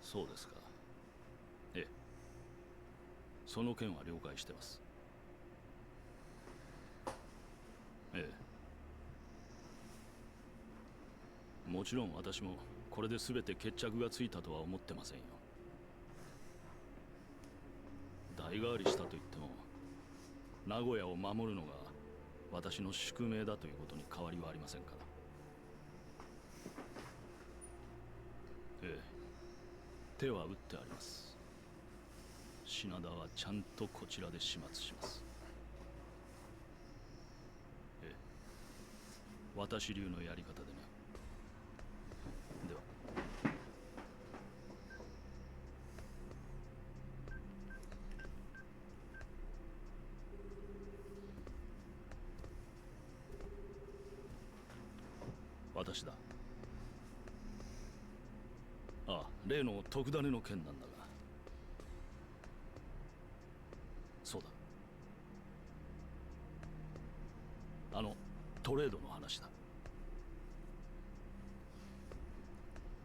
そうですか。ええ、その件は了解してます。ええ、もちろん私もこれで全て決着がついたとは思ってませんよ。代替わりしたと言っても名古屋を守るのが私の宿命だということに変わりはありませんから。ええ、手は打ってあります。品田はちゃんとこちらで始末します。ええ、私流のやり方でね。では。私だ。ああ、例の特ダネの件なんだが。そうだ、トレードの話だ。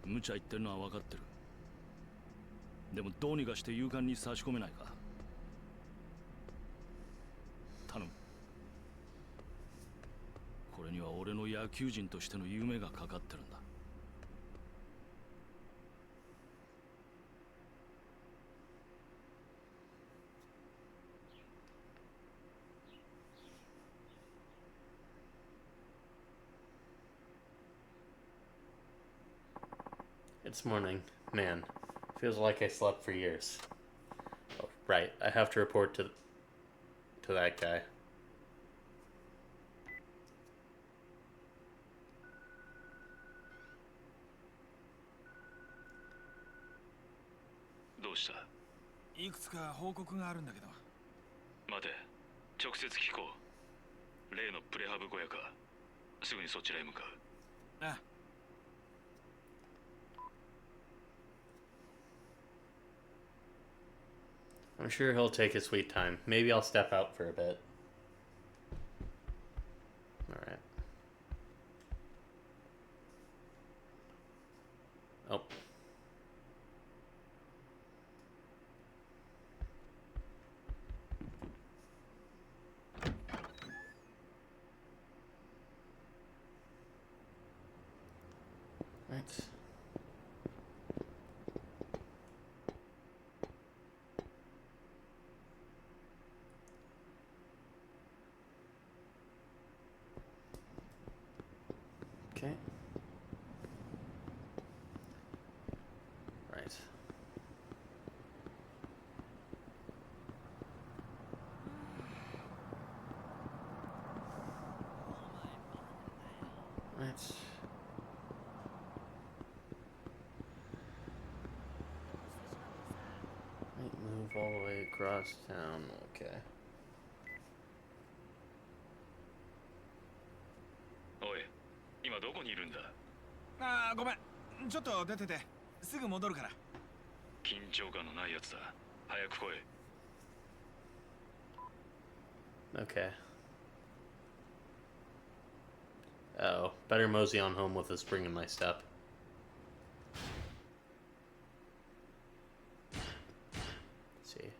無茶言ってるのは分かってる。でもどうにかして勇敢に差し込めないか。頼む。これには俺の野球人としての夢がかかってるんだ。It's morning. Man, feels like I slept for years. Oh, right. I have to report to that guy. どうした？いくつか報告があるんだけど。待て、直接聞こう。例のプレハブ小屋か。すぐにそちらへ向かう。ああ。I'm sure he'll take his sweet time. Maybe I'll step out for a bit. Alright. Oh. Right. Okay. Right. Right. Might move all the way across town. Okay. おい、今どこにいるんだ？ああ、ごめん。ちょっと出てて、すぐ戻るから。緊張感のないやつだ。早く来い。Okay. Oh, better mosey on home with a spring in my step. Let's see.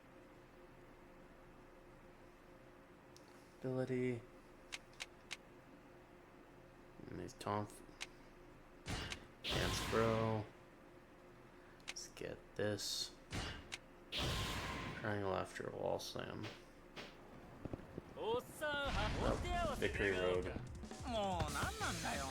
Ability. Nice Tom. Dance bro. Let's get this. Triangle after a wall slam. Oh, Victory Road. もう何なんだよ。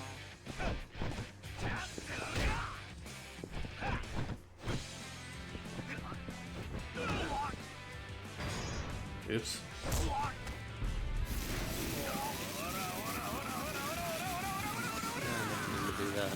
Oops. I didn't mean to do that.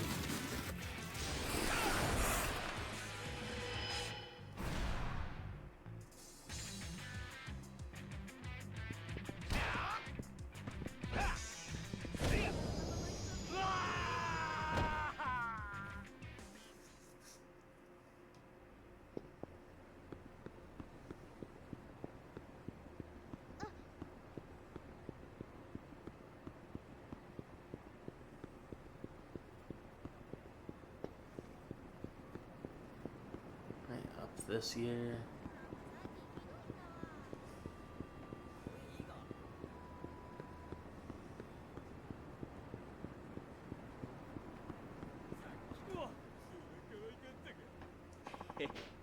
this year.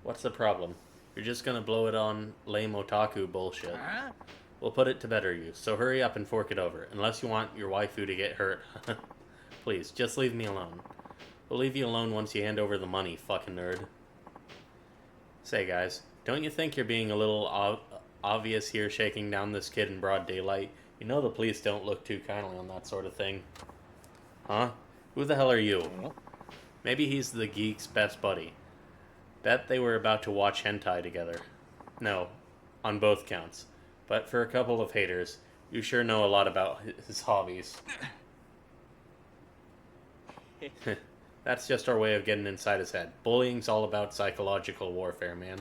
What's the problem? You're just gonna blow it on lame otaku bullshit. We'll put it to better use, so hurry up and fork it over, unless you want your waifu to get hurt. Please, just leave me alone. We'll leave you alone once you hand over the money, fucking nerd. Say, guys, don't you think you're being a little obvious here, shaking down this kid in broad daylight? You know the police don't look too kindly on that sort of thing. Huh? Who the hell are you? Maybe he's the geek's best buddy. Bet they were about to watch hentai together. No, on both counts. But for a couple of haters, you sure know a lot about his hobbies. That's just our way of getting inside his head. Bullying's all about psychological warfare, man.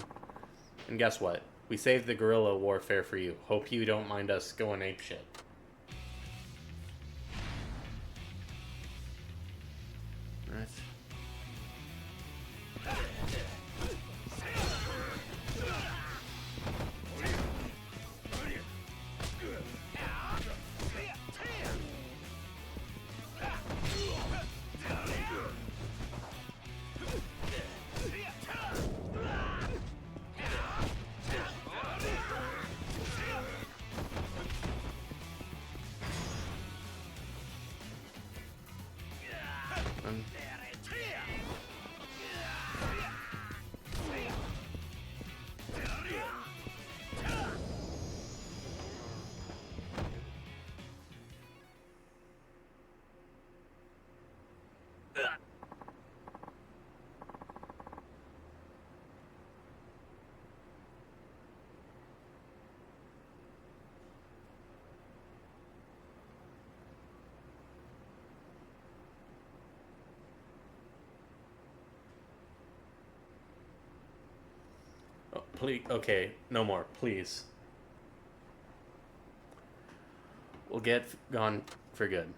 And guess what? We saved the guerrilla warfare for you. Hope you don't mind us going apeshit. Alright. Oh, please, okay, no more, please. We'll get gone for good.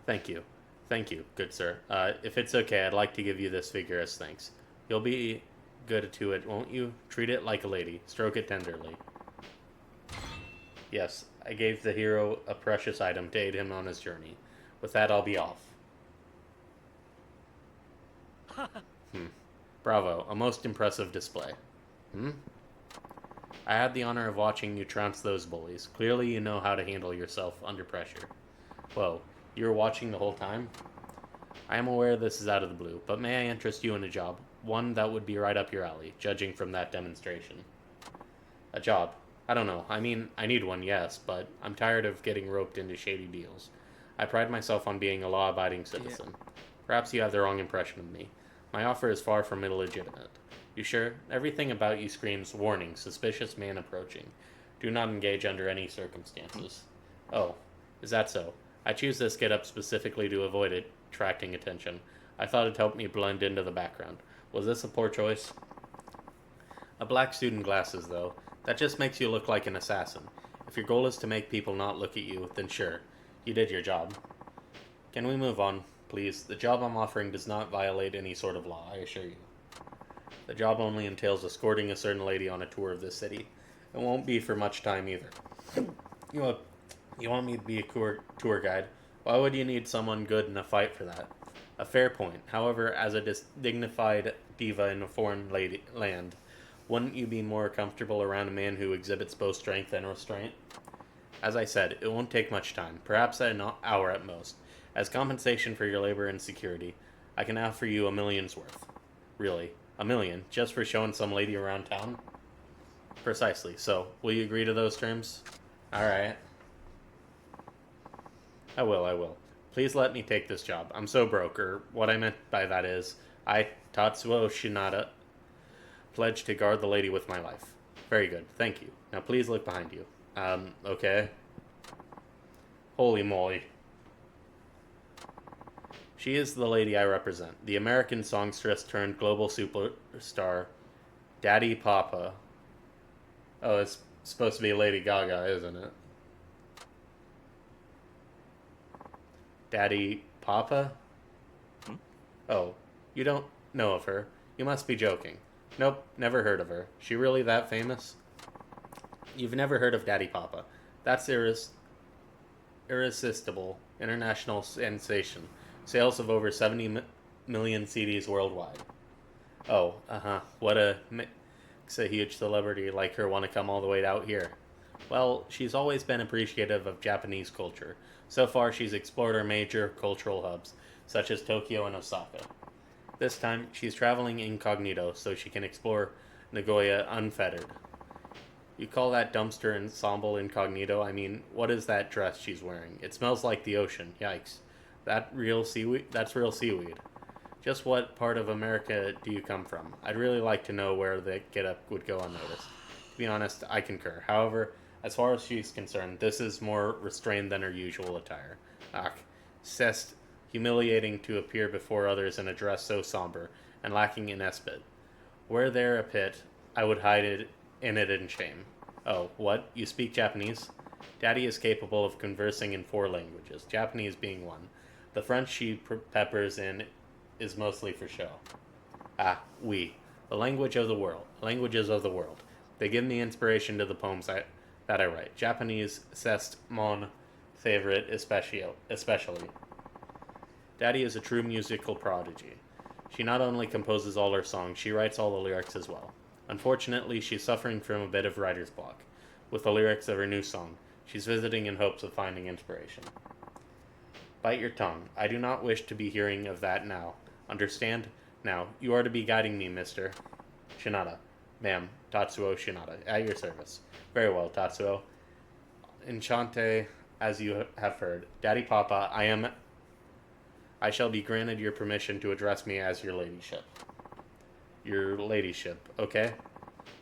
Thank you. Thank you, good sir. If it's okay, I'd like to give you this figure as thanks. You'll be good to it, won't you? Treat it like a lady. Stroke it tenderly. Yes, I gave the hero a precious item to aid him on his journey. With that, I'll be off. Bravo, a most impressive display. I had the honor of watching you trounce those bullies. Clearly you know how to handle yourself under pressure. Whoa, you were watching the whole time? I am aware this is out of the blue, but may I interest you in a job? One that would be right up your alley, judging from that demonstration. A job? I don't know. I mean, I need one, yes, but I'm tired of getting roped into shady deals. I pride myself on being a law-abiding citizen. Perhaps you have the wrong impression of me. My offer is far from illegitimate. You sure? Everything about you screams, warning, suspicious man approaching. Do not engage under any circumstances. Oh, is that so? I choose this get-up specifically to avoid it attracting attention. I thought it'd help me blend into the background. Was this a poor choice? A black suit and glasses, though. That just makes you look like an assassin. If your goal is to make people not look at you, then sure. You did your job. Can we move on, please? The job I'm offering does not violate any sort of law, I assure you. The job only entails escorting a certain lady on a tour of this city. It won't be for much time either. You want me to be a tour guide? Why would you need someone good in a fight for that? A fair point. However, as a dignified diva in a foreign land, wouldn't you be more comfortable around a man who exhibits both strength and restraint? As I said, it won't take much time, perhaps an hour at most. As compensation for your labor and security, I can offer you $1 million's worth. Really? $1 million? Just for showing some lady around town? Precisely. So, will you agree to those terms? Alright. I will. Please let me take this job. I'm so broke, or what I meant by that is, I, Tatsuo Shinada, pledge to guard the lady with my life. Very good, thank you. Now please look behind you. Okay. Holy moly. She is the lady I represent, the American songstress turned global superstar, Daddy Papa. Oh, it's supposed to be Lady Gaga, isn't it? Daddy Papa? Oh, you don't know of her. You must be joking. Nope, never heard of her. She really that famous? You've never heard of Daddy Papa. That's irresistible international sensation. Sales of over 70 million CDs worldwide. Oh, what makes a huge celebrity like her want to come all the way out here? Well, she's always been appreciative of Japanese culture. So far, she's explored our major cultural hubs, such as Tokyo and Osaka. This time, she's traveling incognito so she can explore Nagoya unfettered. You call that dumpster ensemble incognito? I mean, what is that dress she's wearing? It smells like the ocean. Yikes. That's real seaweed. Just what part of America do you come from? I'd really like to know where the get-up would go unnoticed. To be honest, I concur. However, as far as she's concerned, this is more restrained than her usual attire. Ach, c'est humiliating to appear before others in a dress so somber and lacking in esprit. Were there a pit, I would hide it in shame. Oh, what? You speak Japanese? Daddy is capable of conversing in 4 languages, Japanese being one. The French she peppers in is mostly for show. Ah, oui. The languages of the world. They give me inspiration to the poems that I write. Japanese, c'est mon favorite especially. Daddy is a true musical prodigy. She not only composes all her songs, she writes all the lyrics as well. Unfortunately, she's suffering from a bit of writer's block. With the lyrics of her new song, she's visiting in hopes of finding inspiration. Bite your tongue. I do not wish to be hearing of that now. Understand? Now, you are to be guiding me, Mr. Shinada. Ma'am, Tatsuo Shinada, at your service. Very well, Tatsuo. Enchante, as you have heard. Daddy Papa, I shall be granted your permission to address me as your ladyship. Your ladyship, okay?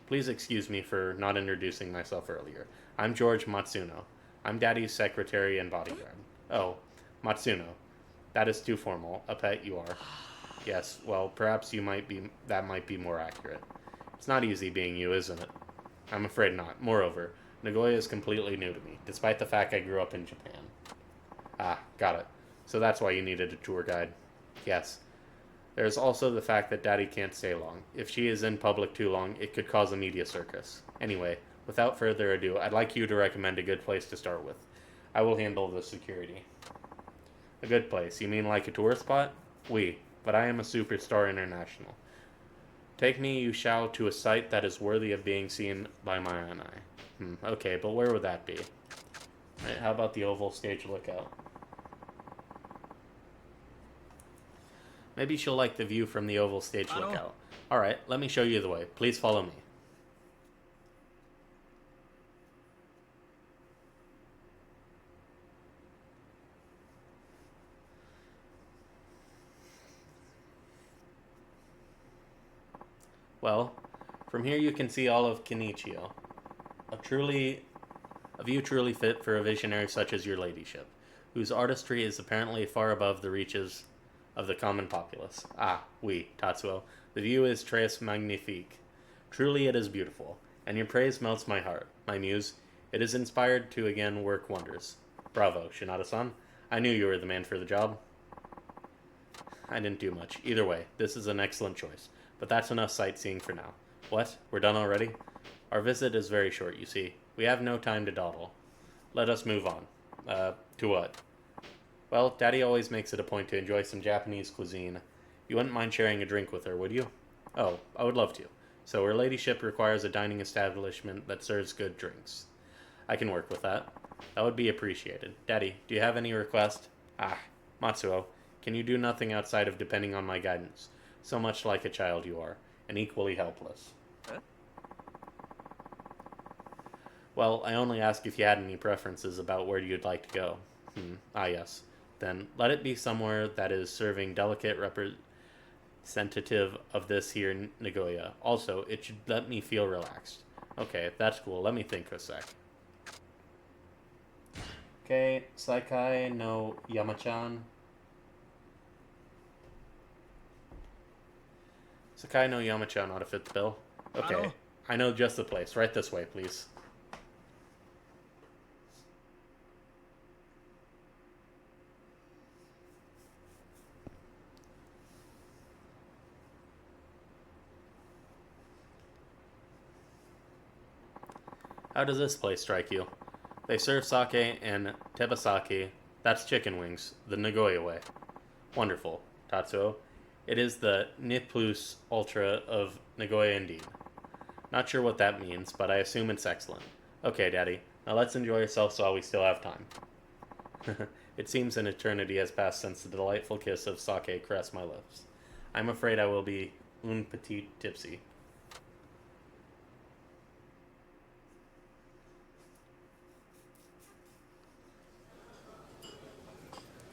Please excuse me for not introducing myself earlier. I'm George Matsuno. I'm Daddy's secretary and bodyguard. Oh, Matsuno. That is too formal. A pet you are. Yes, well, perhaps that might be more accurate. It's not easy being you, isn't it? I'm afraid not. Moreover, Nagoya is completely new to me, despite the fact I grew up in Japan. Ah, got it. So that's why you needed a tour guide. Yes. There's also the fact that Daddy can't stay long. If she is in public too long, it could cause a media circus. Anyway, without further ado, I'd like you to recommend a good place to start with. I will handle the security. A good place? You mean like a tourist spot? Oui, but I am a superstar international. Take me, you shall, to a site that is worthy of being seen by my own eye. Okay, but where would that be? Right, how about the oval stage lookout? Maybe she'll like the view from the oval stage lookout. Alright, let me show you the way. Please follow me. Well, from here you can see all of Kenichio. A view truly fit for a visionary such as your ladyship, whose artistry is apparently far above the reaches of the common populace. Ah, oui, Tatsuo. The view is très magnifique. Truly it is beautiful, and your praise melts my heart, my muse. It is inspired to again work wonders. Bravo, Shinada-san. I knew you were the man for the job. I didn't do much. Either way, this is an excellent choice. But that's enough sightseeing for now. What? We're done already? Our visit is very short, you see. We have no time to dawdle. Let us move on. To what? Well, Daddy always makes it a point to enjoy some Japanese cuisine. You wouldn't mind sharing a drink with her, would you? Oh, I would love to. So her ladyship requires a dining establishment that serves good drinks. I can work with that. That would be appreciated. Daddy, do you have any request? Ah, Matsuo, can you do nothing outside of depending on my guidance? So much like a child you are, and equally helpless. Huh? Well, I only asked if you had any preferences about where you'd like to go. Ah, yes. Then let it be somewhere that is serving delicate representative of this here Nagoya. Also, it should let me feel relaxed. Okay, that's cool. Let me think a sec. Okay, Saikai no Yamachan. Sakai no Yamachan ought to fit the bill. Okay, Hello? I know just the place. Right this way, please. How does this place strike you? They serve sake and tebasaki, that's chicken wings, the Nagoya way. Wonderful, Tatsuo. It is the Ni plus ultra of Nagoya indeed. Not sure what that means, but I assume it's excellent. Okay, Daddy, now let's enjoy ourselves while we still have time. It seems an eternity has passed since the delightful kiss of sake caressed my lips. I'm afraid I will be un petit tipsy.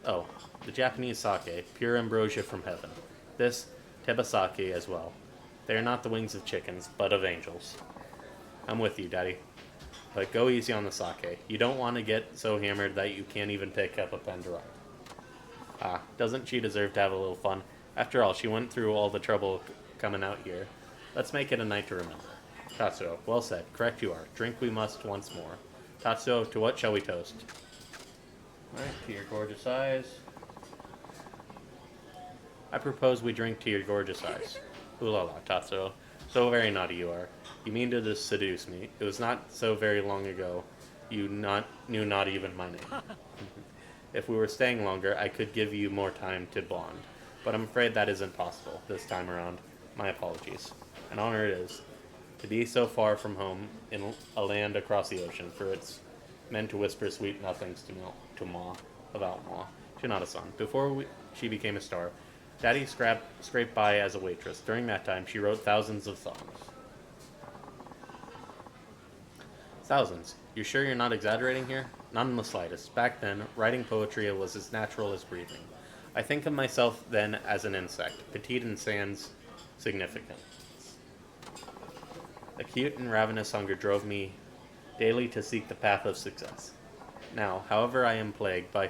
Oh, the Japanese sake, pure ambrosia from heaven. This, tebasaki as well. They are not the wings of chickens, but of angels. I'm with you, Daddy. But go easy on the sake. You don't want to get so hammered that you can't even pick up a pen to write. Ah, doesn't she deserve to have a little fun? After all, she went through all the trouble coming out here. Let's make it a night to remember. Tatsuo, well said. Correct you are. Drink we must once more. Tatsuo, to what shall we toast? Alright, to your gorgeous eyes. I propose we drink to your gorgeous eyes. Ooh la la, Tatsuo. So very naughty you are. You mean to just seduce me. It was not so very long ago you knew not even my name. If we were staying longer, I could give you more time to bond. But I'm afraid that isn't possible this time around. My apologies. An honor it is to be so far from home in a land across the ocean, for it's meant to whisper sweet nothings to Ma about Ma. Shinada-san. Before she became a star, Daddy scraped by as a waitress. During that time, she wrote thousands of songs. Thousands. You sure you're not exaggerating here? Not in the slightest. Back then, writing poetry was as natural as breathing. I think of myself then as an insect, petite and sans significant. Acute and ravenous hunger drove me daily to seek the path of success. Now, however, I am plagued by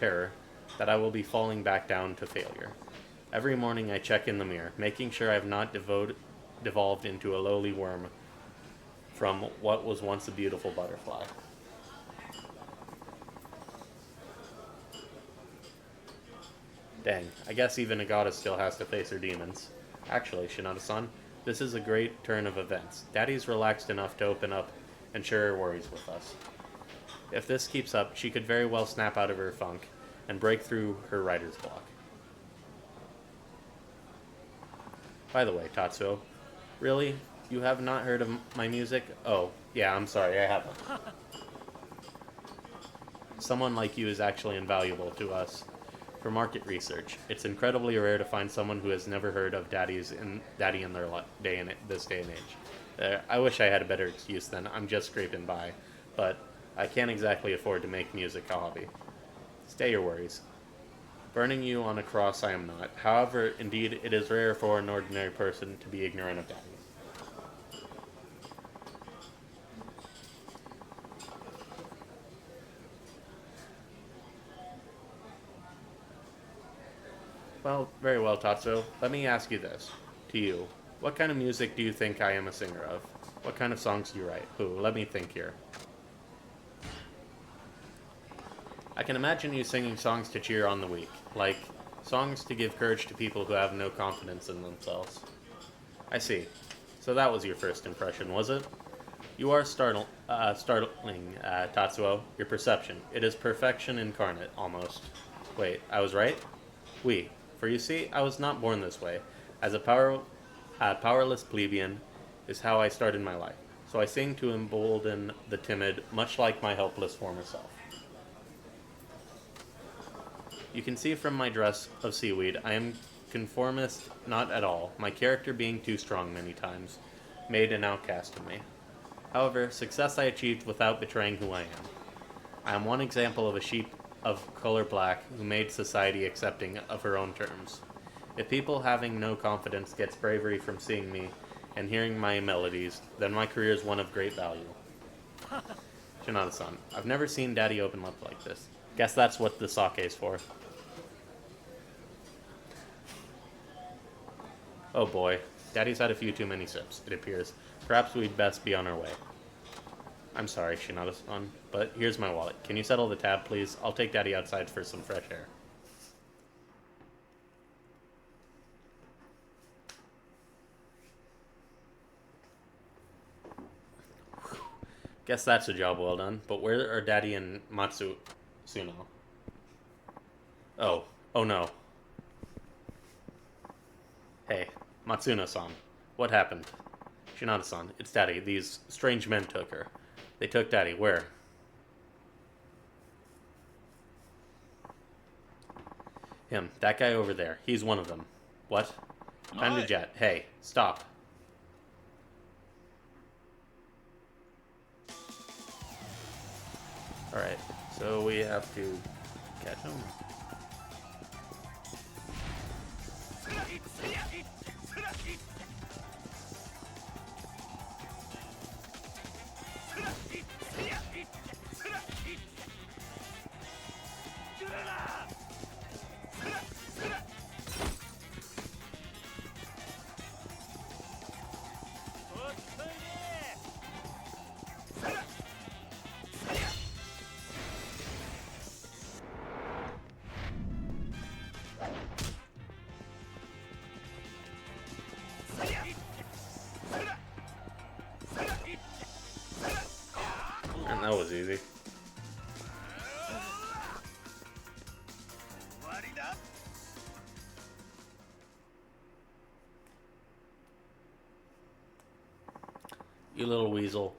terror, that I will be falling back down to failure. Every morning I check in the mirror, making sure I have not devolved into a lowly worm from what was once a beautiful butterfly. Dang, I guess even a goddess still has to face her demons. Actually, Shinada-san, this is a great turn of events. Daddy's relaxed enough to open up and share her worries with us. If this keeps up, she could very well snap out of her funk and break through her writer's block. By the way, Tatsuo, really? You have not heard of my music? Oh, yeah, I'm sorry, I haven't. Someone like you is actually invaluable to us for market research. It's incredibly rare to find someone who has never heard of Daddy in their this day and age. I wish I had a better excuse than I'm just scraping by, but I can't exactly afford to make music a hobby. Stay your worries. Burning you on a cross I am not. However, indeed, it is rare for an ordinary person to be ignorant of Daddy. Well, very well, Tatsuo. Let me ask you this. To you, what kind of music do you think I am a singer of? What kind of songs do you write? Let me think here. I can imagine you singing songs to cheer on the weak, like songs to give courage to people who have no confidence in themselves. I see. So that was your first impression, was it? You are startling, Tatsuo. Your perception. It is perfection incarnate, almost. Wait, I was right? Oui. For you see, I was not born this way. As a powerless plebeian is how I started my life. So I sing to embolden the timid, much like my helpless former self. You can see from my dress of seaweed, I am conformist not at all, my character being too strong many times, made an outcast of me. However, success I achieved without betraying who I am. I am one example of a sheep of color black who made society accepting of her own terms. If people having no confidence gets bravery from seeing me and hearing my melodies, then my career is one of great value. Shinada-san, I've never seen Daddy open up like this. Guess that's what the sake is for. Oh boy, Daddy's had a few too many sips, it appears. Perhaps we'd best be on our way. I'm sorry, Shinada-san, but here's my wallet. Can you settle the tab, please? I'll take Daddy outside for some fresh air. Guess that's a job well done. But where are Daddy and Matsuno? Oh. Oh no. Hey, Matsuno-san. What happened? Shinada-san, it's Daddy. These strange men took her. They took Daddy. Where? Him. That guy over there. He's one of them. What? Time to jet. Hey, stop. Alright, so we have to catch him. And that was easy. You little weasel.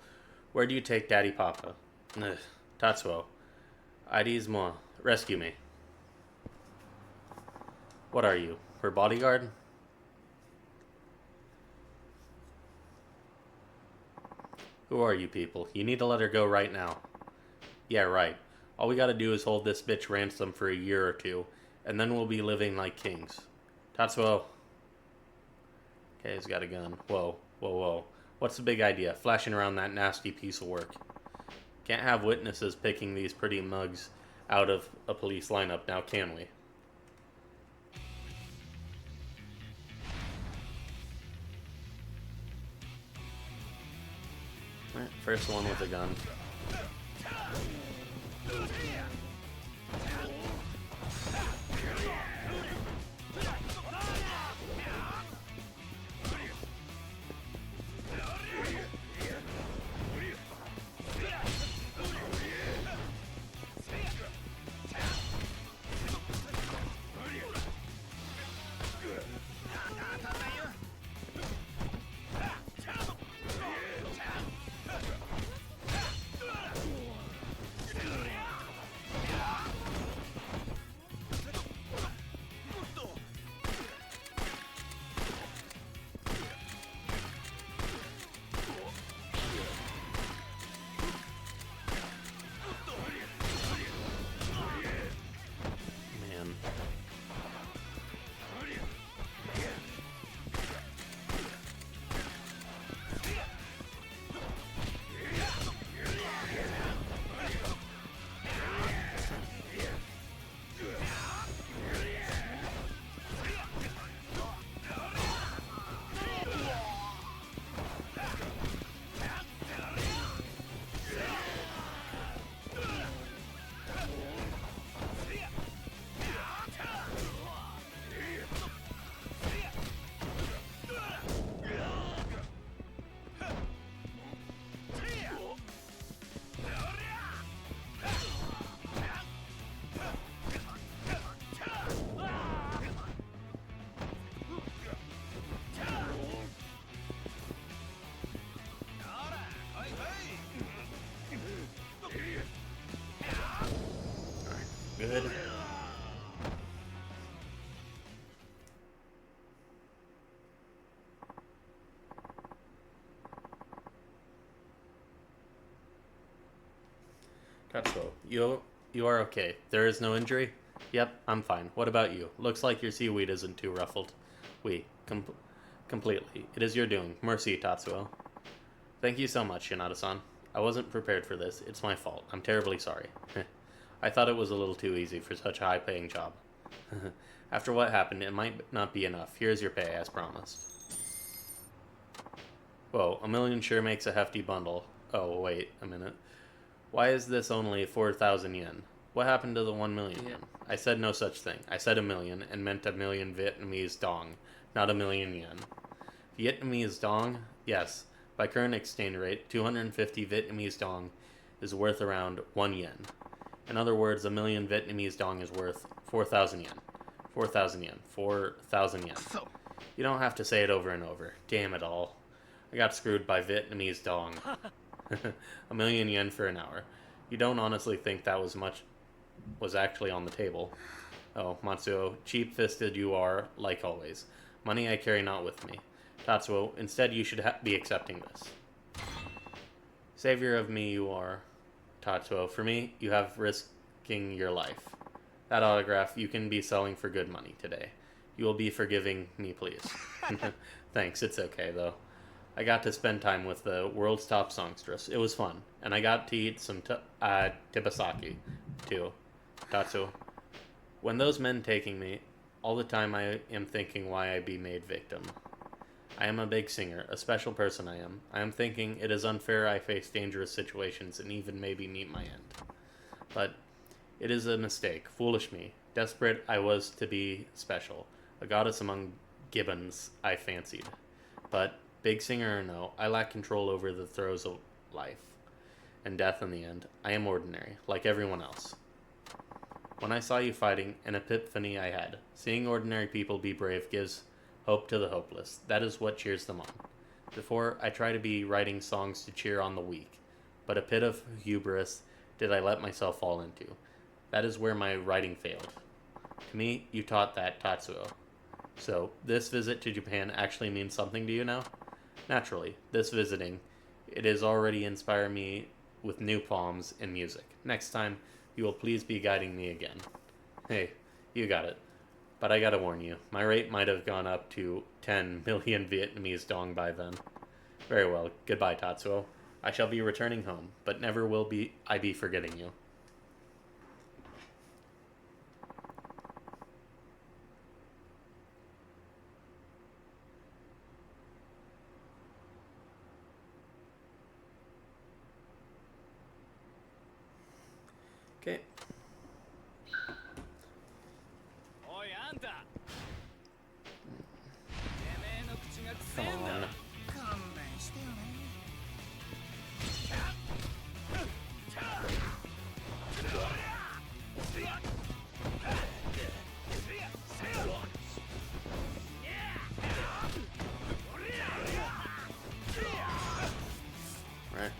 Where do you take Daddy Papa? Ugh. Tatsuo. Ides moi. Rescue me. What are you? Her bodyguard? Who are you people? You need to let her go right now. Yeah, right. All we gotta do is hold this bitch ransom for a year or two, and then we'll be living like kings. Tatsuo. Okay, he's got a gun. Whoa, whoa, whoa. What's the big idea? Flashing around that nasty piece of work. Can't have witnesses picking these pretty mugs out of a police lineup now, can we? Alright, first one with a gun. Man. Good. Tatsuo, you are okay. There is no injury? Yep, I'm fine. What about you? Looks like your seaweed isn't too ruffled. Completely. It is your doing. Mercy, Tatsuo. Thank you so much, Shinada-san. I wasn't prepared for this. It's my fault. I'm terribly sorry. I thought it was a little too easy for such a high-paying job. After what happened, it might not be enough. Here's your pay, as promised. Whoa, 1,000,000 sure makes a hefty bundle. Oh, wait a minute. Why is this only 4,000 yen? What happened to the 1,000,000 yen? I said no such thing. I said 1,000,000 and meant 1,000,000 Vietnamese dong, not 1,000,000 yen. Vietnamese dong? Yes, By current exchange rate, 250 Vietnamese dong is worth around 1 yen. In other words, a million Vietnamese dong is worth 4,000 yen. 4,000 yen. 4,000 yen. You don't have to say it over and over. Damn it all. I got screwed by Vietnamese dong. A million yen for an hour. You don't honestly think that was actually on the table. Oh, Matsuo, cheap-fisted you are, like always. Money I carry not with me. Tatsuo, instead you should be accepting this. Savior of me you are, Tatsuo. For me, you have risking your life. That autograph you can be selling for good money today. You will be forgiving me, please. Thanks, it's okay, though. I got to spend time with the world's top songstress. It was fun. And I got to eat some tibasaki, too. Tatsuo. When those men taking me, all the time I am thinking why I be made victim. I am a big singer, a special person I am. I am thinking it is unfair I face dangerous situations and even maybe meet my end. But it is a mistake, foolish me. Desperate I was to be special, a goddess among gibbons I fancied. But, big singer or no, I lack control over the throes of life and death in the end. I am ordinary, like everyone else. When I saw you fighting, an epiphany I had. Seeing ordinary people be brave gives hope to the hopeless. That is what cheers them on. Before, I try to be writing songs to cheer on the weak, but a pit of hubris did I let myself fall into. That is where my writing failed. To me, you taught that, Tatsuo. So, this visit to Japan actually means something to you now? Naturally, this visiting, it has already inspired me with new poems and music. Next time, you will please be guiding me again. Hey, you got it. But I gotta warn you, my rate might have gone up to 10 million Vietnamese dong by then. Very well, goodbye, Tatsuo. I shall be returning home, but never will I be forgetting you. Okay. おいあんたてめえの口がくせ Come えんだ on. 勘弁してよね。Right.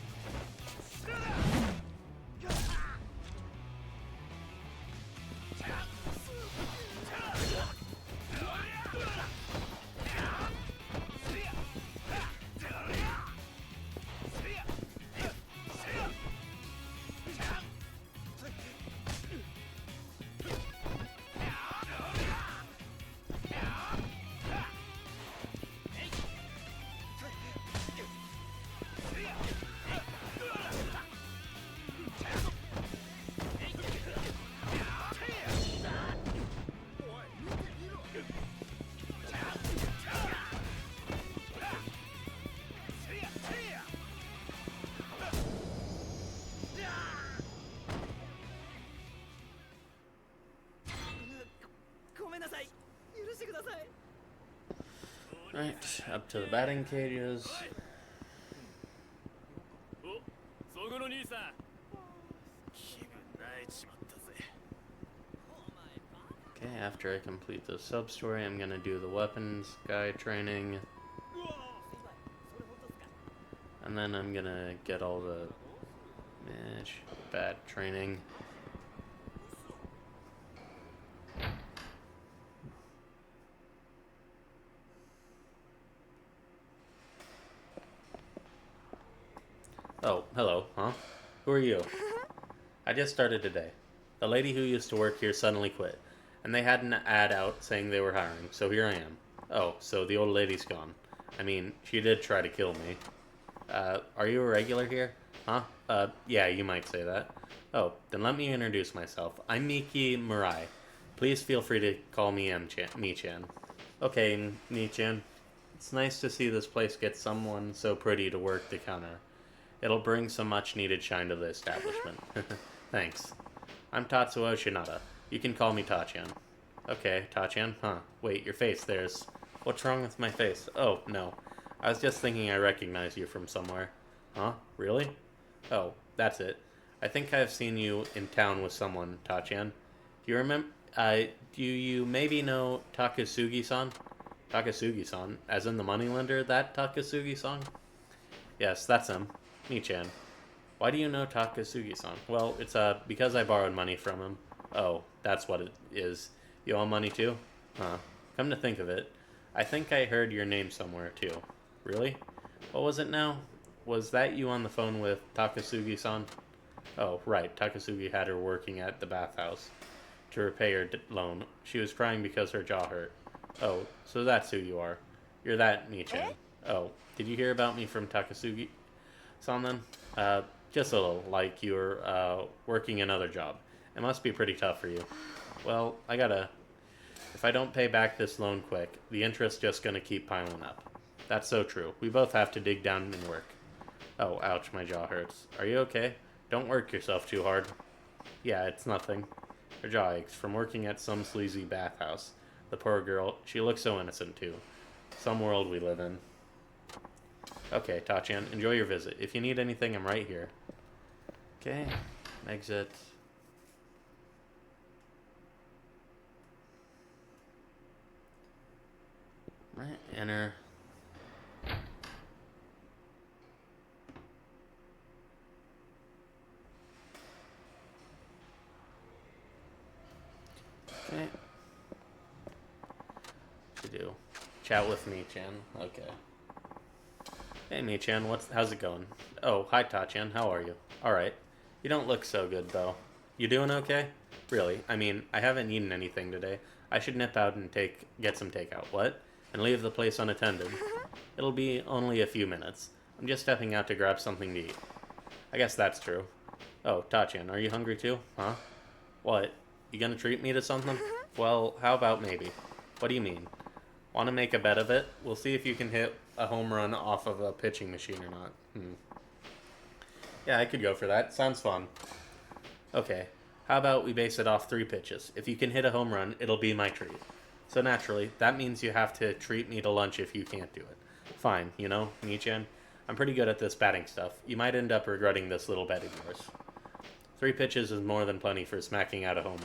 Right, up to the batting cages. おそこの兄さん気分泣いちまったぜ Okay, after I complete the sub-story, I'm gonna do the weapons guy training. And then I'm gonna get all the bat training. Oh, hello, huh? Who are you? I just started today. The lady who used to work here suddenly quit, and they had an ad out saying they were hiring, so here I am. Oh, so the old lady's gone. I mean, she did try to kill me. Are you a regular here? Huh? Yeah, you might say that. Oh, then let me introduce myself. I'm Miki Murai. Please feel free to call me Mi-chan. Okay, Mi-chan. It's nice to see this place get someone so pretty to work the counter. It'll bring some much-needed shine to the establishment. Thanks. I'm Tatsuo Shinada. You can call me Tachan. Okay, Tachan? Huh. Wait, your face, there's... What's wrong with my face? Oh, no. I was just thinking I recognize you from somewhere. Huh? Really? Oh, that's it. I think I've seen you in town with someone, Tachan. Do you remember? Do you maybe know Takasugi-san? Takasugi-san, as in the moneylender, that Takasugi-san? Yes, that's him. Me-chan. Why do you know Takasugi-san? Well, it's because I borrowed money from him. Oh, that's what it is. You owe money too? Huh. Come to think of it, I think I heard your name somewhere too. Really? What was it now? Was that you on the phone with Takasugi-san? Oh, right. Takasugi had her working at the bathhouse to repay her loan. She was crying because her jaw hurt. Oh, so that's who you are. You're that Nichan. Oh, did you hear about me from Takasugi-san then? Just a little, like you were working another job. It must be pretty tough for you. Well, if I don't pay back this loan quick, the interest's just gonna keep piling up. That's so true. We both have to dig down and work. Oh, ouch, my jaw hurts. Are you okay? Don't work yourself too hard. Yeah, it's nothing. Her jaw aches from working at some sleazy bathhouse. The poor girl, she looks so innocent too. Some world we live in. Okay, Tachan, enjoy your visit. If you need anything, I'm right here. Okay, exit. Right, enter. Okay. To do. Chat with Me-chan. Okay. Hey Me-chan, how's it going? Oh, hi Tachan, how are you? Alright. You don't look so good though. You doing okay? Really? I mean, I haven't eaten anything today. I should nip out and get some takeout. What? And leave the place unattended. It'll be only a few minutes. I'm just stepping out to grab something to eat. I guess that's true. Oh, Tachan, are you hungry too? Huh? What? You gonna treat me to something? Well, how about maybe? What do you mean? Want to make a bet of it? We'll see if you can hit a home run off of a pitching machine or not. Yeah, I could go for that. Sounds fun. Okay, how about we base it off 3 pitches? If you can hit a home run, it'll be my treat. So naturally, that means you have to treat me to lunch if you can't do it. Fine, you know, Nichan, I'm pretty good at this batting stuff. You might end up regretting this little bet of yours. 3 pitches is more than plenty for smacking out a homer.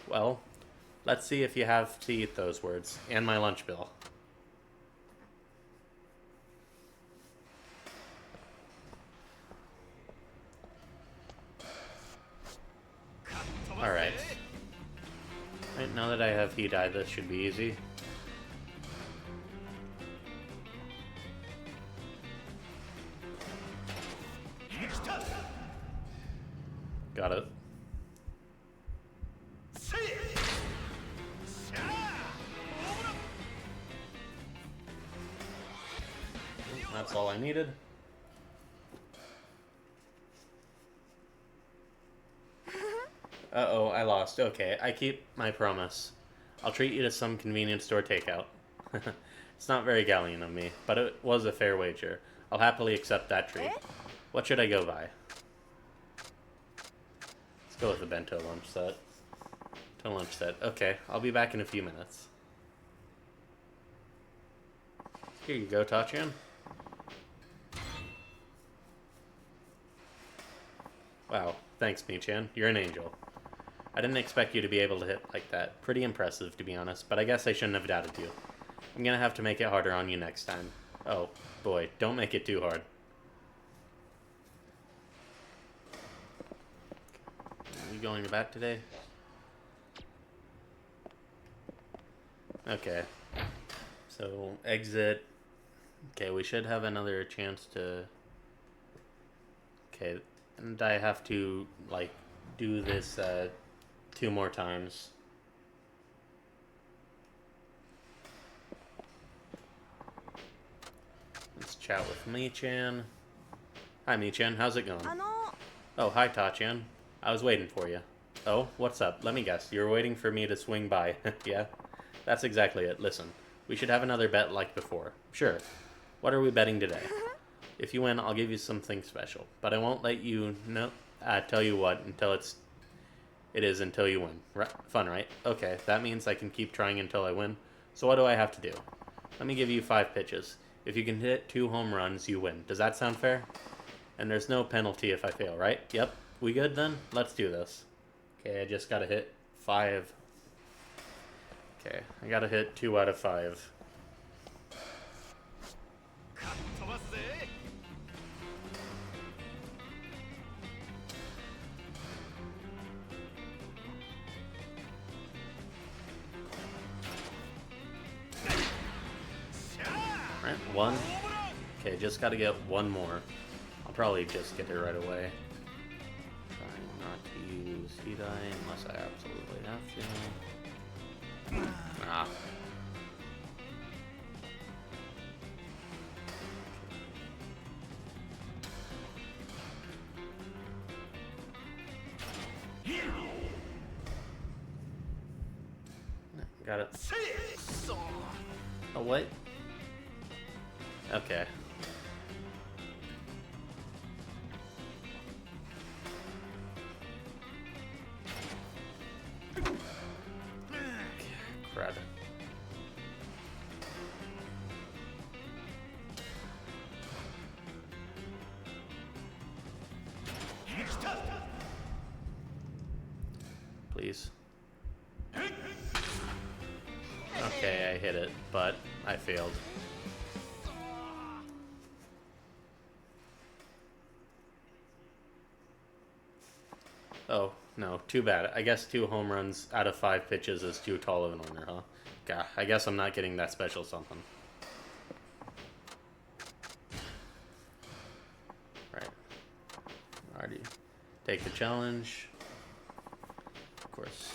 Well, let's see if you have to eat those words, and my lunch bill. Alright. Right, now that I have heat eye, this should be easy. Got it. That's all I needed. Uh-oh, I lost. Okay, I keep my promise. I'll treat you to some convenience store takeout. It's not very gallant of me, but it was a fair wager. I'll happily accept that treat. What should I go by? Let's go with the bento lunch set. Okay, I'll be back in a few minutes. Here you go, Tachan. Wow, thanks, Mi-chan. You're an angel. I didn't expect you to be able to hit like that. Pretty impressive, to be honest, but I guess I shouldn't have doubted you. I'm gonna have to make it harder on you next time. Oh, boy, don't make it too hard. Are you going to bat today? Okay. So, exit. Okay, we should have another chance to... Okay, and I have to, like, do this, 2 more times. Let's chat with Mi-chan. Hi, Mi-chan. How's it going? Oh, hi, Tachan. I was waiting for you. Oh, what's up? Let me guess. You were waiting for me to swing by. Yeah? That's exactly it. Listen, we should have another bet like before. Sure. What are we betting today? If you win, I'll give you something special. But I won't let you tell you what until it is until you win. Fun, right? Okay, that means I can keep trying until I win. So what do I have to do? Let me give you 5 pitches. If you can hit 2 home runs, you win. Does that sound fair? And there's no penalty if I fail, right? Yep. We good then? Let's do this. Okay, I just gotta hit 5. Okay, I gotta hit 2 out of 5. Right, 1. Okay, just gotta get 1 more. I'll probably just get it right away. Trying not to use Hidai unless I absolutely have to. Ah. Got it. Oh, what? Okay. Crud. Please. Okay, I hit it, but I failed. Oh, no, too bad. I guess 2 home runs out of 5 pitches is too tall of an order, huh? Gah, I guess I'm not getting that special something. Right. Alrighty. Take the challenge. Of course.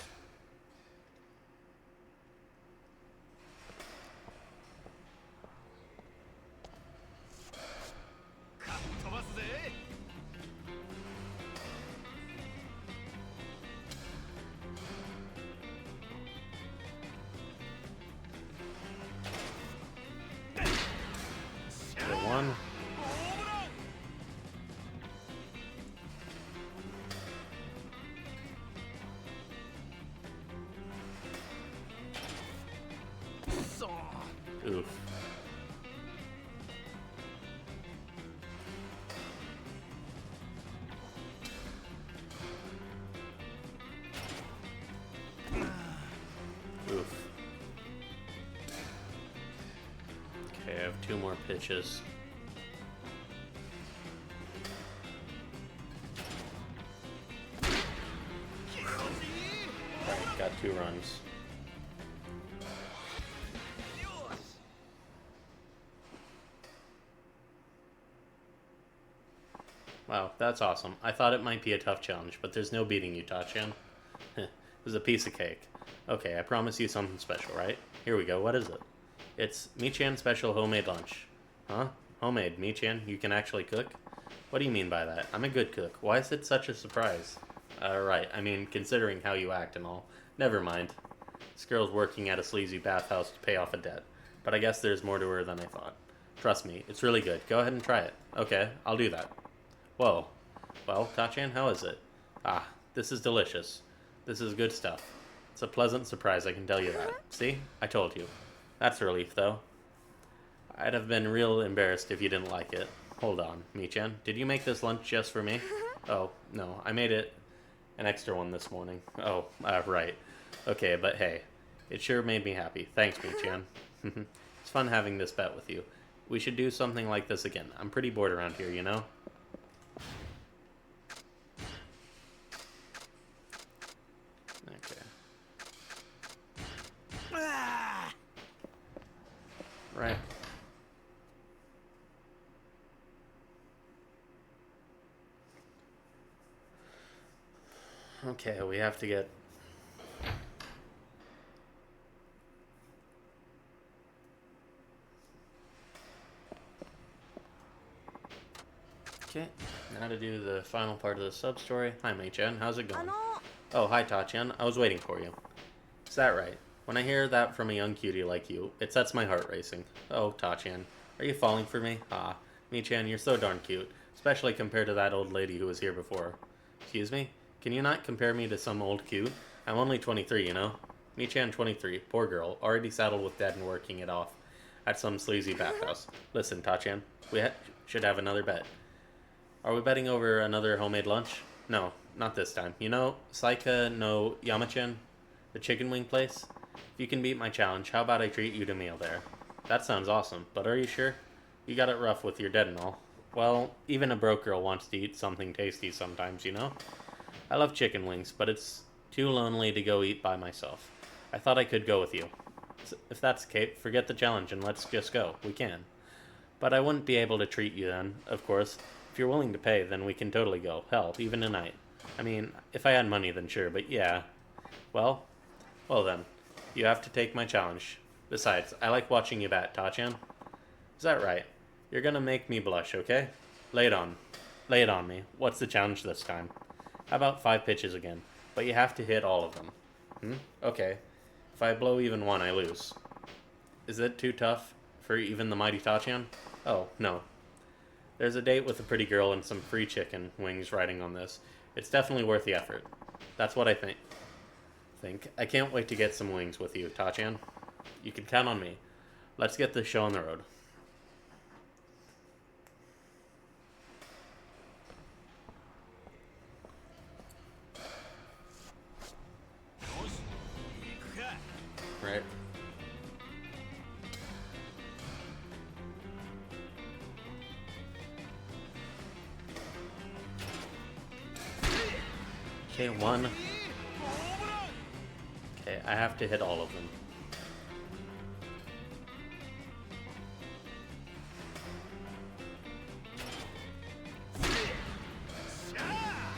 Get 1. Oof. Oof. Okay, I have 2 more pitches. Alright, got 2 runs. Wow, that's awesome. I thought it might be a tough challenge, but there's no beating you, Tachan. It was a piece of cake. Okay, I promise you something special, right? Here we go, what is it? It's Mi-chan special homemade lunch. Huh? Homemade, Mi-chan? You can actually cook? What do you mean by that? I'm a good cook. Why is it such a surprise? Right, I mean, considering how you act and all. Never mind. This girl's working at a sleazy bathhouse to pay off a debt. But I guess there's more to her than I thought. Trust me, it's really good. Go ahead and try it. Okay, I'll do that. Whoa. Well, Tachan, how is it? Ah, this is delicious. This is good stuff. It's a pleasant surprise, I can tell you that. See? I told you. That's a relief, though. I'd have been real embarrassed if you didn't like it. Hold on, Mi-chan. Did you make this lunch just for me? Oh, no. I made it an extra one this morning. Oh, right. Okay, but hey. It sure made me happy. Thanks, Mi-chan. It's fun having this bet with you. We should do something like this again. I'm pretty bored around here, you know? Right. Okay, we have to get... Okay, now to do the final part of the sub-story. Hi, Mei-chan, how's it going? Oh, hi, Tachan. I was waiting for you. Is that right? When I hear that from a young cutie like you, it sets my heart racing. Oh, Tachan, are you falling for me? Ah, Mi-chan, you're so darn cute, especially compared to that old lady who was here before. Excuse me? Can you not compare me to some old cute? I'm only 23, you know? Mi-chan, 23, poor girl, already saddled with debt and working it off. at some sleazy bathhouse. Listen, Tachan, should have another bet. Are we betting over another homemade lunch? No, not this time. You know, Saika no Yamachin, the chicken wing place? If you can beat my challenge, how about I treat you to a meal there? That sounds awesome, but are you sure? You got it rough with your dead and all. Well, even a broke girl wants to eat something tasty sometimes, you know? I love chicken wings, but it's too lonely to go eat by myself. I thought I could go with you. If that's the case, forget the challenge and let's just go. We can. But I wouldn't be able to treat you then, of course. If you're willing to pay, then we can totally go. Hell, even tonight. I mean, if I had money, then sure, but yeah. Well then. You have to take my challenge. Besides, I like watching you bat, Tachan. Is that right? You're gonna make me blush, okay? Lay it on. Lay it on me. What's the challenge this time? How about 5 pitches again? But you have to hit all of them. Okay. If I blow even one, I lose. Is it too tough for even the mighty Tachan? Oh, no. There's a date with a pretty girl and some free chicken wings riding on this. It's definitely worth the effort. That's what I think. I can't wait to get some wings with you, Tachan. You can count on me. Let's get this show on the road. Right. Okay, 1. Okay, I have to hit all of them.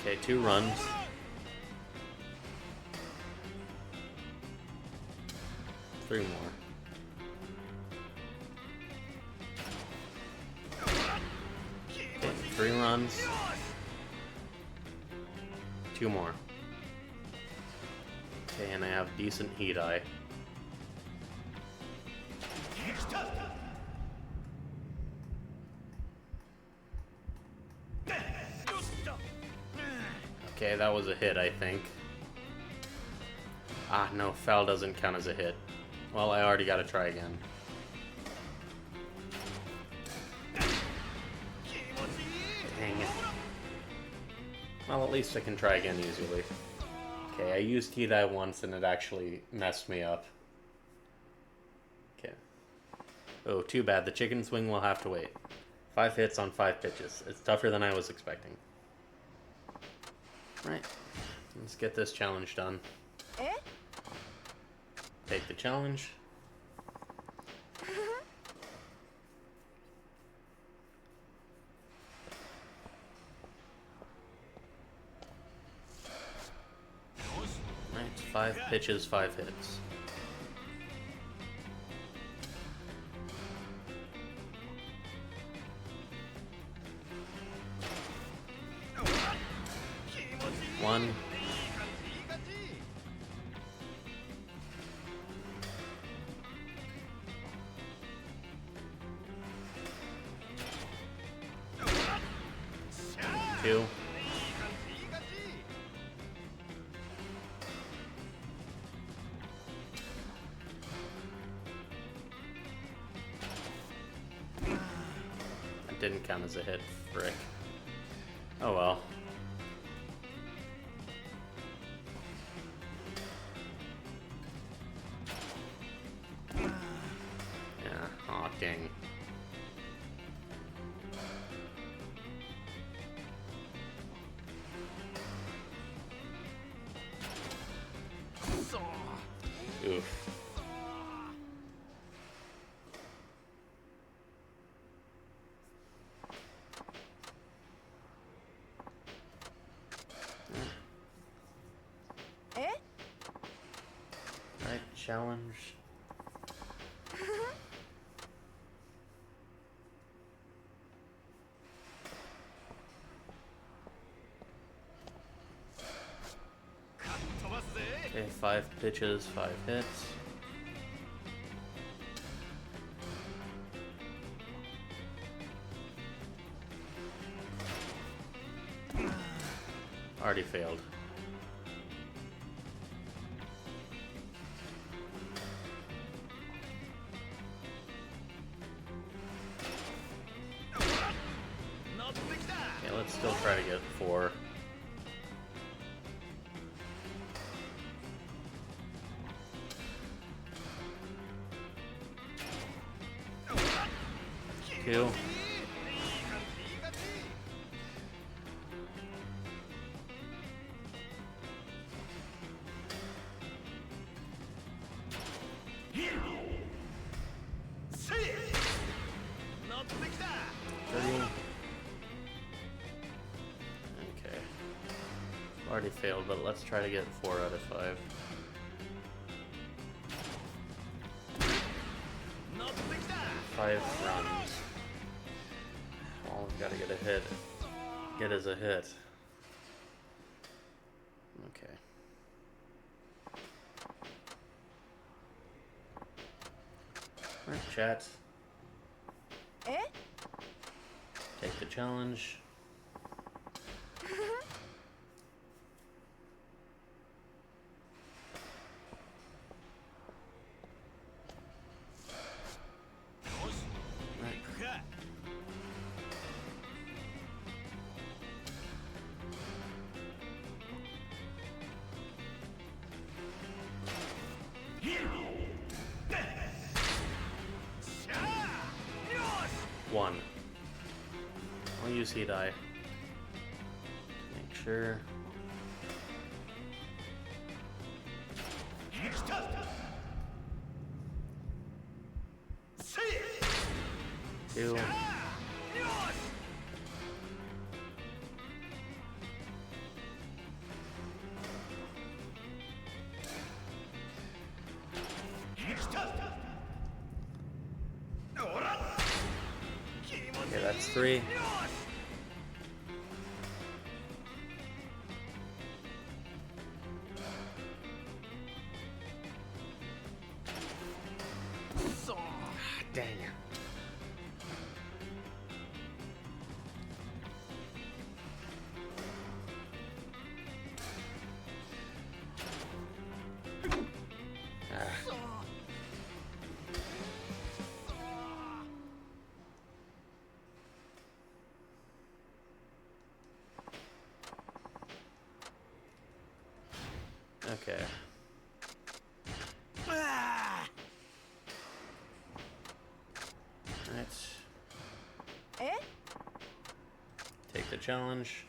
Okay, 2 runs. 3 more. Okay, 3 runs. 2 more. Okay, and I have decent heat eye. Okay, that was a hit, I think. Ah, no, foul doesn't count as a hit. Well, I already gotta try again. Dang it. Well, at least I can try again easily. Okay, I used heat eye once and it actually messed me up. Okay. Oh, too bad. The chicken swing will have to wait. 5 hits on 5 pitches. It's tougher than I was expecting. Right. Let's get this challenge done. Take the challenge. Right, 5 pitches, 5 hits. One. Two. That didn't count as a hit, frick. Oh well. Yeah, aw dang. Oof. Right, challenge. Okay, 5 pitches, 5 hits. Already failed. still try to get 4. Two. Okay. Already failed, but let's try to get 4 out of 5. Five runs. All we've got to get a hit. Get is a hit. Okay. Alright, chat. Eh? Take the challenge. One. I'll use heat eye. Make sure. Two. Okay, that's 3. Dang it. Okay. Right. Eh? Take the challenge.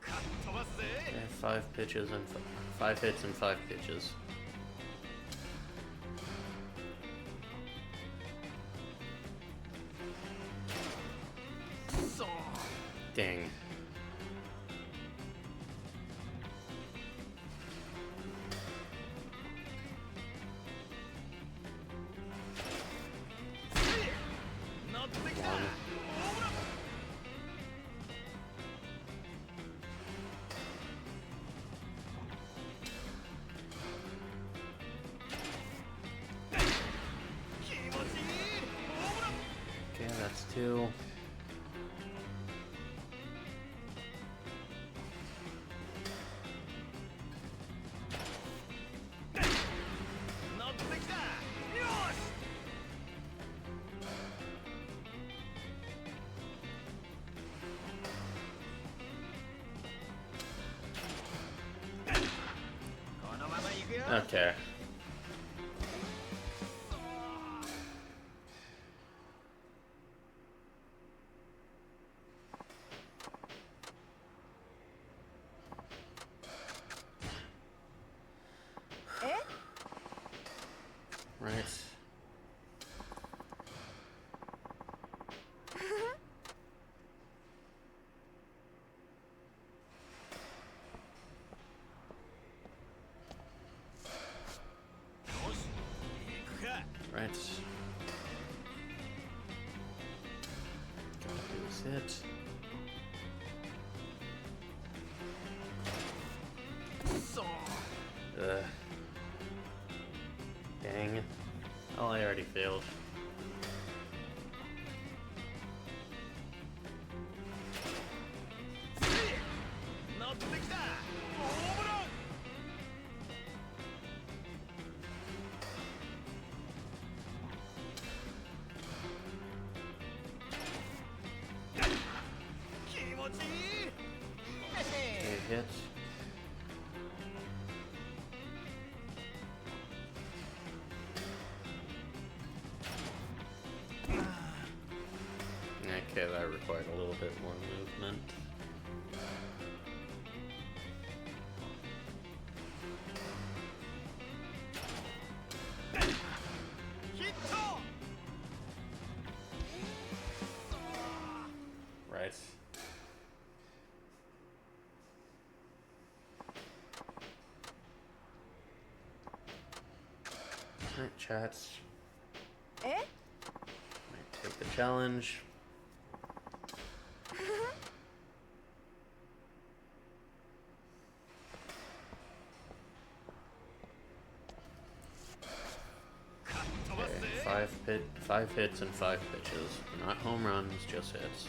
Okay, 5 pitches and 5 hits and 5 pitches. Dang. One. Okay, that's 2. Okay. Eh? Right. Right. Gotta do this hit. Dang. Oh, I already failed. part required a little bit more movement. Right. Alright, chats. え Might take the challenge. Okay, 5 hits and 5 pitches. Not home runs, just hits.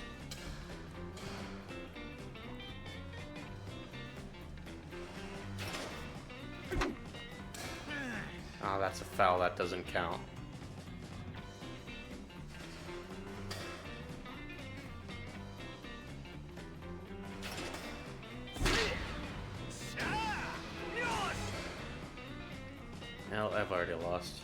Oh, that's a foul. That doesn't count. Well, I've already lost.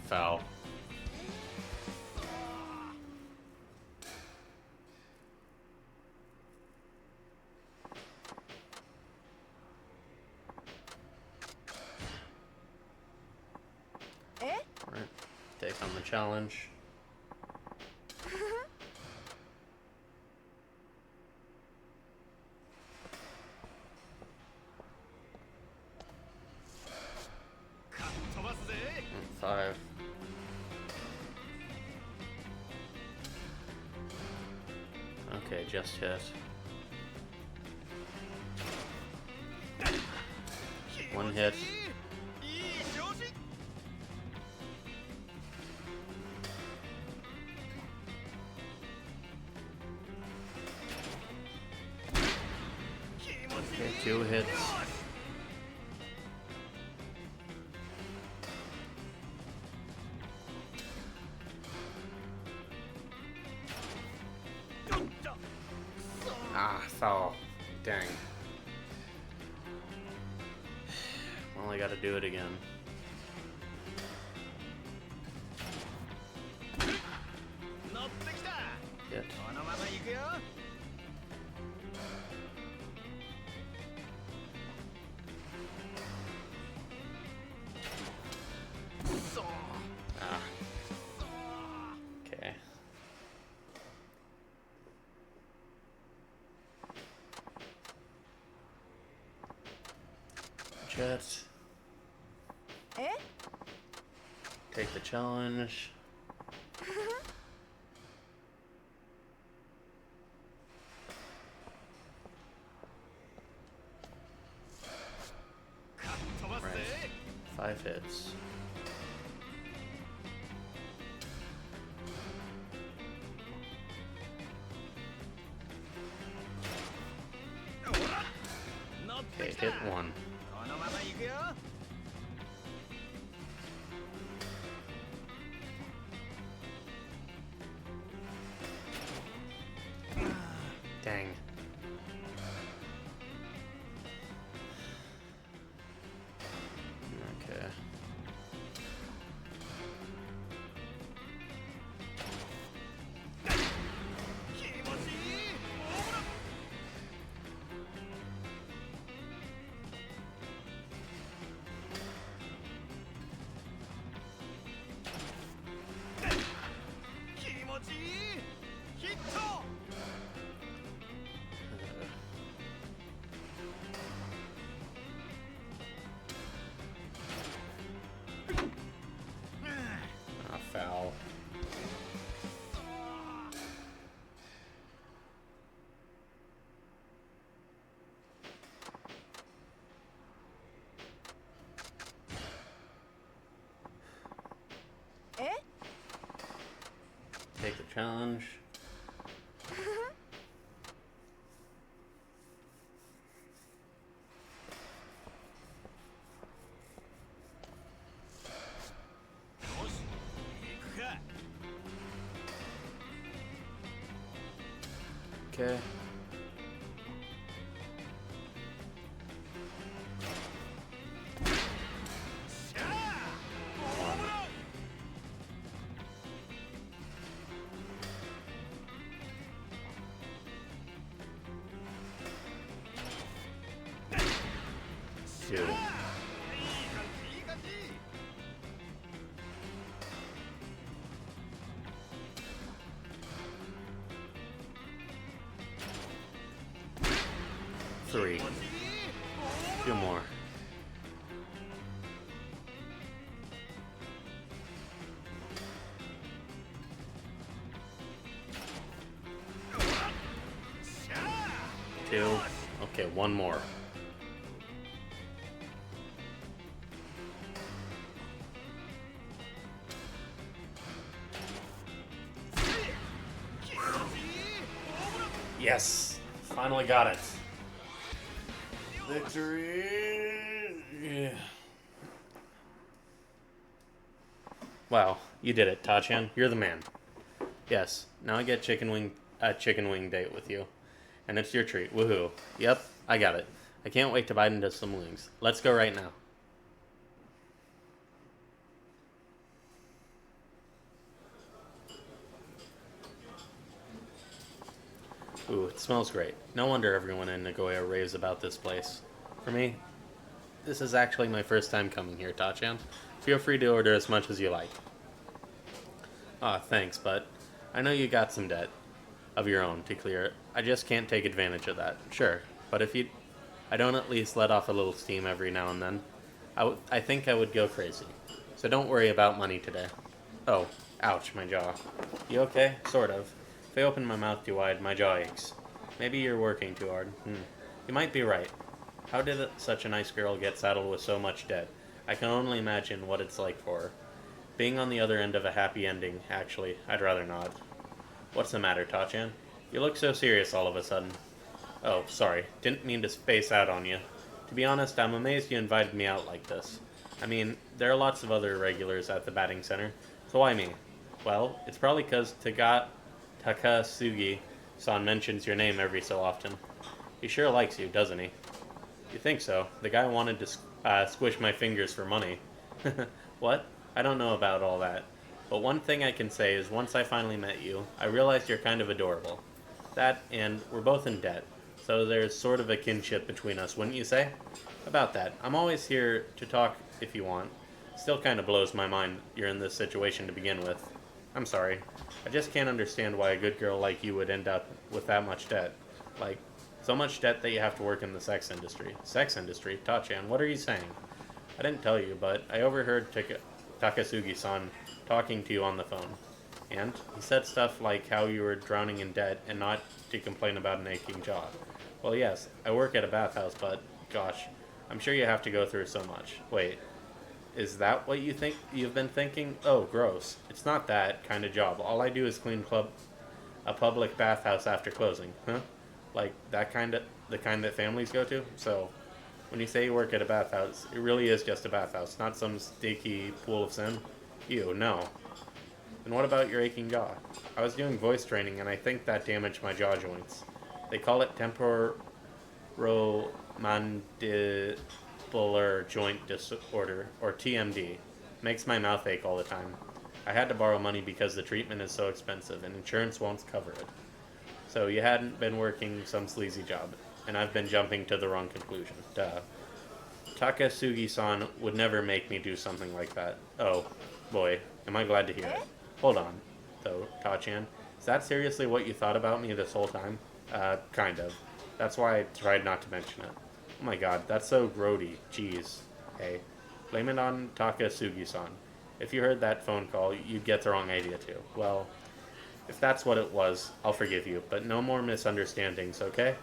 Foul. Eh? Alright, take on the challenge. Five. Okay, just hit. One hit. Okay, 2 hits. Ah, foul. Dang. Well, I gotta do it again. Hit. Ah. Okay. Jet. え Take the challenge. Right. 5 hits. Okay, hit 1. Dang. Okay. challenge. Okay. Two. Three. Two more. Two. Okay, one more. Yes! Finally got it. Victory! Yeah. Wow, you did it, Tachan. You're the man. Yes, now I get a chicken wing date with you. And it's your treat. Woohoo. Yep, I got it. I can't wait to bite into some wings. Let's go right now. Ooh, it smells great. No wonder everyone in Nagoya raves about this place. For me, this is actually my first time coming here, Tachan. Feel free to order as much as you like. Ah, thanks, but I know you got some debt of your own to clear. I just can't take advantage of that. Sure, but if I don't at least let off a little steam every now and then, I think I would go crazy. So don't worry about money today. Oh, ouch, my jaw. You okay? Sort of. If I open my mouth too wide, my jaw aches. Maybe you're working too hard. You might be right. How did such a nice girl get saddled with so much debt? I can only imagine what it's like for her. Being on the other end of a happy ending, actually, I'd rather not. What's the matter, Tachan? You look so serious all of a sudden. Oh, sorry. Didn't mean to space out on you. To be honest, I'm amazed you invited me out like this. I mean, there are lots of other regulars at the batting center, so why me? Well, it's probably because Takasugi-san mentions your name every so often. He sure likes you, doesn't he? You think so? The guy wanted to squish my fingers for money. What? I don't know about all that. But one thing I can say is once I finally met you, I realized you're kind of adorable. That, and we're both in debt, so there's sort of a kinship between us, wouldn't you say? About that, I'm always here to talk if you want. Still kind of blows my mind you're in this situation to begin with. I'm sorry. I just can't understand why a good girl like you would end up with that much debt. Like, so much debt that you have to work in the sex industry. Sex industry? Tachan, what are you saying? I didn't tell you, but I overheard Takasugi-san talking to you on the phone. And he said stuff like how you were drowning in debt and not to complain about an aching jaw. Well, yes, I work at a bathhouse, but gosh, I'm sure you have to go through so much. Wait, is that what you've been thinking? Oh, gross. It's not that kind of job. All I do is clean a public bathhouse after closing. Huh? Like the kind that families go to? So, when you say you work at a bathhouse, it really is just a bathhouse, not some stinky pool of sin? Ew, no. And what about your aching jaw? I was doing voice training and I think that damaged my jaw joints. They call it temporomandibular joint disorder, or TMD. Makes my mouth ache all the time. I had to borrow money because the treatment is so expensive and insurance won't cover it. So you hadn't been working some sleazy job, and I've been jumping to the wrong conclusion. Duh. Takasugi-san would never make me do something like that. Oh, boy, am I glad to hear it. Hold on, though, Tachan. Is that seriously what you thought about me this whole time? Kind of. That's why I tried not to mention it. Oh my god, that's so grody. Jeez. Hey, blame it on Takasugi-san. If you heard that phone call, you'd get the wrong idea too. Well, if that's what it was, I'll forgive you, but no more misunderstandings, okay?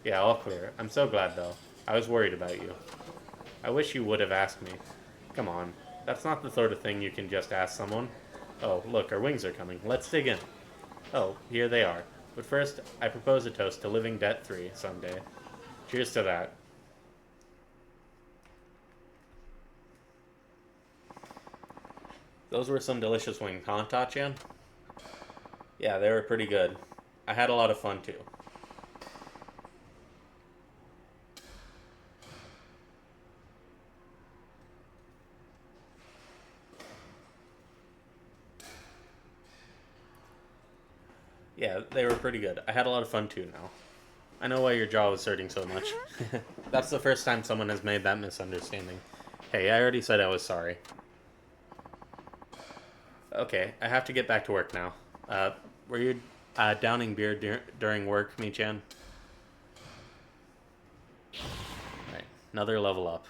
Yeah, all clear. I'm so glad, though. I was worried about you. I wish you would have asked me. Come on. That's not the sort of thing you can just ask someone. Oh, look, our wings are coming. Let's dig in. Oh, here they are. But first, I propose a toast to living debt-free someday. Cheers to that. Those were some delicious wings, huh, Tachan? Yeah, they were pretty good. I had a lot of fun, too. Yeah, they were pretty good. I had a lot of fun, too, now. I know why your jaw was hurting so much. That's the first time someone has made that misunderstanding. Hey, I already said I was sorry. Okay, I have to get back to work now. Were you downing beer during work, Mi-chan? Right, another level up.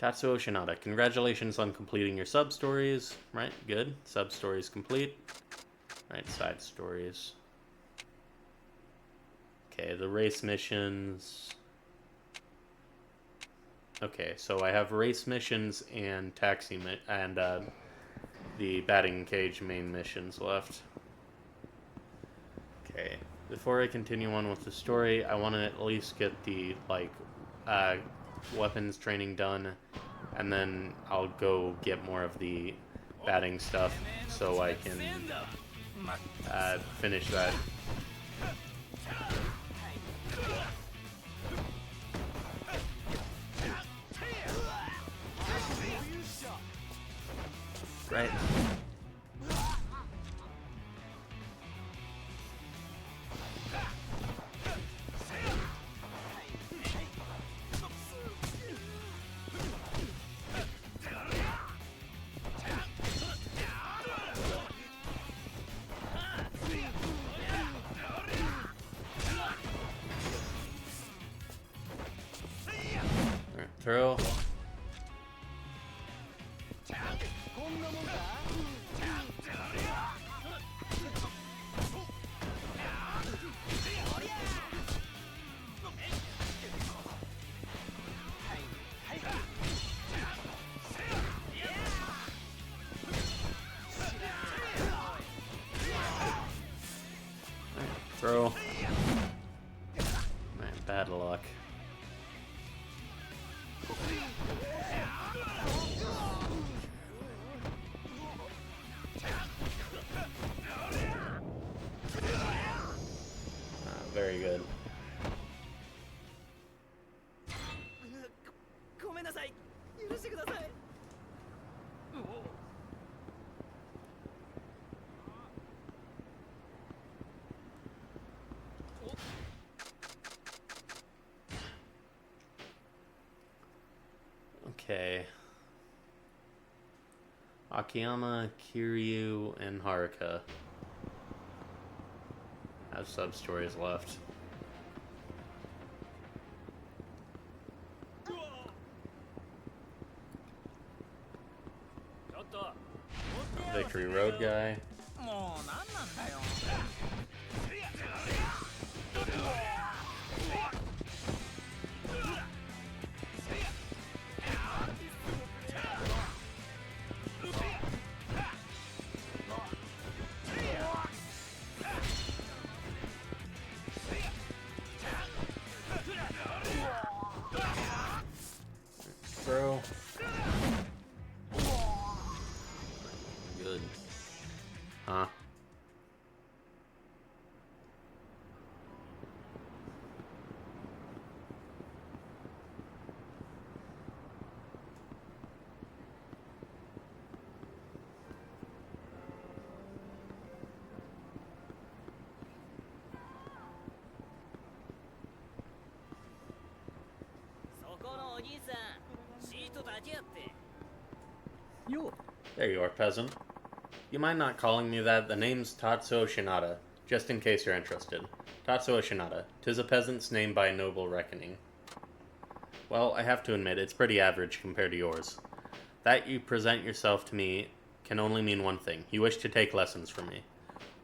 Tatsuo Shinada, congratulations on completing your sub-stories. Right, good. Sub-stories complete. Right, side stories. Okay, the race missions. Okay, so I have race missions and the batting cage main missions left. Okay, before I continue on with the story, I want to at least get the weapons training done, and then I'll go get more of the batting stuff so I can finish that. Right. Throw. Throw. Man, bad luck. Very good. Okay. Akiyama, Kiryu, and Haruka have sub-stories left. Victory Road guy. Throw. Good. Huh? There you are, peasant. You mind not calling me that? The name's Tatsuo Shinada, just in case you're interested. Tatsuo Shinada. 'Tis a peasant's name by noble reckoning. Well, I have to admit, it's pretty average compared to yours. That you present yourself to me can only mean one thing. You wish to take lessons from me.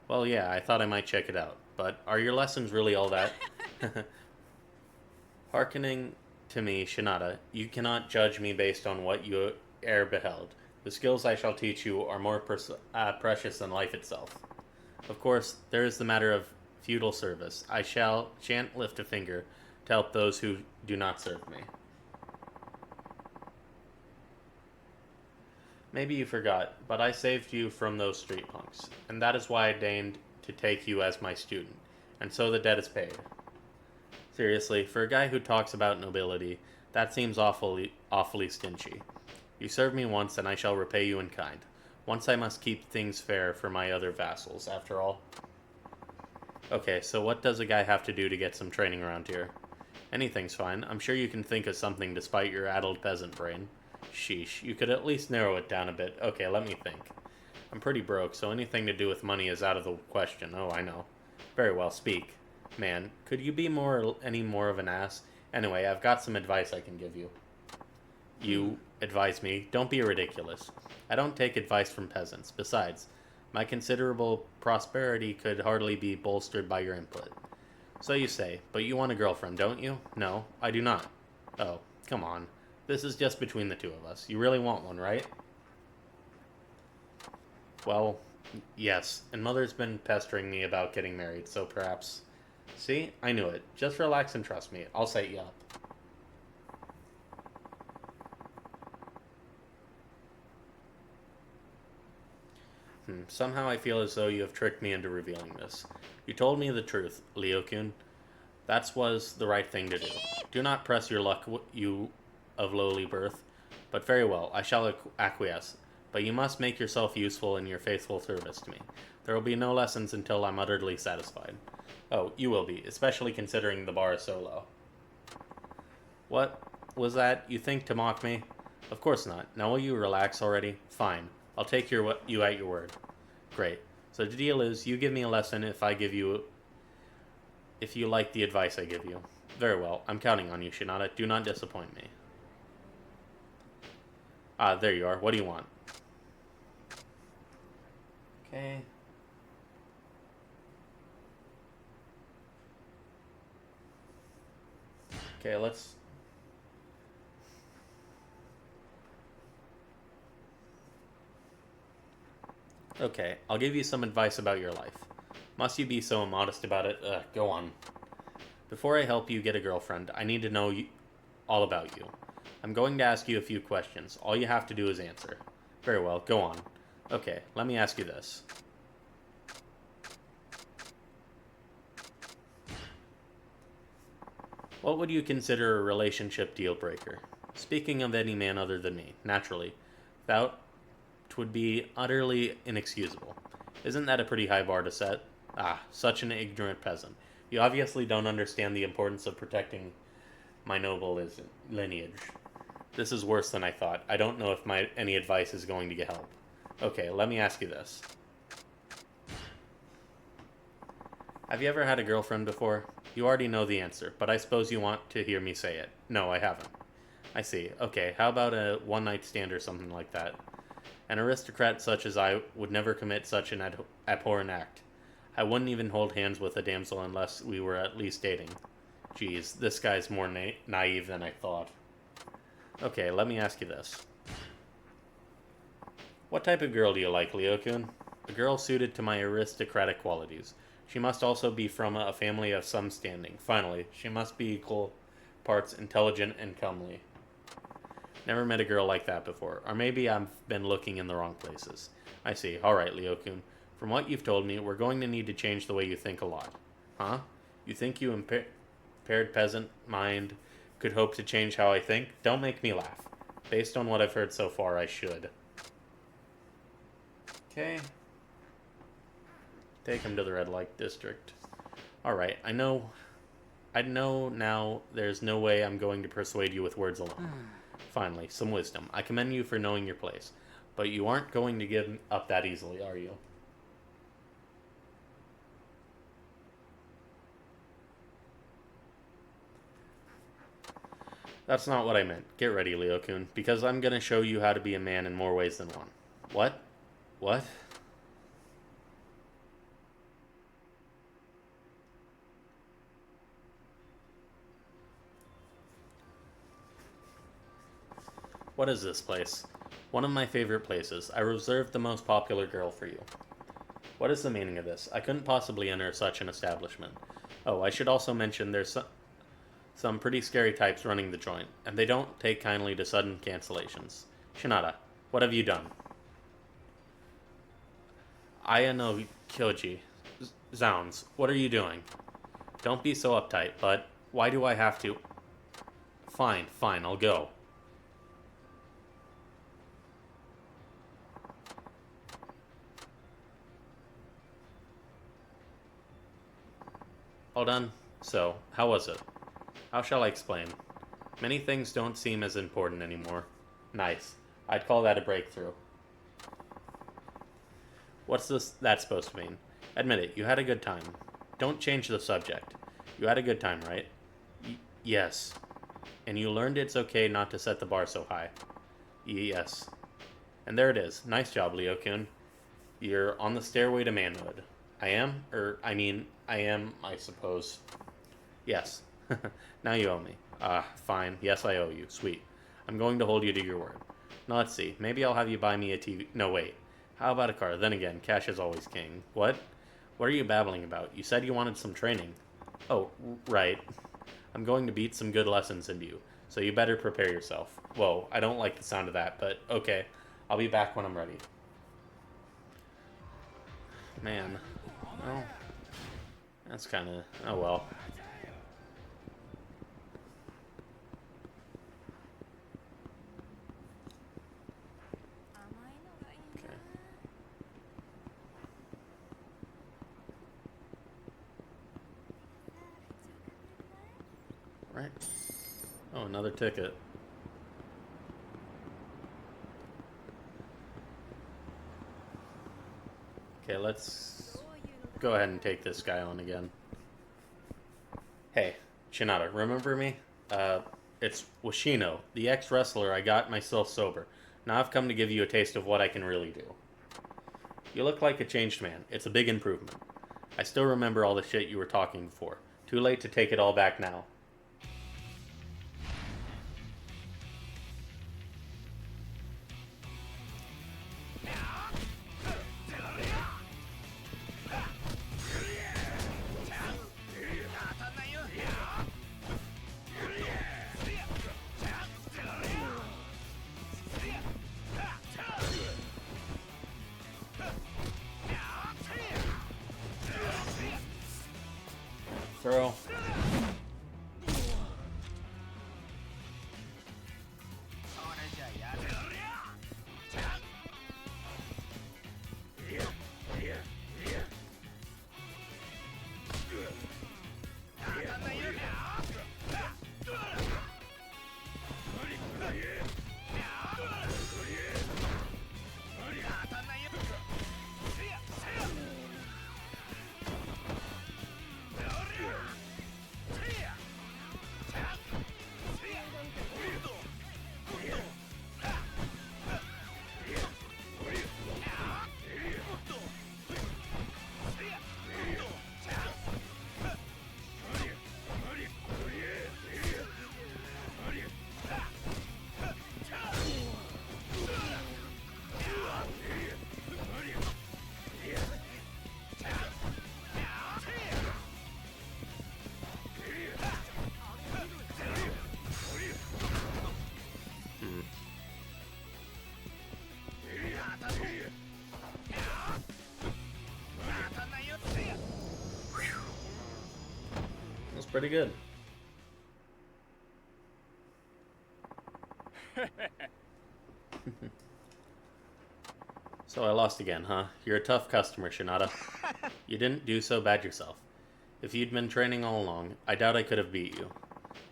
Well, yeah, I thought I might check it out. But are your lessons really all that? Hearkening to me, Shinada, you cannot judge me based on what you ere beheld. The skills I shall teach you are more precious than life itself. Of course, there is the matter of feudal service. I shan't lift a finger to help those who do not serve me. Maybe you forgot, but I saved you from those street punks, and that is why I deigned to take you as my student, and so the debt is paid. Seriously, for a guy who talks about nobility, that seems awfully stingy. You served me once, and I shall repay you in kind. Once I must keep things fair for my other vassals, after all. Okay, so what does a guy have to do to get some training around here? Anything's fine. I'm sure you can think of something despite your addled peasant brain. Sheesh, you could at least narrow it down a bit. Okay, let me think. I'm pretty broke, so anything to do with money is out of the question. Oh, I know. Very well, speak. Man, could you be any more of an ass? Anyway, I've got some advice I can give you. You advise me? Don't be ridiculous. I don't take advice from peasants. Besides, my considerable prosperity could hardly be bolstered by your input. So you say, but you want a girlfriend, don't you? No, I do not. Oh, come on. This is just between the two of us. You really want one, right? Well, yes, and Mother's been pestering me about getting married, so perhaps... See? I knew it. Just relax and trust me. I'll set you up. Somehow I feel as though you have tricked me into revealing this. You told me the truth, Leo-kun. That was the right thing to do. Do not press your luck, you of lowly birth. But very well, I shall acquiesce. But you must make yourself useful in your faithful service to me. There will be no lessons until I'm utterly satisfied. Oh, you will be, especially considering the bar is so low. What was that? You think to mock me? Of course not. Now will you relax already? Fine. I'll take you at your word. Great. So the deal is, you give me a lesson if you like the advice I give you. Very well. I'm counting on you, Shinada. Do not disappoint me. Ah, there you are. What do you want? Okay. Okay, let's... Okay, I'll give you some advice about your life. Must you be so modest about it? Go on. Before I help you get a girlfriend, I need to know all about you. I'm going to ask you a few questions. All you have to do is answer. Very well, go on. Okay, let me ask you this. What would you consider a relationship deal breaker? Speaking of any man other than me, naturally. That would be utterly inexcusable. Isn't that a pretty high bar to set? Ah, such an ignorant peasant. You obviously don't understand the importance of protecting my noble lineage. This is worse than I thought. I don't know if any advice is going to get help. Okay, let me ask you this. Have you ever had a girlfriend before? You already know the answer, but I suppose you want to hear me say it. No, I haven't. I see. Okay, how about a one-night stand or something like that? An aristocrat such as I would never commit such an abhorrent act. I wouldn't even hold hands with a damsel unless we were at least dating. Geez, this guy's more naive than I thought. Okay, let me ask you this. What type of girl do you like, Leo-kun? A girl suited to my aristocratic qualities. She must also be from a family of some standing. Finally, she must be equal parts intelligent and comely. Never met a girl like that before. Or maybe I've been looking in the wrong places. I see. Alright, Leo-kun. From what you've told me, we're going to need to change the way you think a lot. Huh? You think you impaired peasant mind could hope to change how I think? Don't make me laugh. Based on what I've heard so far, I should. Okay. Take him to the red light district. Alright, I know now there's no way I'm going to persuade you with words alone. Finally, some wisdom. I commend you for knowing your place. But you aren't going to give up that easily, are you? That's not what I meant. Get ready, Leo-kun, because I'm gonna show you how to be a man in more ways than one. What? What? What is this place? One of my favorite places. I reserved the most popular girl for you. What is the meaning of this? I couldn't possibly enter such an establishment. Oh, I should also mention there's some pretty scary types running the joint, and they don't take kindly to sudden cancellations. Shinada, what have you done? Aya no Kyoji. Zounds, what are you doing? Don't be so uptight, but why do I have to? Fine, I'll go. All done? So, how was it? How shall I explain? Many things don't seem as important anymore. Nice. I'd call that a breakthrough. What's that supposed to mean? Admit it, you had a good time. Don't change the subject. You had a good time, right? Yes. And you learned it's okay not to set the bar so high. Yes. And there it is. Nice job, Leo-kun. You're on the stairway to manhood. I am? I am, I suppose. Yes. Now you owe me. Fine. Yes, I owe you. Sweet. I'm going to hold you to your word. Now let's see. Maybe I'll have you buy me a TV. No, wait. How about a car? Then again, cash is always king. What? What are you babbling about? You said you wanted some training. Oh, right. I'm going to beat some good lessons into you, so you better prepare yourself. Whoa, I don't like the sound of that, but okay. I'll be back when I'm ready. Man. Well, that's kind of... Oh, well. Okay. Right. Oh, another ticket. Okay, let's go ahead and take this guy on again. Hey, Shinada, remember me? It's Washino, the ex-wrestler I got myself sober. Now I've come to give you a taste of what I can really do. You look like a changed man. It's a big improvement. I still remember all the shit you were talking before. Too late to take it all back now. Throw. That's pretty good. So I lost again, huh? You're a tough customer, Shinada. You didn't do so bad yourself. If you'd been training all along, I doubt I could have beat you.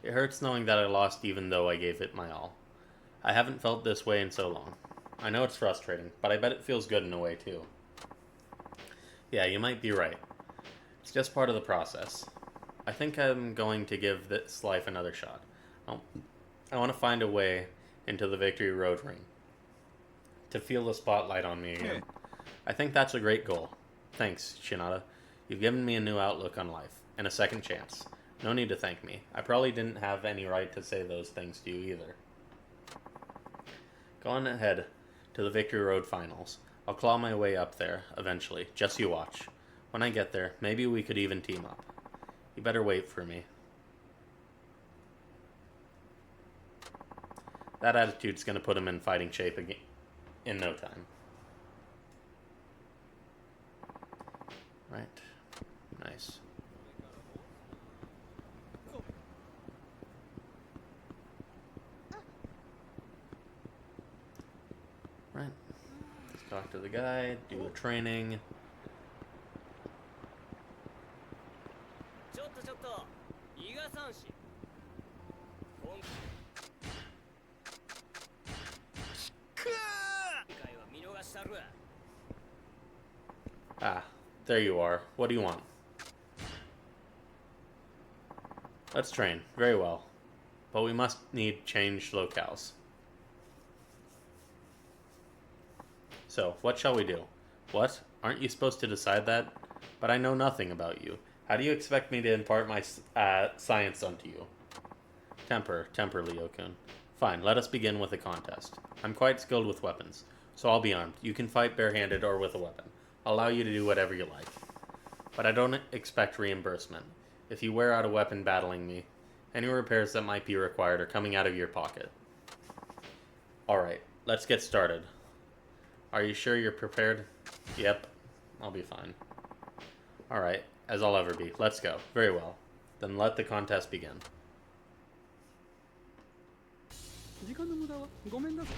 It hurts knowing that I lost even though I gave it my all. I haven't felt this way in so long. I know it's frustrating, but I bet it feels good in a way too. Yeah, you might be right. It's just part of the process. I think I'm going to give this life another shot. I want to find a way into the Victory Road ring. To feel the spotlight on me again. I think that's a great goal. Thanks, Shinada. You've given me a new outlook on life, and a second chance. No need to thank me. I probably didn't have any right to say those things to you either. Go on ahead to the Victory Road finals. I'll claw my way up there, eventually. Just you watch. When I get there, maybe we could even team up. You better wait for me. That attitude's gonna put him in fighting shape again in no time. Right. Nice. Right. Let's talk to the guy, do the training. Ah, there you are. What do you want? Let's train. Very well. But we must need changed locales. So, what shall we do? What? Aren't you supposed to decide that? But I know nothing about you. How do you expect me to impart my science unto you? Temper, Leo-kun. Fine, let us begin with a contest. I'm quite skilled with weapons, so I'll be armed. You can fight barehanded or with a weapon. I'll allow you to do whatever you like. But I don't expect reimbursement. If you wear out a weapon battling me, any repairs that might be required are coming out of your pocket. Alright, let's get started. Are you sure you're prepared? Yep, I'll be fine. Alright, as I'll ever be. Let's go. Very well. Then let the contest begin. 時間の無駄はごめんなさい。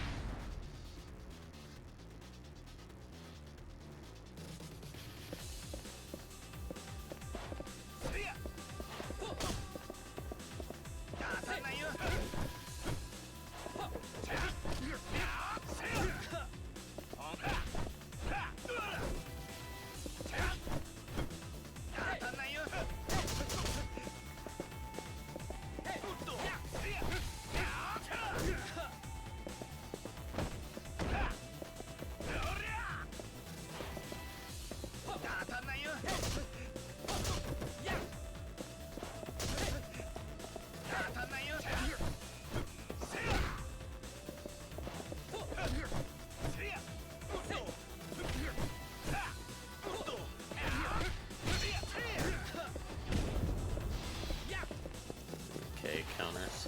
Okay, counters.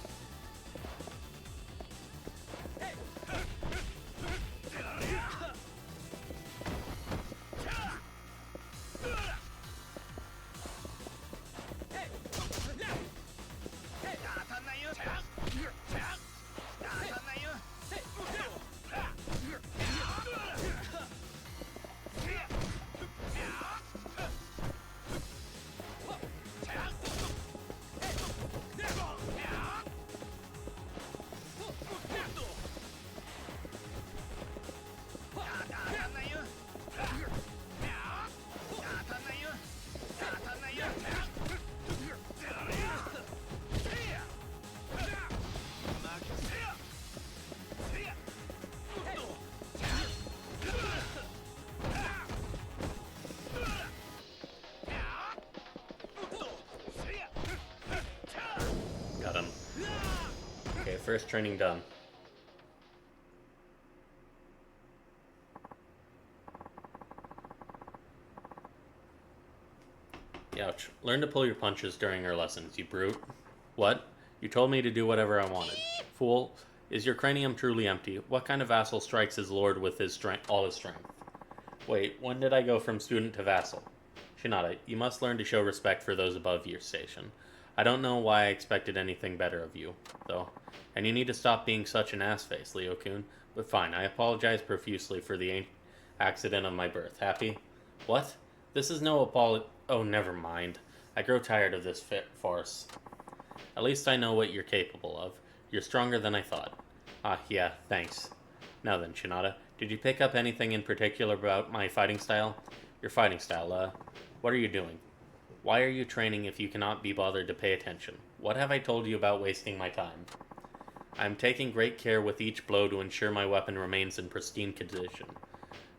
Got him. Okay, first training done. Ouch. Learn to pull your punches during our lessons, you brute. What? You told me to do whatever I wanted. Fool, is your cranium truly empty? What kind of vassal strikes his lord with his all his strength? Wait, when did I go from student to vassal? Shinada, you must learn to show respect for those above your station. I don't know why I expected anything better of you, though. And you need to stop being such an ass-face, Leo-kun. But fine, I apologize profusely for the accident of my birth. Happy? What? This is no apology. Oh, never mind. I grow tired of this farce. At least I know what you're capable of. You're stronger than I thought. Ah, yeah, thanks. Now then, Shinada, did you pick up anything in particular about my fighting style? Your fighting style, what are you doing? Why are you training if you cannot be bothered to pay attention? What have I told you about wasting my time? I am taking great care with each blow to ensure my weapon remains in pristine condition.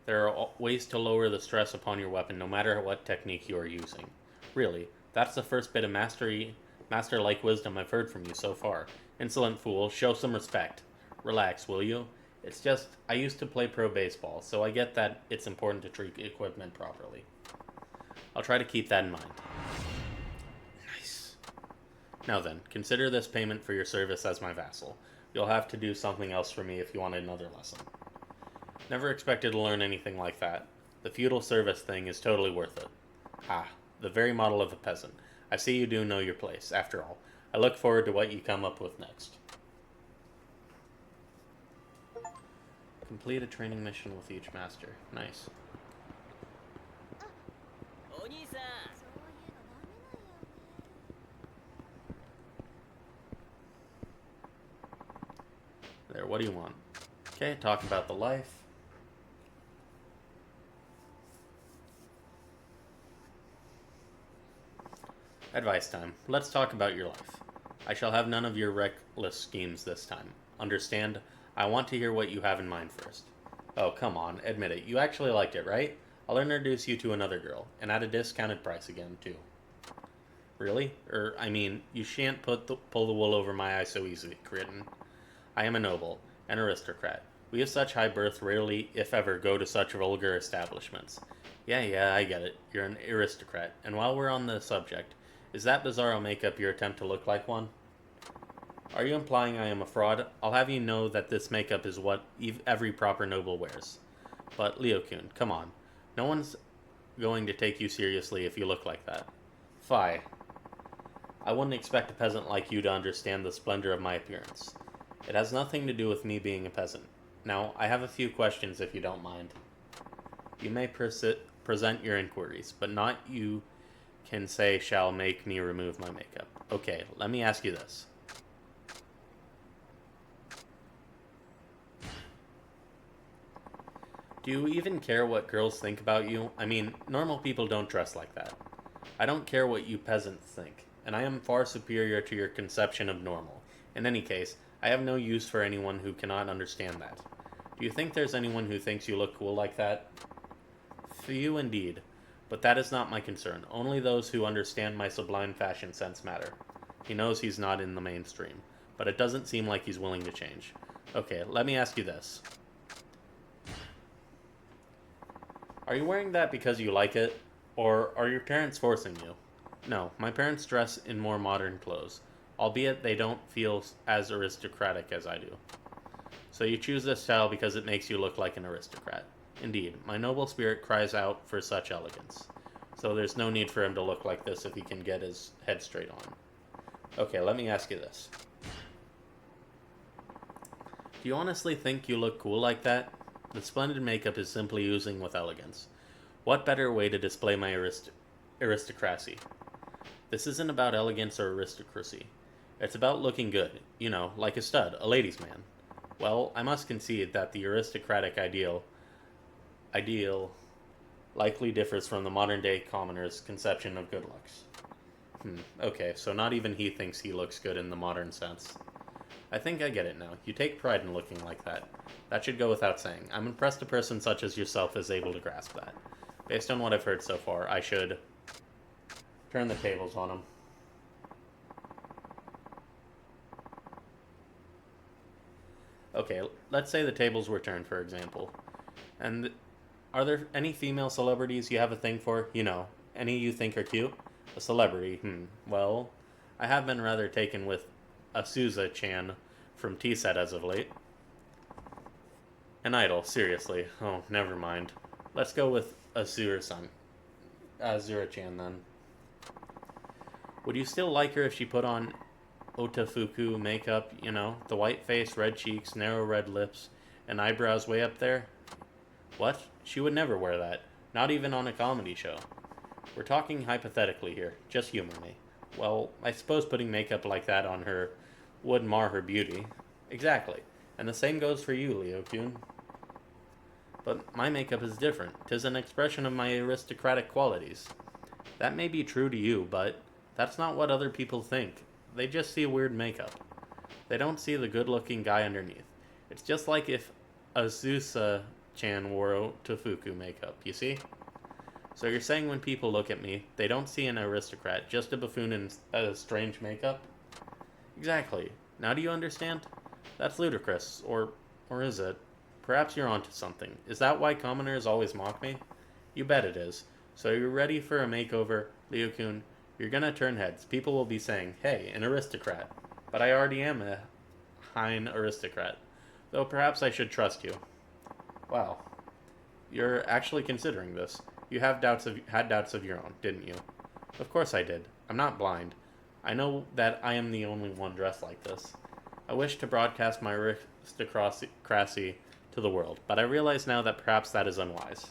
There are ways to lower the stress upon your weapon no matter what technique you are using. Really, that's the first bit of master-like wisdom I've heard from you so far. Insolent fool, show some respect. Relax, will you? It's just, I used to play pro baseball, so I get that it's important to treat equipment properly. I'll try to keep that in mind. Nice. Now then, consider this payment for your service as my vassal. You'll have to do something else for me if you want another lesson. Never expected to learn anything like that. The feudal service thing is totally worth it. Ah, the very model of a peasant. I see you do know your place, after all. I look forward to what you come up with next. Complete a training mission with each master. Nice. There, what do you want? Okay, talk about the life. Advice time. Let's talk about your life. I shall have none of your reckless schemes this time. Understand? I want to hear what you have in mind first. Oh, come on, admit it. You actually liked it, right? I'll introduce you to another girl, and at a discounted price again, too. Really? I mean, you shan't pull the wool over my eyes so easily, Crichton. I am a noble, an aristocrat. We of such high birth rarely, if ever, go to such vulgar establishments. Yeah, I get it. You're an aristocrat. And while we're on the subject, is that bizarro makeup your attempt to look like one? Are you implying I am a fraud? I'll have you know that this makeup is what every proper noble wears. But, Leo-kun, come on. No one's going to take you seriously if you look like that. Fie. I wouldn't expect a peasant like you to understand the splendor of my appearance. It has nothing to do with me being a peasant. Now, I have a few questions if you don't mind. You may present your inquiries, but not you can say shall make me remove my makeup. Okay, let me ask you this. Do you even care what girls think about you? I mean, normal people don't dress like that. I don't care what you peasants think, and I am far superior to your conception of normal. In any case, I have no use for anyone who cannot understand that. Do you think there's anyone who thinks you look cool like that? Few indeed, but that is not my concern. Only those who understand my sublime fashion sense matter. He knows he's not in the mainstream, but it doesn't seem like he's willing to change. Okay, let me ask you this. Are you wearing that because you like it, or are your parents forcing you? No, my parents dress in more modern clothes, albeit they don't feel as aristocratic as I do. So you choose this style because it makes you look like an aristocrat. Indeed, my noble spirit cries out for such elegance. So there's no need for him to look like this if he can get his head straight on. Okay, let me ask you this. Do you honestly think you look cool like that? The splendid makeup is simply oozing with elegance. What better way to display my aristocracy? This isn't about elegance or aristocracy. It's about looking good, you know, like a stud, a ladies' man. Well, I must concede that the aristocratic ideal likely differs from the modern-day commoner's conception of good looks. Okay, so not even he thinks he looks good in the modern sense. I think I get it now. You take pride in looking like that. That should go without saying. I'm impressed a person such as yourself is able to grasp that. Based on what I've heard so far, I should turn the tables on him. Okay, let's say the tables were turned, for example. And are there any female celebrities you have a thing for? You know, any you think are cute? A celebrity, well, I have been rather taken with Asuza-chan from T-Set as of late. An idol, seriously. Oh, never mind. Let's go with Azura-chan then. Would you still like her if she put on otafuku makeup, you know, the white face, red cheeks, narrow red lips, and eyebrows way up there? What? She would never wear that. Not even on a comedy show. We're talking hypothetically here. Just humor me. Well, I suppose putting makeup like that on her would mar her beauty. Exactly. And the same goes for you, Leo-kun. But my makeup is different. 'Tis an expression of my aristocratic qualities. That may be true to you, but that's not what other people think. They just see weird makeup. They don't see the good-looking guy underneath. It's just like if Azusa-chan wore Tofuku makeup, you see? So you're saying when people look at me, they don't see an aristocrat, just a buffoon in a strange makeup? Exactly. Now do you understand? That's ludicrous, or is it? Perhaps you're onto something. Is that why commoners always mock me? You bet it is. So you're ready for a makeover, Liu-kun? You're gonna turn heads. People will be saying, hey, an aristocrat. But I already am a Hein aristocrat. Though perhaps I should trust you. Wow. You're actually considering this. You had doubts of your own, didn't you? Of course I did. I'm not blind. I know that I am the only one dressed like this. I wish to broadcast my aristocracy to the world, but I realize now that perhaps that is unwise.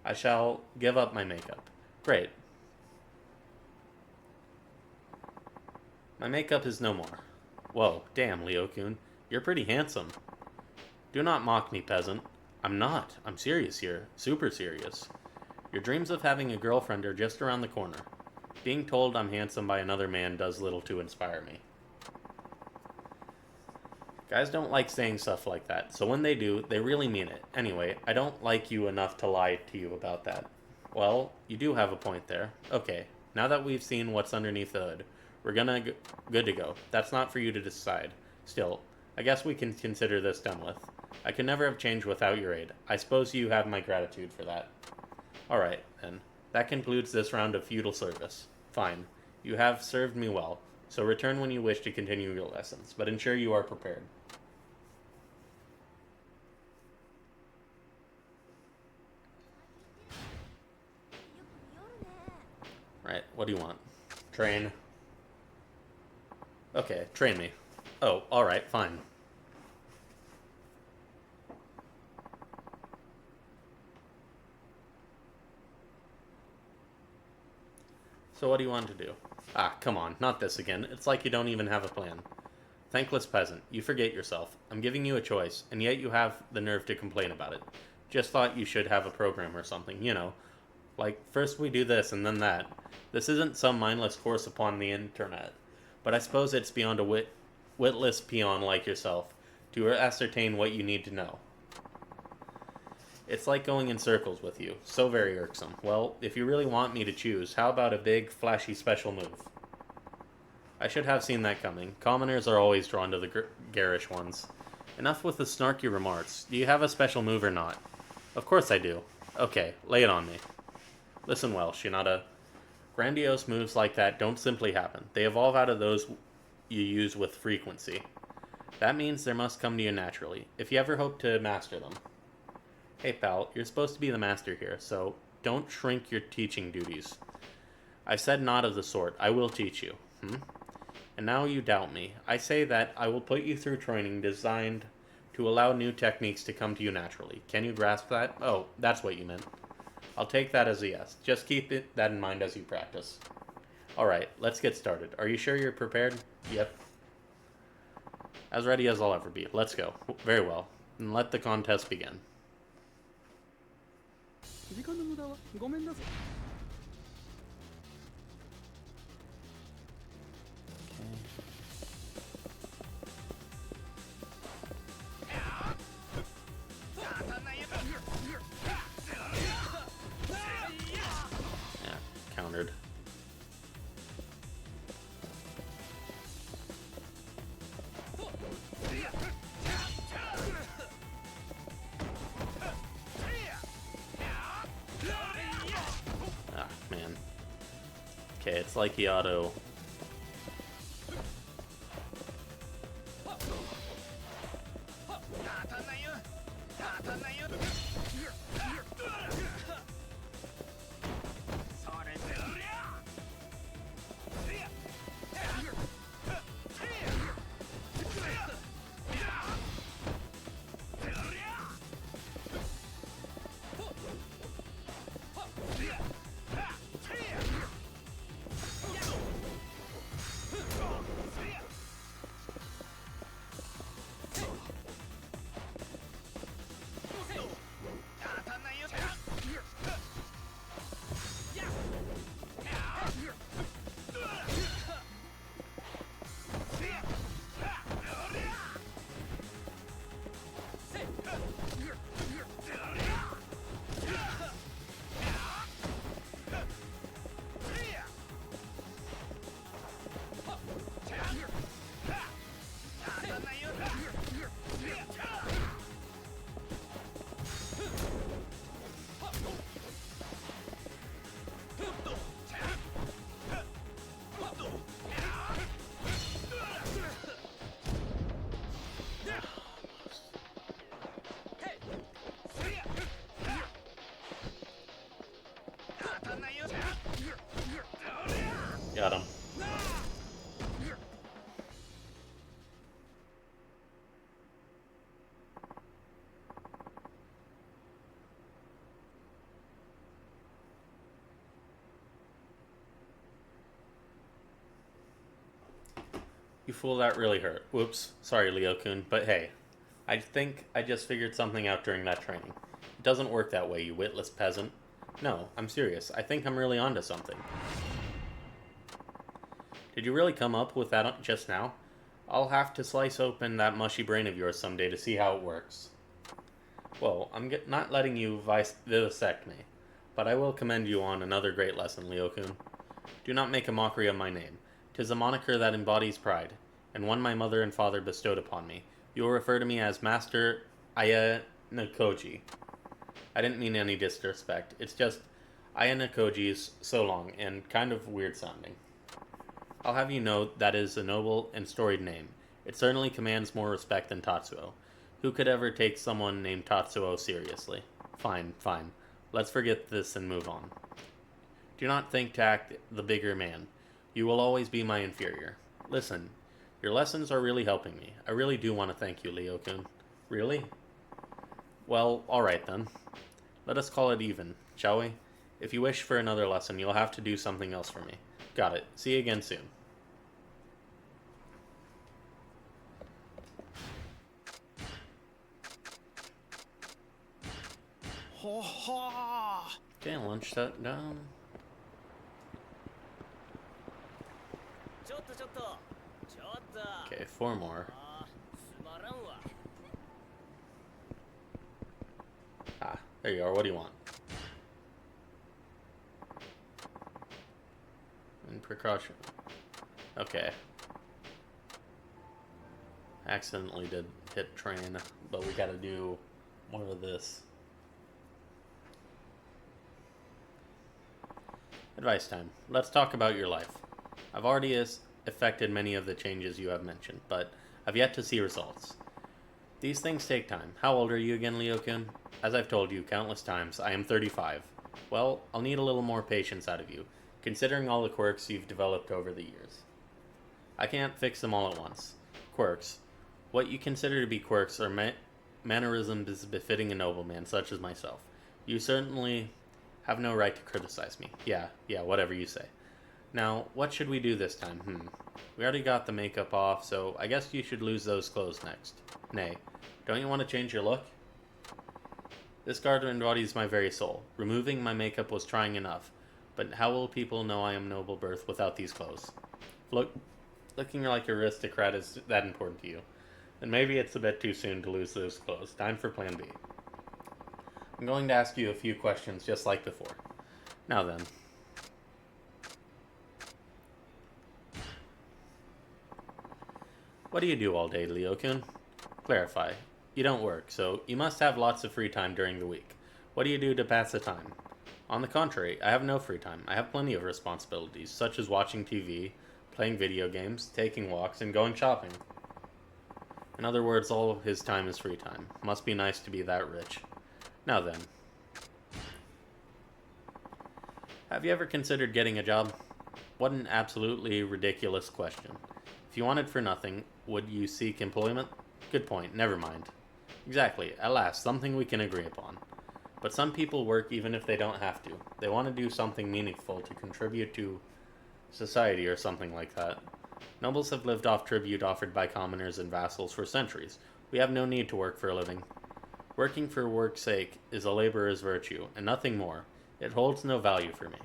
I shall give up my makeup. Great. My makeup is no more. Whoa, damn, Liu-kun. You're pretty handsome. Do not mock me, peasant. I'm not. I'm serious here. Super serious. Your dreams of having a girlfriend are just around the corner. Being told I'm handsome by another man does little to inspire me. Guys don't like saying stuff like that, so when they do, they really mean it. Anyway, I don't like you enough to lie to you about that. Well, you do have a point there. Okay, now that we've seen what's underneath the hood, we're good to go. That's not for you to decide. Still, I guess we can consider this done with. I could never have changed without your aid. I suppose you have my gratitude for that. Alright, then. That concludes this round of feudal service. Fine. You have served me well, so return when you wish to continue your lessons, but ensure you are prepared. Right, what do you want? Train. Okay, train me. Oh, alright, fine. So what do you want to do? Ah, come on, not this again. It's like you don't even have a plan. Thankless peasant, you forget yourself. I'm giving you a choice, and yet you have the nerve to complain about it. Just thought you should have a program or something, you know. Like, first we do this and then that. This isn't some mindless course upon the internet. But I suppose it's beyond a witless peon like yourself to ascertain what you need to know. It's like going in circles with you. So very irksome. Well, if you really want me to choose, how about a big, flashy special move? I should have seen that coming. Commoners are always drawn to the garish ones. Enough with the snarky remarks. Do you have a special move or not? Of course I do. Okay, lay it on me. Listen well, Shinada. Grandiose moves like that don't simply happen. They evolve out of those you use with frequency. That means they must come to you naturally, if you ever hope to master them. Hey pal, you're supposed to be the master here, so don't shrink your teaching duties. I've said not of the sort. I will teach you. And now you doubt me. I say that I will put you through training designed to allow new techniques to come to you naturally. Can you grasp that? Oh, that's what you meant. I'll take that as a yes. Just keep that in mind as you practice. Alright, let's get started. Are you sure you're prepared? Yep. As ready as I'll ever be. Let's go. Very well. Then let the contest begin. 時間の無駄はごめんなさい。Yeah, countered. Ah, man. Okay, it's like he auto... Got him. You fool, that really hurt. Whoops. Sorry, Leo-kun, but hey, I think I just figured something out during that training. It doesn't work that way, you witless peasant. No, I'm serious. I think I'm really onto something. Did you really come up with that just now? I'll have to slice open that mushy brain of yours someday to see how it works. Well, I'm not letting you vivisect me, but I will commend you on another great lesson, Leo-kun. Do not make a mockery of my name. 'Tis a moniker that embodies pride, and one my mother and father bestowed upon me. You will refer to me as Master Ayanokoji. I didn't mean any disrespect. It's just Ayanokoji's so long and kind of weird sounding. I'll have you know that is a noble and storied name. It certainly commands more respect than Tatsuo. Who could ever take someone named Tatsuo seriously? Fine, fine. Let's forget this and move on. Do not think to act the bigger man. You will always be my inferior. Listen, your lessons are really helping me. I really do want to thank you, Leo-kun. Really? Well, alright then. Let us call it even, shall we? If you wish for another lesson, you'll have to do something else for me. Got it. See you again soon.ほほー Okay, lunch that down. ちょっとちょっとちょっと Okay, 4 more. つまらんわ Ah, there you are. What do you want? And precaution. Okay. Accidentally did hit train, but we gotta do more of this. Advice time. Let's talk about your life. I've already effected many of the changes you have mentioned, but I've yet to see results. These things take time. How old are you again, Leo-kun? As I've told you countless times, I am 35. Well, I'll need a little more patience out of you, considering all the quirks you've developed over the years. I can't fix them all at once. Quirks. What you consider to be quirks are mannerisms befitting a nobleman such as myself. You certainly have no right to criticize me. Yeah, whatever you say. Now, what should we do this time? We already got the makeup off, so I guess you should lose those clothes next. Nay, don't you want to change your look? This garment embodies my very soul. Removing my makeup was trying enough, but how will people know I am noble birth without these clothes? Looking like an aristocrat is that important to you. Then maybe it's a bit too soon to lose those clothes. Time for plan B. I'm going to ask you a few questions just like before. Now then. What do you do all day, Leo-kun? Clarify. You don't work, so you must have lots of free time during the week. What do you do to pass the time? On the contrary, I have no free time. I have plenty of responsibilities, such as watching TV, playing video games, taking walks, and going shopping. In other words, all of his time is free time. Must be nice to be that rich. Now then. Have you ever considered getting a job? What an absolutely ridiculous question. If you wanted for nothing, would you seek employment? Good point, never mind. Exactly, at last, something we can agree upon. But some people work even if they don't have to. They want to do something meaningful to contribute to society or something like that. Nobles have lived off tribute offered by commoners and vassals for centuries. We have no need to work for a living. Working for work's sake is a laborer's virtue, and nothing more. It holds no value for me.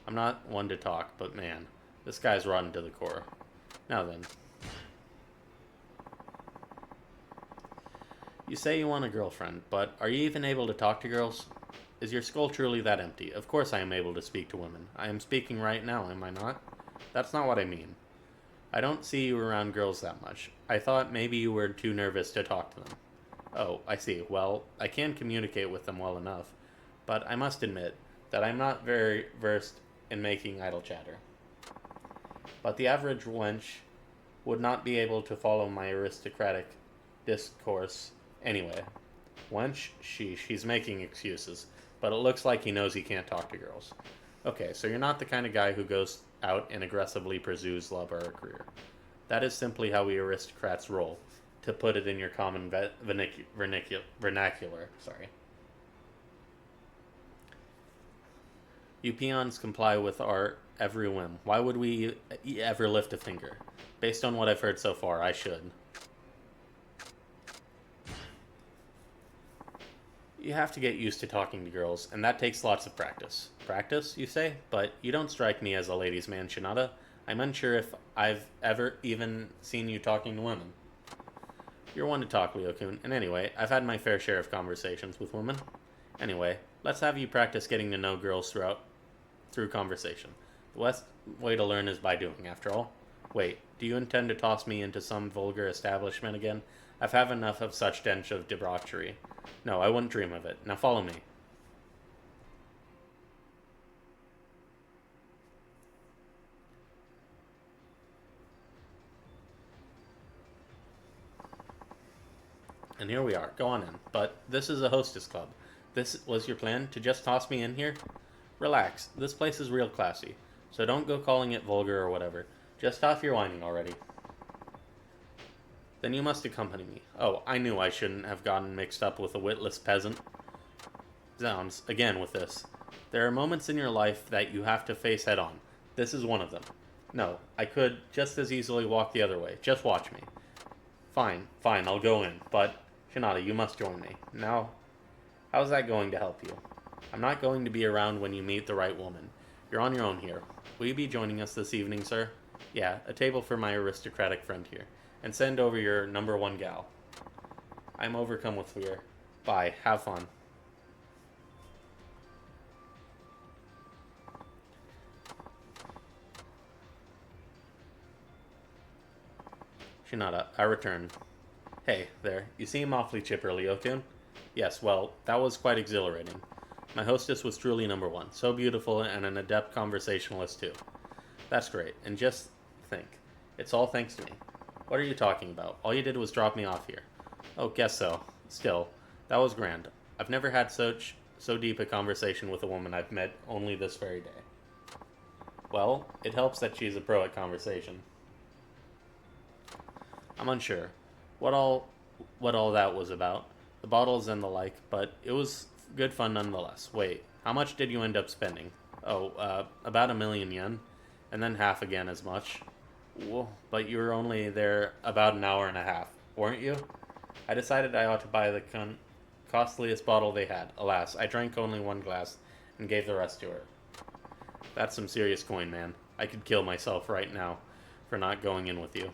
I'm not one to talk, but man, this guy's rotten to the core. Now then. You say you want a girlfriend, but are you even able to talk to girls? Is your skull truly that empty? Of course I am able to speak to women. I am speaking right now, am I not? That's not what I mean. I don't see you around girls that much. I thought maybe you were too nervous to talk to them. Oh, I see. Well, I can communicate with them well enough, but I must admit that I'm not very versed in making idle chatter. But the average wench would not be able to follow my aristocratic discourse anyway. Wench, he's making excuses, but it looks like he knows he can't talk to girls. Okay, so you're not the kind of guy who goes out and aggressively pursues love or a career. That is simply how we aristocrats roll, to put it in your common vernacular. Sorry. You peons comply with our every whim. Why would we ever lift a finger? Based on what I've heard so far, I should. You have to get used to talking to girls, and that takes lots of practice. Practice, you say? But you don't strike me as a ladies' man, Shinada. I'm unsure if I've ever even seen you talking to women. You're one to talk, Leo-kun, and anyway, I've had my fair share of conversations with women. Anyway, let's have you practice getting to know girls through conversation. The best way to learn is by doing, after all. Wait, do you intend to toss me into some vulgar establishment again? I've had enough of such stench of debauchery. No, I wouldn't dream of it. Now follow me. And here we are. Go on in. But this is a hostess club. This was your plan? To just toss me in here? Relax. This place is real classy. So don't go calling it vulgar or whatever. Just stop your whining already. Then you must accompany me. Oh, I knew I shouldn't have gotten mixed up with a witless peasant. Zounds, again with this. There are moments in your life that you have to face head on. This is one of them. No, I could just as easily walk the other way. Just watch me. Fine, I'll go in. But, Shinada, you must join me. Now, how's that going to help you? I'm not going to be around when you meet the right woman. You're on your own here. Will you be joining us this evening, sir? Yeah, a table for my aristocratic friend here. And send over your number one gal. I'm overcome with fear. Bye. Have fun. Shinada, I return. Hey, there. You seem awfully chipper, Leo-kun. Yes, well, that was quite exhilarating. My hostess was truly number one. So beautiful and an adept conversationalist, too. That's great. And just think. It's all thanks to me. What are you talking about? All you did was drop me off here. Oh, guess so. Still, that was grand. I've never had so deep a conversation with a woman I've met only this very day. Well, it helps that she's a pro at conversation. I'm unsure what all that was about, the bottles and the like, but it was good fun nonetheless. Wait, how much did you end up spending? Oh, about 1,000,000 yen, and then half again as much. Whoa, but you were only there about an hour and a half, weren't you? I decided I ought to buy the costliest bottle they had. Alas, I drank only one glass and gave the rest to her. That's some serious coin, man. I could kill myself right now for not going in with you.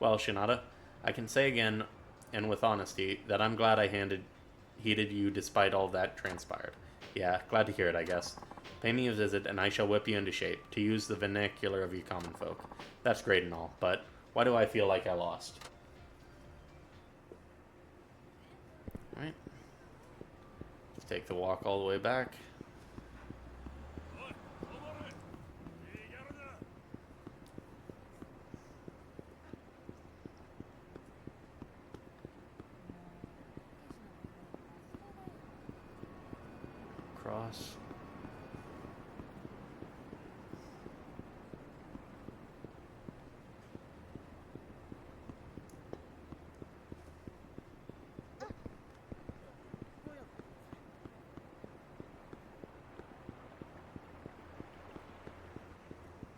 Well, Shinada, I can say again, and with honesty, that I'm glad I heeded you despite all that transpired. Yeah, glad to hear it, I guess. Pay me a visit, and I shall whip you into shape, to use the vernacular of you common folk. That's great and all, but why do I feel like I lost? Alright. Let's take the walk all the way back. Cross.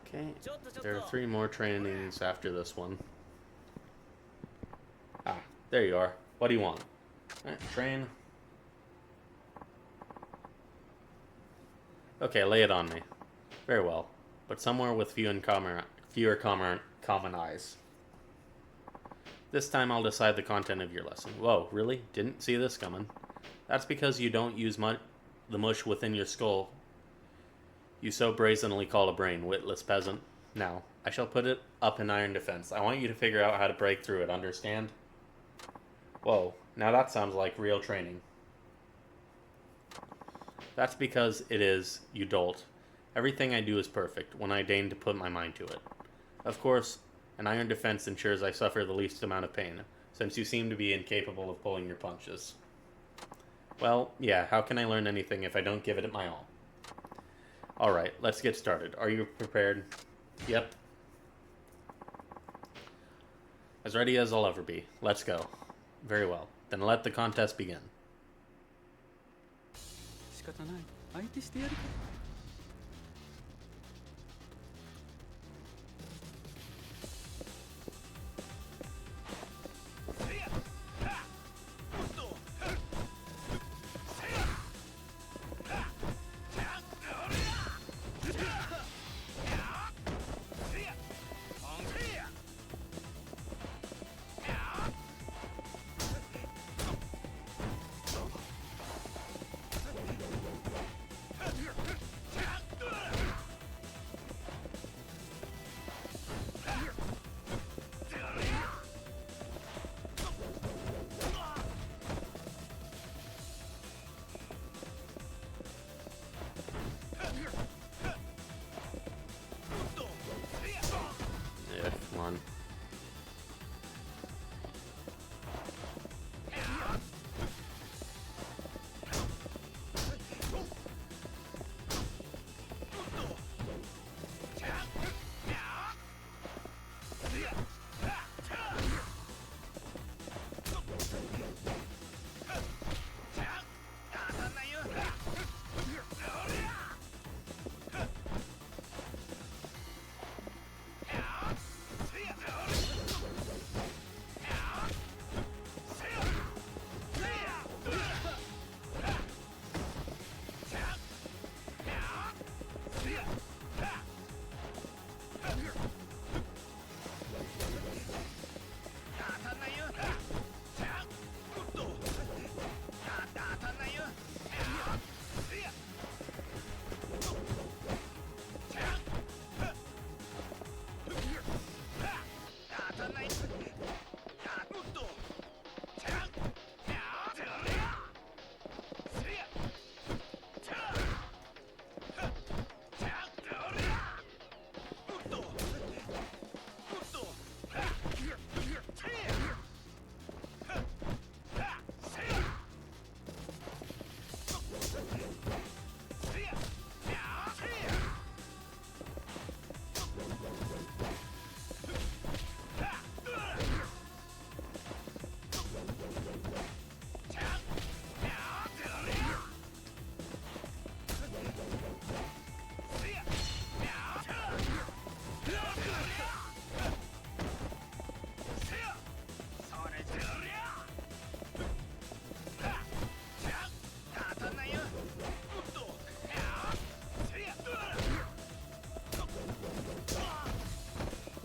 Okay, there are 3 more trainings after this one. Ah, there you are. What do you want? Alright, train. Okay, lay it on me. Very well, but somewhere with fewer common eyes. This time I'll decide the content of your lesson. Whoa, really? Didn't see this coming. That's because you don't use the mush within your skull you so brazenly call a brain, witless peasant. Now, I shall put it up in iron defense. I want you to figure out how to break through it, understand? Whoa, now that sounds like real training. That's because it is, you dolt. Everything I do is perfect, when I deign to put my mind to it. Of course, an iron defense ensures I suffer the least amount of pain, since you seem to be incapable of pulling your punches. Well, yeah, how can I learn anything if I don't give it my all? Alright, let's get started. Are you prepared? Yep. As ready as I'll ever be. Let's go. Very well. Then let the contest begin. 仕方ない。相手してやるか。Yeah, come on.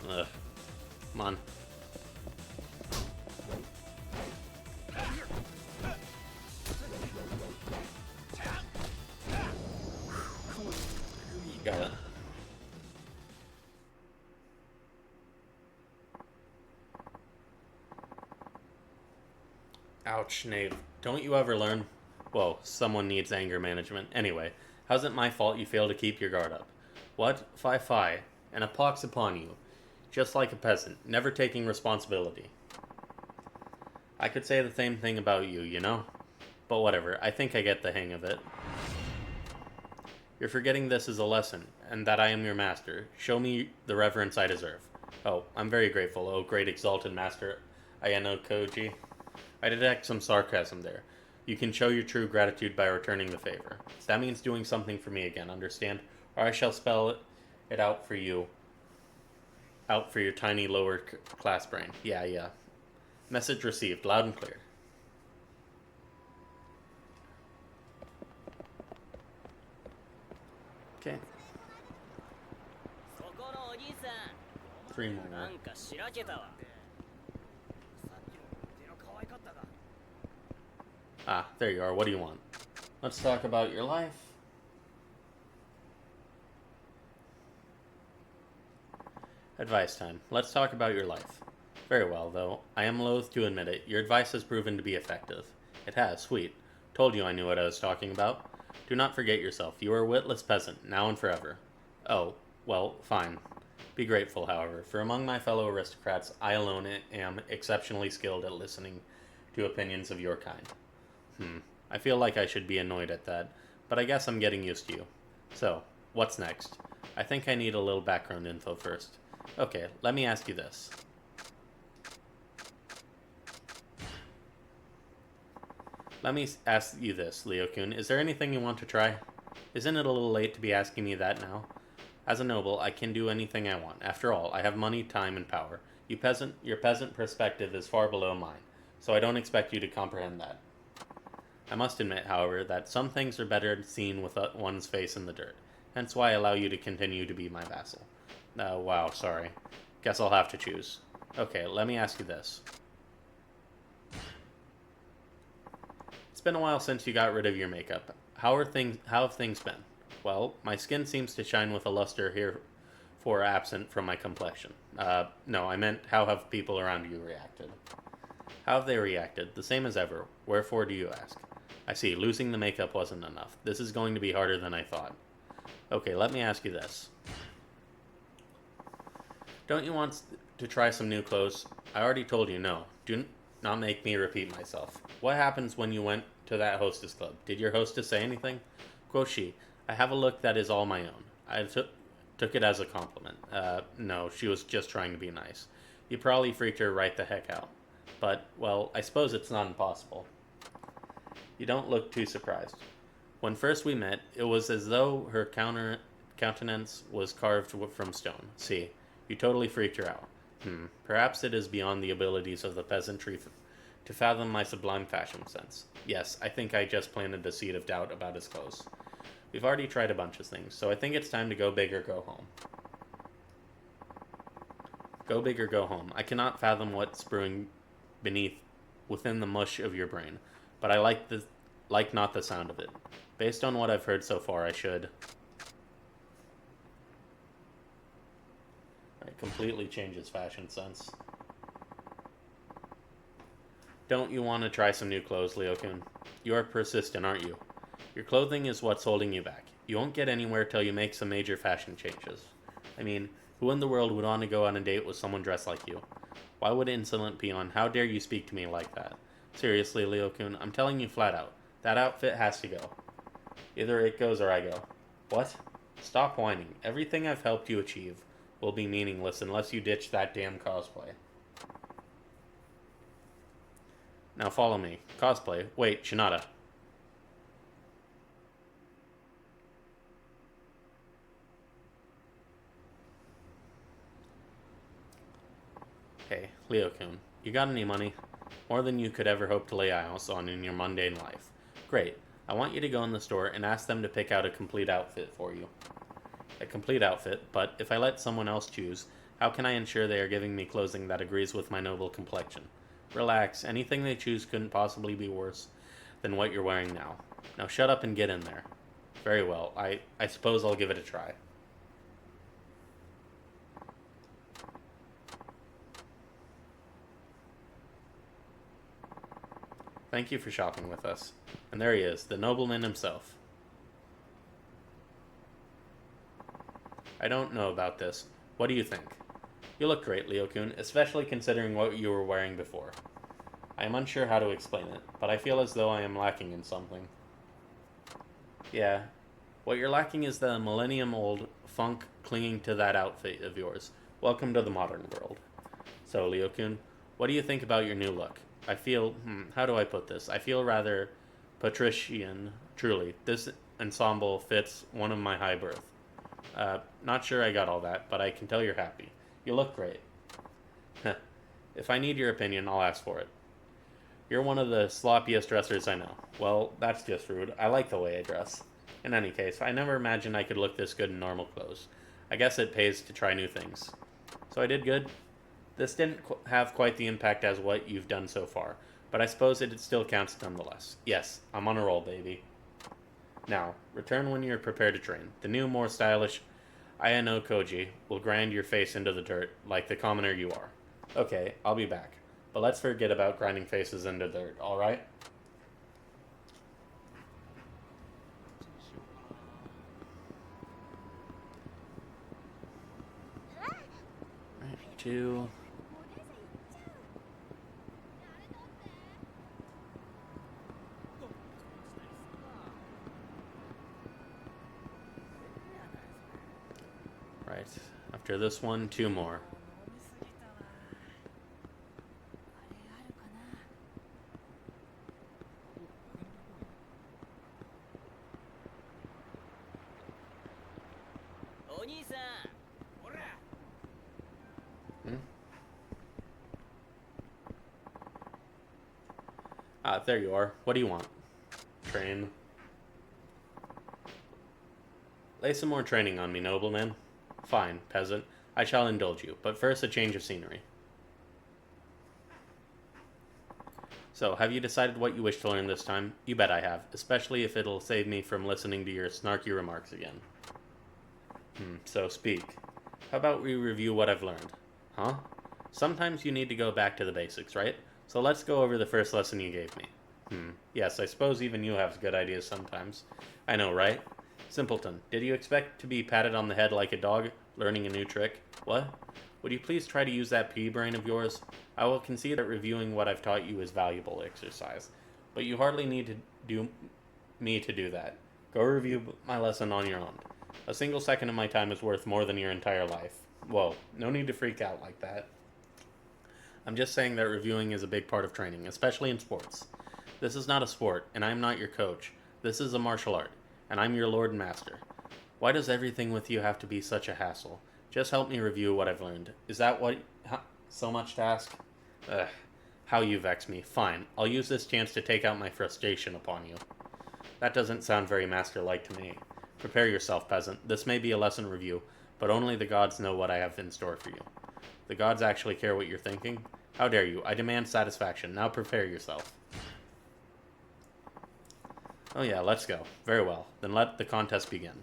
Ugh. Come on. Got it. Ouch, Nate. Don't you ever learn? Whoa, someone needs anger management. Anyway, how's it my fault you fail to keep your guard up? What? Fi. And a pox upon you. Just like a peasant, never taking responsibility. I could say the same thing about you, you know? But whatever, I think I get the hang of it. You're forgetting this is a lesson, and that I am your master. Show me the reverence I deserve. Oh, I'm very grateful, oh great exalted master Ayano Koji. I detect some sarcasm there. You can show your true gratitude by returning the favor. That means doing something for me again, understand? Or I shall spell it out for you. Out for your tiny lower class brain. Yeah. Message received, loud and clear. Okay. そこのお兄さん 3 more. なんかしらけたわさっきの腕の可愛かったが Ah, there you are. What do you want? Let's talk about your life. Advice time. Let's talk about your life. Very well, though. I am loath to admit it. Your advice has proven to be effective. It has, sweet. Told you I knew what I was talking about. Do not forget yourself. You are a witless peasant, now and forever. Oh, well, fine. Be grateful, however, for among my fellow aristocrats, I alone am exceptionally skilled at listening to opinions of your kind. I feel like I should be annoyed at that, but I guess I'm getting used to you. So, what's next? I think I need a little background info first. Okay, let me ask you this. Leo-kun. Is there anything you want to try? Isn't it a little late to be asking me that now? As a noble, I can do anything I want. After all, I have money, time, and power. Your peasant perspective is far below mine, so I don't expect you to comprehend that. I must admit, however, that some things are better seen with one's face in the dirt. Hence why I allow you to continue to be my vassal. Wow, sorry. Guess I'll have to choose. Okay, let me ask you this. It's been a while since you got rid of your makeup. How have things been? Well, my skin seems to shine with a luster heretofore absent from my complexion. No, I meant how have people around you reacted? How have they reacted? The same as ever. Wherefore do you ask? I see, losing the makeup wasn't enough. This is going to be harder than I thought. Okay, let me ask you this. Don't you want to try some new clothes? I already told you no. Do not make me repeat myself. What happens when you went to that hostess club? Did your hostess say anything? Quoth she, I have a look that is all my own. I took it as a compliment. No, she was just trying to be nice. You probably freaked her right the heck out. But, well, I suppose it's not impossible. You don't look too surprised. When first we met, it was as though her countenance was carved from stone. See, you totally freaked her out. Perhaps it is beyond the abilities of the peasantry to fathom my sublime fashion sense. Yes, I think I just planted the seed of doubt about his clothes. We've already tried a bunch of things, so I think it's time to go big or go home. Go big or go home. I cannot fathom what's brewing within the mush of your brain, but I like not the sound of it. Based on what I've heard so far, I should... It completely changes fashion sense. Don't you want to try some new clothes, Leo-kun? You are persistent, aren't you? Your clothing is what's holding you back. You won't get anywhere till you make some major fashion changes. I mean, who in the world would want to go on a date with someone dressed like you? Why would insolent peon, how dare you speak to me like that? Seriously, Leo-kun, I'm telling you flat out. That outfit has to go. Either it goes or I go. What? Stop whining. Everything I've helped you achieve will be meaningless unless you ditch that damn cosplay. Now follow me. Cosplay? Wait, Shinada. Hey, Leo-kun, you got any money? More than you could ever hope to lay eyes on in your mundane life. Great. I want you to go in the store and ask them to pick out a complete outfit for you. A complete outfit, but if I let someone else choose, how can I ensure they are giving me clothing that agrees with my noble complexion? Relax, anything they choose couldn't possibly be worse than what you're wearing now. Now shut up and get in there. Very well, I suppose I'll give it a try. Thank you for shopping with us. And there he is, the nobleman himself. I don't know about this. What do you think? You look great, Leo-kun, especially considering what you were wearing before. I am unsure how to explain it, but I feel as though I am lacking in something. Yeah, what you're lacking is the millennium-old funk clinging to that outfit of yours. Welcome to the modern world. So, Leo-kun, what do you think about your new look? I feel, how do I put this? I feel rather patrician, truly. This ensemble fits one of my high birth. Not sure I got all that, but I can tell you're happy. You look great. If I need your opinion, I'll ask for it. You're one of the sloppiest dressers I know. Well, that's just rude. I like the way I dress. In any case, I never imagined I could look this good in normal clothes. I guess it pays to try new things. So I did good. This didn't have quite the impact as what you've done so far, but I suppose it still counts nonetheless. Yes, I'm on a roll, baby. Now, return when you're prepared to train. The new, more stylish Ayano Koji will grind your face into the dirt, like the commoner you are. Okay, I'll be back. But let's forget about grinding faces into dirt, alright? Two. Alright. After this one, 2 more. 見すぎたな。あれあるかな。お兄さん。ほら。 There you are. What do you want? Train. Lay some more training on me, nobleman. Fine, peasant. I shall indulge you, but first a change of scenery. So, have you decided what you wish to learn this time? You bet I have, especially if it'll save me from listening to your snarky remarks again. So speak. How about we review what I've learned? Huh? Sometimes you need to go back to the basics, right? So let's go over the first lesson you gave me. Yes, I suppose even you have good ideas sometimes. I know, right? Simpleton, did you expect to be patted on the head like a dog, learning a new trick? What? Would you please try to use that pea brain of yours? I will concede that reviewing what I've taught you is valuable exercise, but you hardly need to do that. Go review my lesson on your own. A single second of my time is worth more than your entire life. Whoa, no need to freak out like that. I'm just saying that reviewing is a big part of training, especially in sports. This is not a sport, and I'm not your coach. This is a martial art, and I'm your lord and master. Why does everything with you have to be such a hassle? Just help me review what I've learned. Is that what... so much to ask? Ugh, how you vex me. Fine, I'll use this chance to take out my frustration upon you. That doesn't sound very master-like to me. Prepare yourself, peasant. This may be a lesson review, but only the gods know what I have in store for you. The gods actually care what you're thinking? How dare you? I demand satisfaction. Now prepare yourself. Oh yeah, let's go. Very well. Then let the contest begin.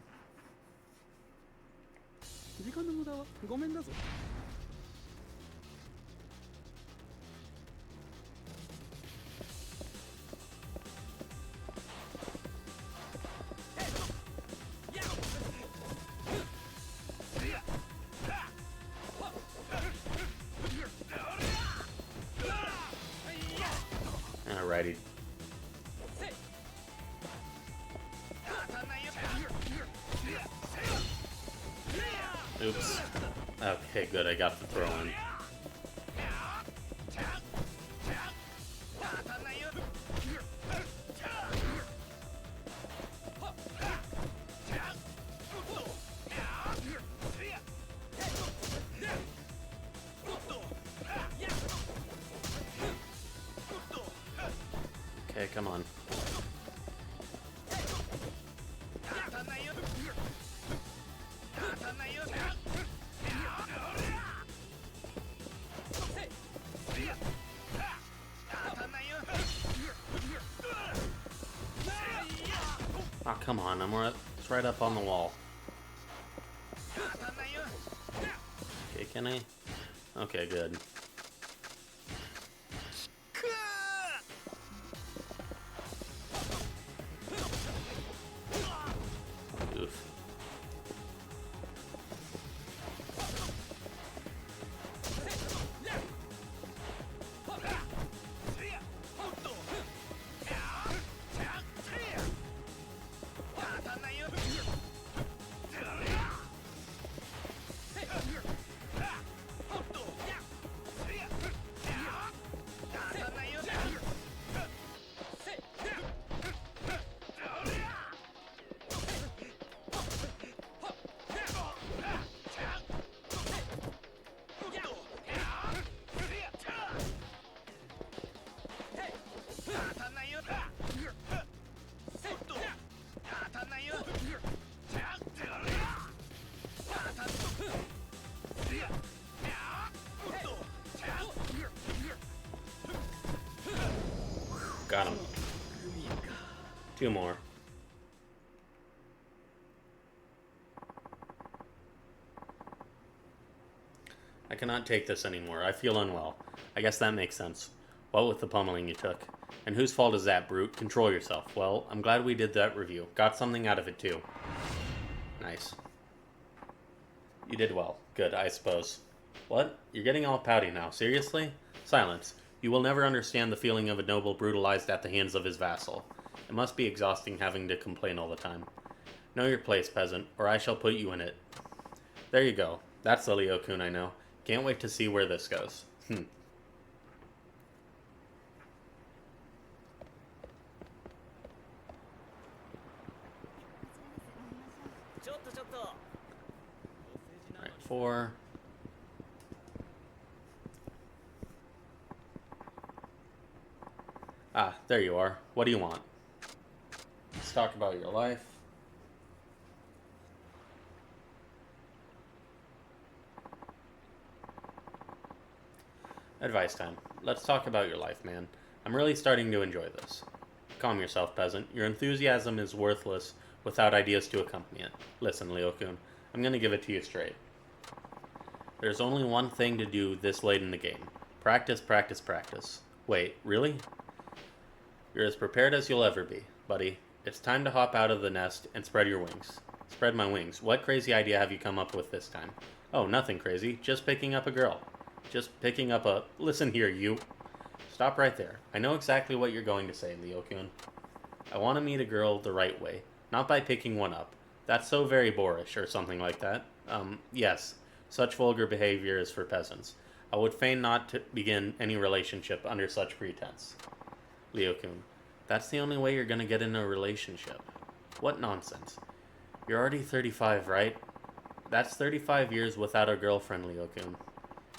時間の無駄はごめんだぞ。Alrighty. Oops. Okay, good. I got the throw in. Okay, come on. Oh, come on. It's right up on the wall. Okay, can I? Okay, good. Oof. Got him. 2 more. I cannot take this anymore. I feel unwell. I guess that makes sense. What with the pummeling you took? And whose fault is that, brute? Control yourself. Well, I'm glad we did that review. Got something out of it, too. Nice. You did well. Good, I suppose. What? You're getting all pouty now. Seriously? Silence. You will never understand the feeling of a noble brutalized at the hands of his vassal. It must be exhausting having to complain all the time. Know your place, peasant, or I shall put you in it. There you go. That's the Leo-kun I know. Can't wait to see where this goes. Right, 4. Ah, there you are. What do you want? Let's talk about your life. Advice time. Let's talk about your life, man. I'm really starting to enjoy this. Calm yourself, peasant. Your enthusiasm is worthless without ideas to accompany it. Listen, Leo-kun, I'm gonna give it to you straight. There's only one thing to do this late in the game. Practice, practice, practice. Wait, really? You're as prepared as you'll ever be, buddy. It's time to hop out of the nest and spread your wings. Spread my wings. What crazy idea have you come up with this time? Oh, nothing crazy. Just picking up a girl. Just picking up a... Listen here, you. Stop right there. I know exactly what you're going to say, Leo-kun. I want to meet a girl the right way, not by picking one up. That's so very boorish, or something like that. Yes. Such vulgar behavior is for peasants. I would fain not to begin any relationship under such pretense. Leo-kun. That's the only way you're gonna get in a relationship. What nonsense. You're already 35, right? That's 35 years without a girlfriend, Leo-kun.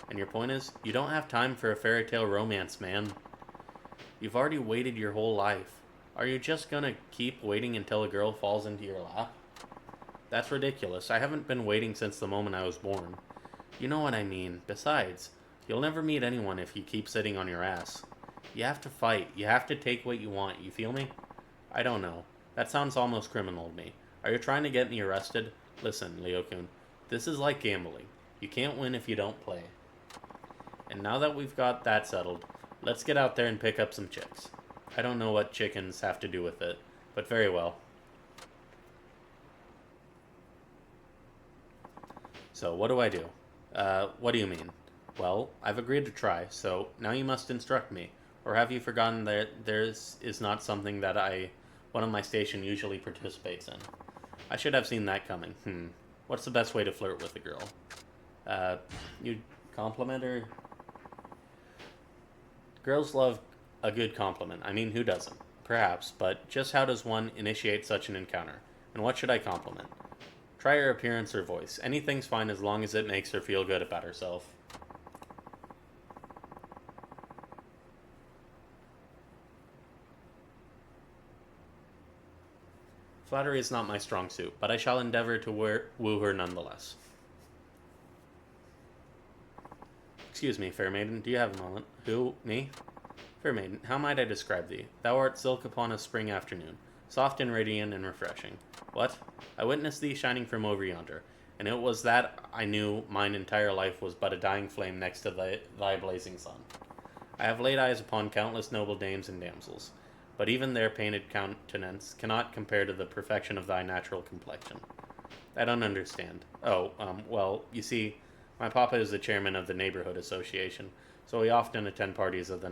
And your point is, you don't have time for a fairy tale romance, man. You've already waited your whole life. Are you just gonna keep waiting until a girl falls into your lap? That's ridiculous. I haven't been waiting since the moment I was born. You know what I mean. Besides, you'll never meet anyone if you keep sitting on your ass. You have to fight. You have to take what you want. You feel me? I don't know. That sounds almost criminal to me. Are you trying to get me arrested? Listen, Leo-kun. This is like gambling. You can't win if you don't play. And now that we've got that settled, let's get out there and pick up some chicks. I don't know what chickens have to do with it, but very well. So, what do I do? What do you mean? Well, I've agreed to try, so now you must instruct me. Or have you forgotten that theirs is not something that one of my station usually participates in? I should have seen that coming. What's the best way to flirt with a girl? You compliment her? Girls love a good compliment. I mean, who doesn't? Perhaps, but just how does one initiate such an encounter? And what should I compliment? Try her appearance or voice. Anything's fine as long as it makes her feel good about herself. Flattery is not my strong suit, but I shall endeavor to woo her nonetheless. Excuse me, fair maiden, do you have a moment? Who? Me? Fair maiden, how might I describe thee? Thou art silk upon a spring afternoon, soft and radiant and refreshing. What? I witnessed thee shining from over yonder, and it was that I knew mine entire life was but a dying flame next to thy blazing sun. I have laid eyes upon countless noble dames and damsels, but even their painted countenance cannot compare to the perfection of thy natural complexion. I don't understand. Oh, well, you see, my papa is the chairman of the neighborhood association, so we often attend parties of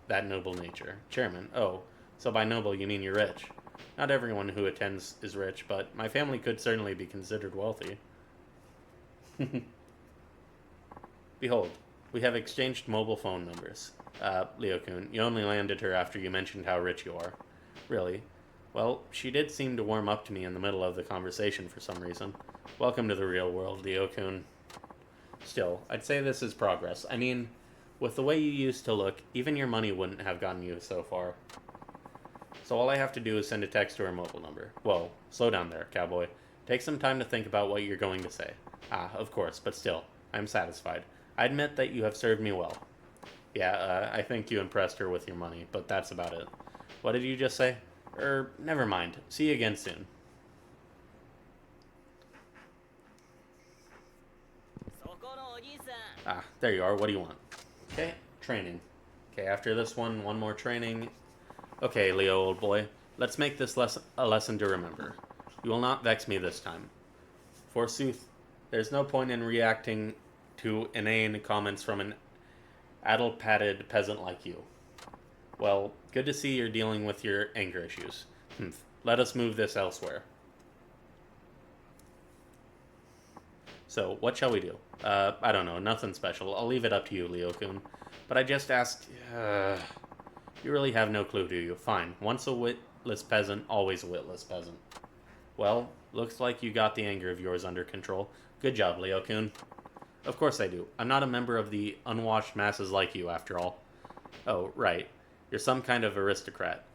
that noble nature. Chairman, oh, so by noble you mean you're rich. Not everyone who attends is rich, but my family could certainly be considered wealthy. Behold, we have exchanged mobile phone numbers. Leo-kun, you only landed her after you mentioned how rich you are. Really? Well, she did seem to warm up to me in the middle of the conversation for some reason. Welcome to the real world, Leo-kun. Still, I'd say this is progress. I mean, with the way you used to look, even your money wouldn't have gotten you so far. So all I have to do is send a text to her mobile number. Whoa, slow down there, cowboy. Take some time to think about what you're going to say. Ah, of course, but still, I'm satisfied. I admit that you have served me well. Yeah, I think you impressed her with your money, but that's about it. What did you just say? Never mind. See you again soon. Ah, there you are. What do you want? Okay, training. Okay, after this one more training. Okay, Leo, old boy. Let's make this a lesson to remember. You will not vex me this time. Forsooth, there's no point in reacting to inane comments from an addle-pated peasant like you. Well, good to see you're dealing with your anger issues. Let us move this elsewhere. So, what shall we do? I don't know, nothing special. I'll leave it up to you, Leo-kun. But I just asked... you really have no clue, do you? Fine. Once a witless peasant, always a witless peasant. Well, looks like you got the anger of yours under control. Good job, Leo-kun. Of course I do. I'm not a member of the unwashed masses like you, after all. Oh, right. You're some kind of aristocrat.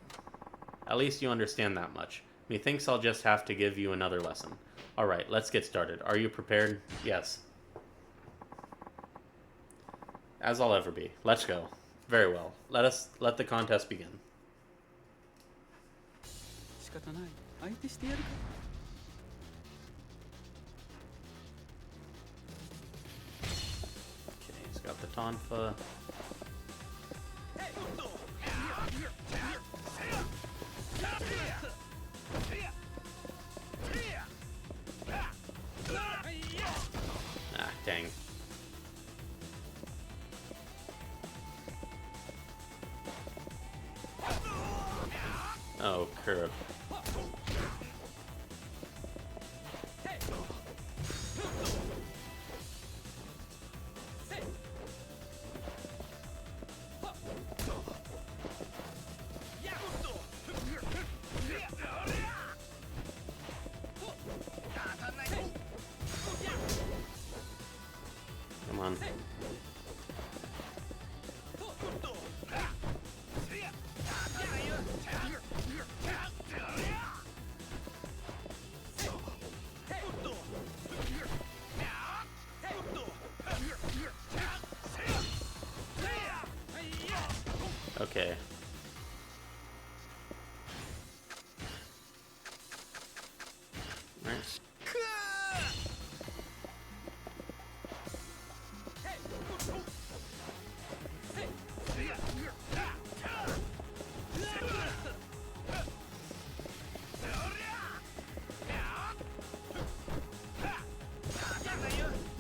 At least you understand that much. Methinks I'll just have to give you another lesson. Alright, let's get started. Are you prepared? Yes. As I'll ever be. Let's go. Very well. Let the contest begin. 仕方ない。相手してやるか。Okay, he's got the tonfa. Ah, dang. Oh, curb. Come on. Okay. Nice.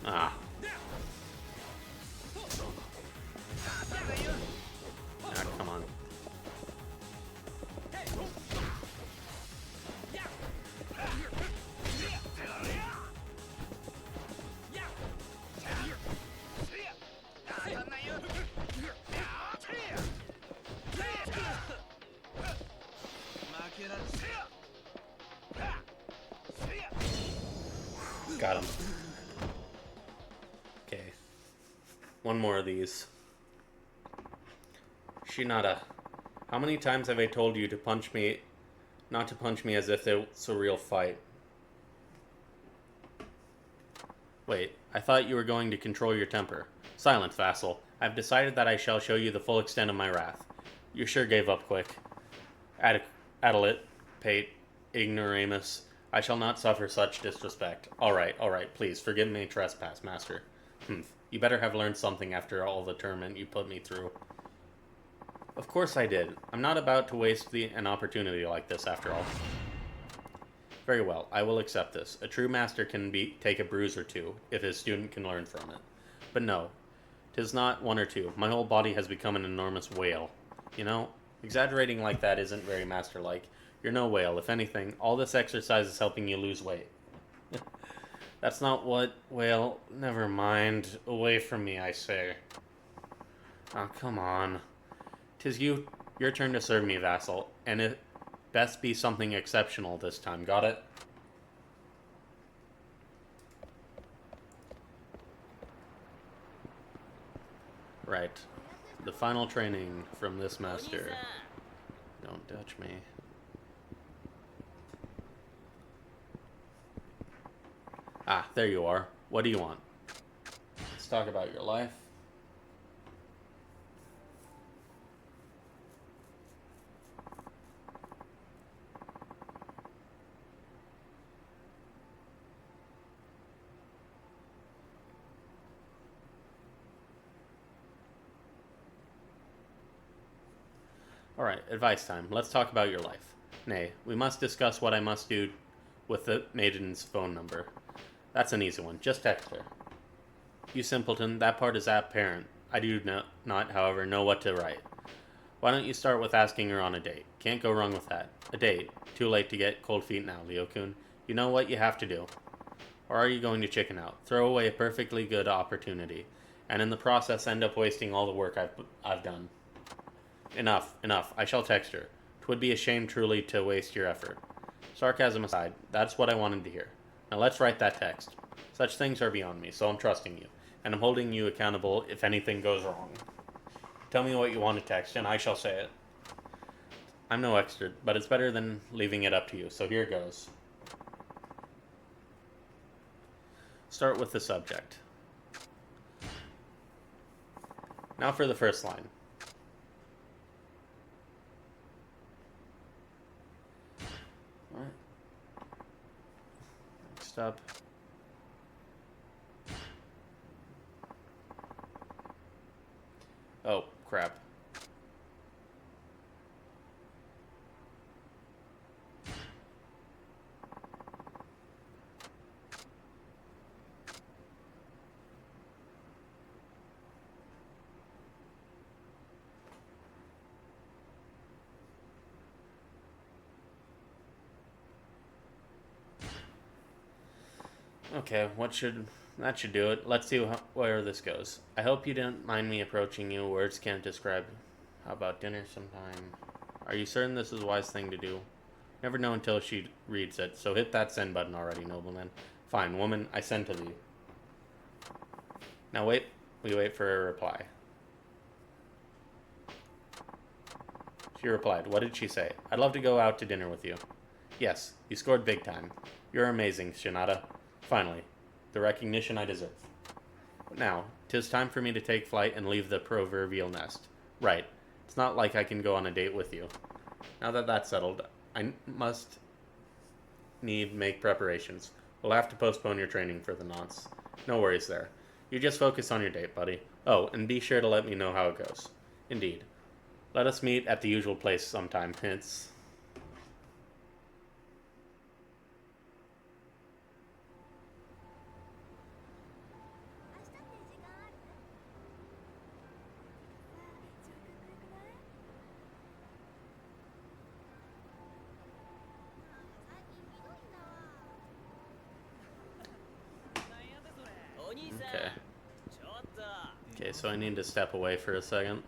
Ah. Ah, come on. Got him. Okay. One more of these. Shinada, how many times have I told you to punch me, not to punch me as if it's a real fight? Wait, I thought you were going to control your temper. Silence, vassal. I've decided that I shall show you the full extent of my wrath. You sure gave up quick. Adelit, Pate, ignoramus. I shall not suffer such disrespect. Alright, please, forgive me trespass, master. Humph, you better have learned something after all the torment you put me through. Of course I did. I'm not about to waste an opportunity like this, after all. Very well, I will accept this. A true master can take a bruise or two, if his student can learn from it. But no, 'tis not one or two. My whole body has become an enormous whale. You know, exaggerating like that isn't very master-like. You're no whale. If anything, all this exercise is helping you lose weight. That's not what... Well, never mind. Away from me, I say. Oh, come on. 'Tis your turn to serve me, vassal, and it best be something exceptional this time. Got it? Right. The final training from this master. Don't touch me. Ah, there you are. What do you want? Let's talk about your life. Alright, advice time. Let's talk about your life. Nay, we must discuss what I must do with the maiden's phone number. That's an easy one. Just text her. You simpleton, that part is apparent. I do not, however, know what to write. Why don't you start with asking her on a date? Can't go wrong with that. A date. Too late to get cold feet now, Leo-kun. You know what you have to do. Or are you going to chicken out, throw away a perfectly good opportunity, and in the process end up wasting all the work I've done? Enough, enough. I shall text her. 'Twould be a shame truly to waste your effort. Sarcasm aside, that's what I wanted to hear. Now let's write that text. Such things are beyond me, so I'm trusting you, and I'm holding you accountable if anything goes wrong. Tell me what you want to text, and I shall say it. I'm no expert, but it's better than leaving it up to you, so here goes. Start with the subject. Now for the first line. Alright. Next up. Oh, crap. Okay, that should do it. Let's see where this goes. I hope you didn't mind me approaching you. Words can't describe. How about dinner sometime? Are you certain this is a wise thing to do? Never know until she reads it, so hit that send button already, nobleman. Fine, woman, I send to thee. Now we wait for a reply. She replied, what did she say? I'd love to go out to dinner with you. Yes, you scored big time. You're amazing, Shinada. Finally, the recognition I deserve. But now, 'tis time for me to take flight and leave the proverbial nest. Right, it's not like I can go on a date with you. Now that that's settled, I must make preparations. We'll have to postpone your training for the nonce. No worries there. You just focus on your date, buddy. Oh, and be sure to let me know how it goes. Indeed. Let us meet at the usual place sometime. It's... Okay. Okay, so I need to step away for a second.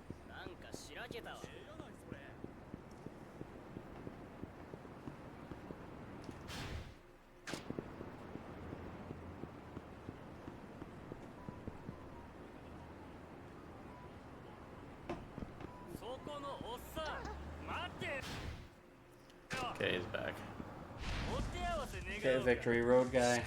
Okay, he's back. Okay, Victory Road guy.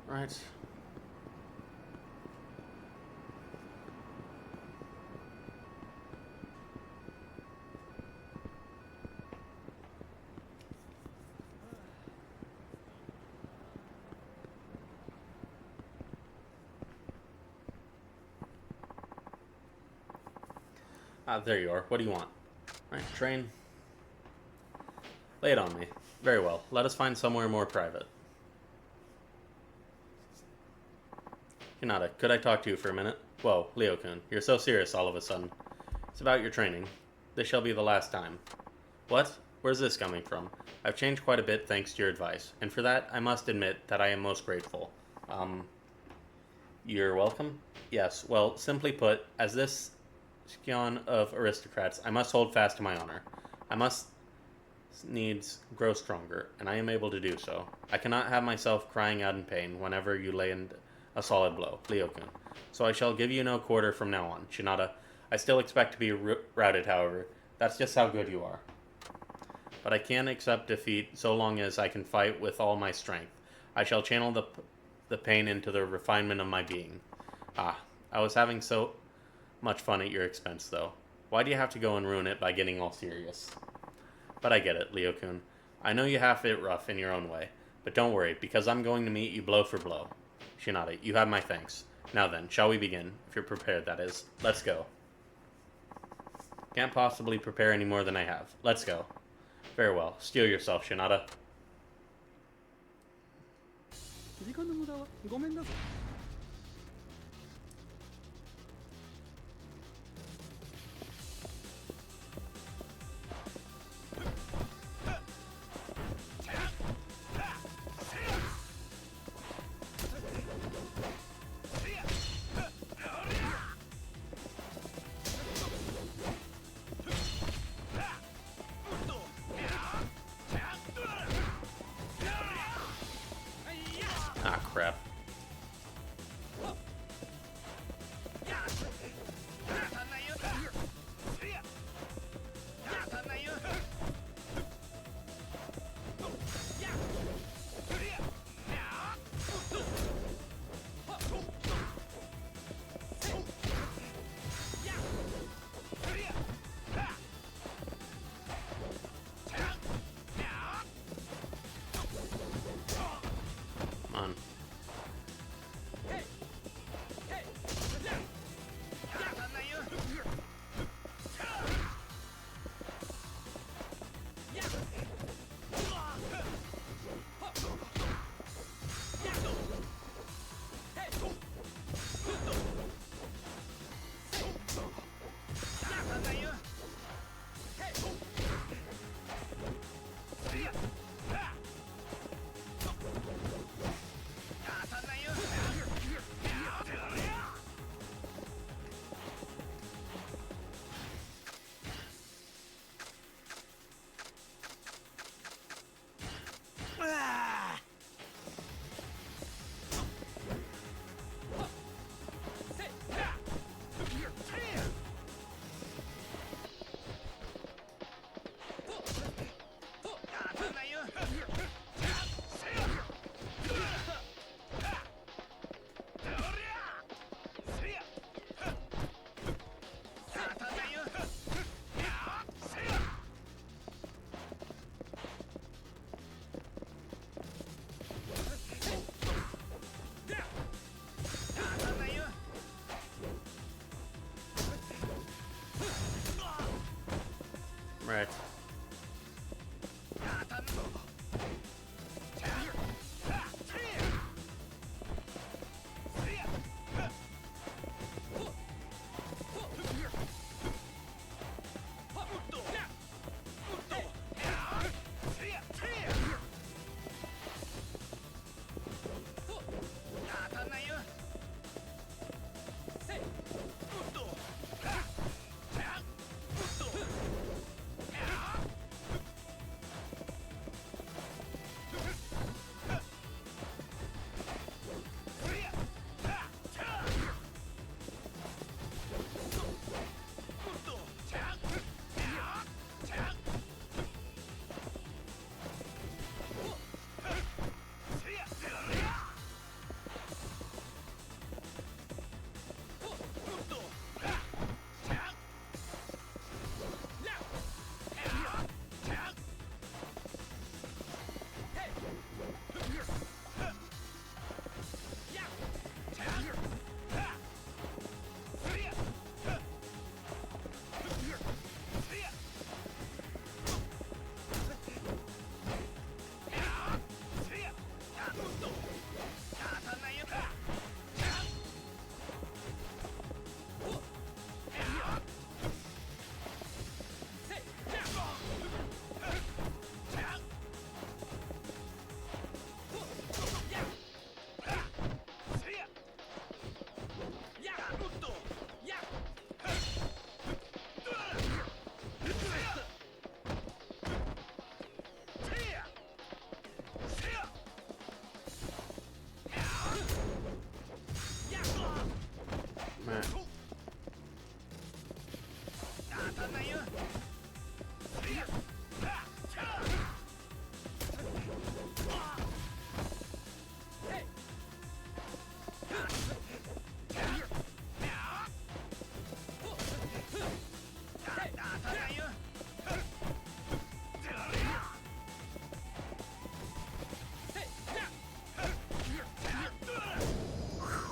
Right. Ah, there you are. What do you want? Right, train. Lay it on me. Very well. Let us find somewhere more private. Hinata, could I talk to you for a minute? Whoa, Leo-kun, you're so serious all of a sudden. It's about your training. This shall be the last time. What? Where's this coming from? I've changed quite a bit thanks to your advice, and for that, I must admit that I am most grateful. You're welcome? Yes, well, simply put, as this scion of aristocrats, I must hold fast to my honor. I must needs grow stronger, and I am able to do so. I cannot have myself crying out in pain whenever you land a solid blow, Leo-kun. So I shall give you no quarter from now on, Shinada. I still expect to be routed, however. That's just how good you are. But I can't accept defeat so long as I can fight with all my strength. I shall channel the pain into the refinement of my being. Ah, I was having so much fun at your expense, though. Why do you have to go and ruin it by getting all serious? But I get it, Leo-kun. I know you have it rough in your own way. But don't worry, because I'm going to meet you blow for blow. Shinada, you have my thanks. Now then, shall we begin? If you're prepared, that is. Let's go. Can't possibly prepare any more than I have. Let's go. Very well. Steel yourself, Shinada. 時間の無駄はごめんだぞ。Ah, crap. Come on. Right.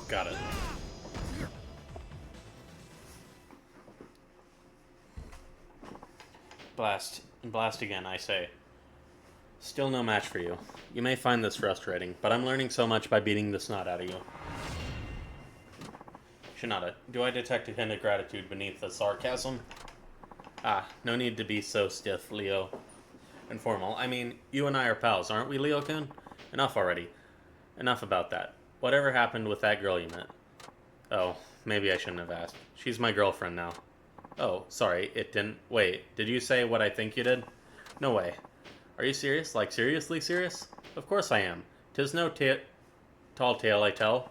Got it. Blast. And blast again, I say. Still no match for you. You may find this frustrating, but I'm learning so much by beating the snot out of you. Shinada, do I detect a hint of gratitude beneath the sarcasm? Ah, no need to be so stiff, Leo. And formal. I mean, you and I are pals, aren't we, Leo-kun? Enough already. Enough about that. Whatever happened with that girl you met? Oh, maybe I shouldn't have asked. She's my girlfriend now. Oh, sorry, it didn't... Wait, did you say what I think you did? No way. Are you serious? Like, seriously serious? Of course I am. 'Tis no tall tale I tell.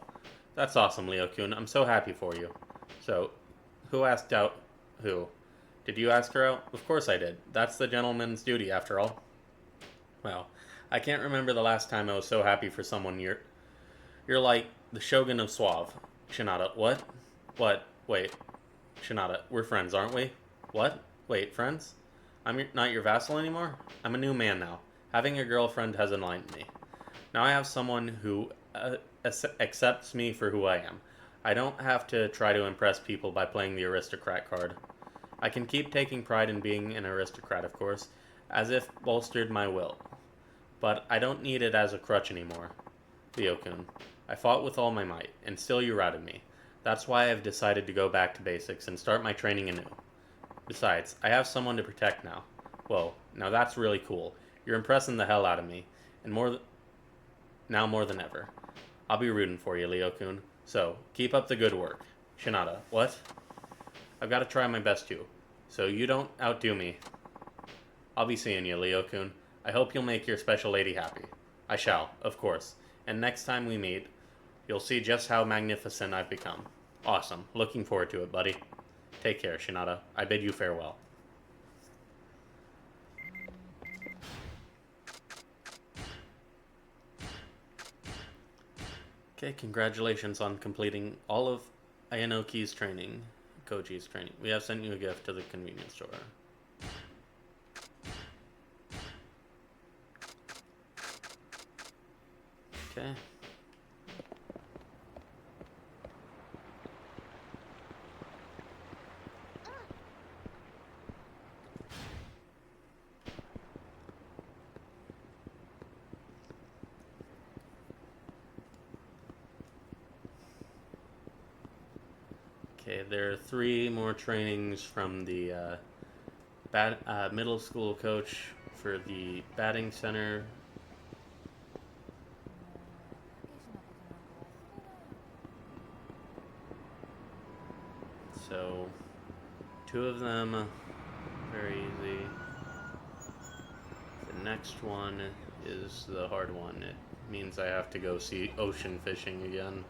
That's awesome, Leo-kun. I'm so happy for you. So, who asked out who? Did you ask her out? Of course I did. That's the gentleman's duty, after all. Well, I can't remember the last time I was so happy for someone. You're like the Shogun of Suave. Shinada, what? What? Wait. Shinada, we're friends, aren't we? What? Wait, friends? Not your vassal anymore? I'm a new man now. Having a girlfriend has enlightened me. Now I have someone who accepts me for who I am. I don't have to try to impress people by playing the aristocrat card. I can keep taking pride in being an aristocrat, of course, as if bolstered my will. But I don't need it as a crutch anymore. Leo-kun, I fought with all my might, and still you routed me. That's why I've decided to go back to basics and start my training anew. Besides, I have someone to protect now. Whoa, now that's really cool. You're impressing the hell out of me, and now more than ever. I'll be rooting for you, Leo-kun. So, keep up the good work. Shinada, what? I've got to try my best too, so you don't outdo me. I'll be seeing you, Leo-kun. I hope you'll make your special lady happy. I shall, of course. And next time we meet, you'll see just how magnificent I've become. Awesome. Looking forward to it, buddy. Take care, Shinada. I bid you farewell. Okay, congratulations on completing all of Ayanoki's training, Koji's training. We have sent you a gift to the convenience store. Okay. Okay, there are 3 more trainings from the middle school coach for the batting center. So, 2 of them, very easy. The next one is the hard one. It means I have to go see ocean fishing again.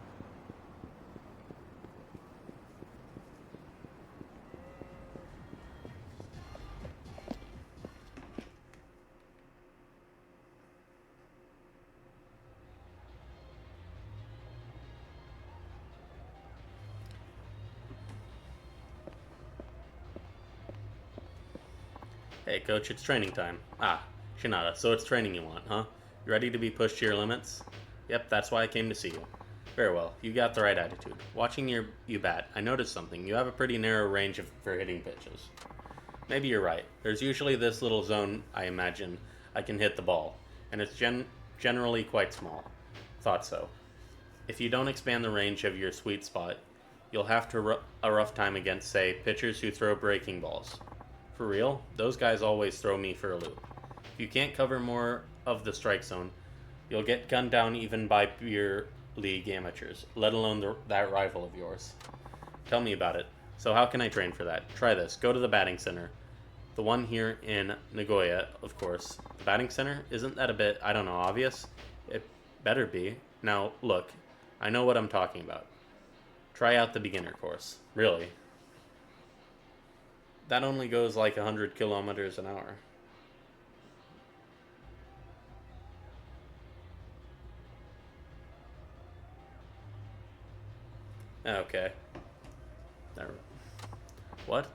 Hey, coach, it's training time. Ah, Shinada, so it's training you want, huh? You ready to be pushed to your limits? Yep, that's why I came to see you. Very well, you got the right attitude. Watching you bat, I noticed something. You have a pretty narrow range for hitting pitches. Maybe you're right. There's usually this little zone, I imagine, I can hit the ball, and it's generally quite small. Thought so. If you don't expand the range of your sweet spot, you'll have a rough time against, say, pitchers who throw breaking balls. For real, those guys always throw me for a loop. If you can't cover more of the strike zone, you'll get gunned down even by your league amateurs, let alone that rival of yours. Tell me about it. So how can I train for that? Try this. Go to the batting center. The one here in Nagoya, of course. The batting center? Isn't that a bit, I don't know, obvious? It better be. Now, look, I know what I'm talking about. Try out the beginner course. Really. That only goes like 100 kilometers an hour. Okay. There. What?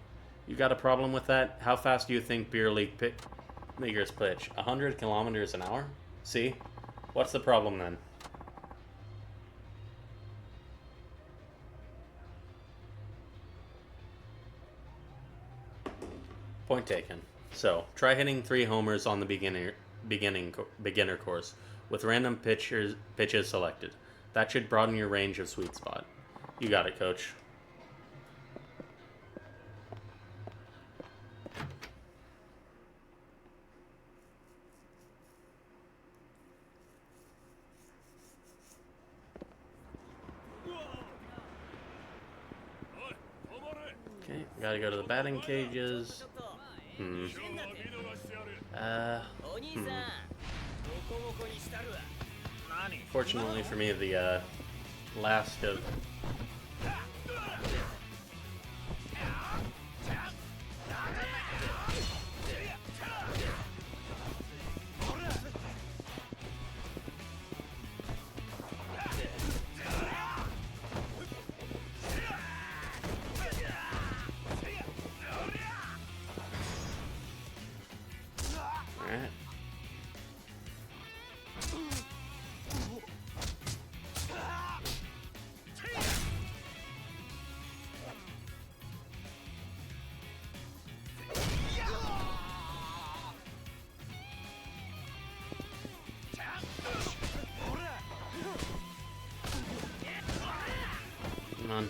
You got a problem with that? How fast do you think beer league leaguers pitch? 100 kilometers an hour? See? What's the problem then? Point taken. So, try hitting 3 homers on the beginner course with random pitches selected. That should broaden your range of sweet spot. You got it, coach. Okay, gotta go to the batting cages. 変な点お兄さんボコボコにしたるわ Fortunately for me, the last of Alright. Come on.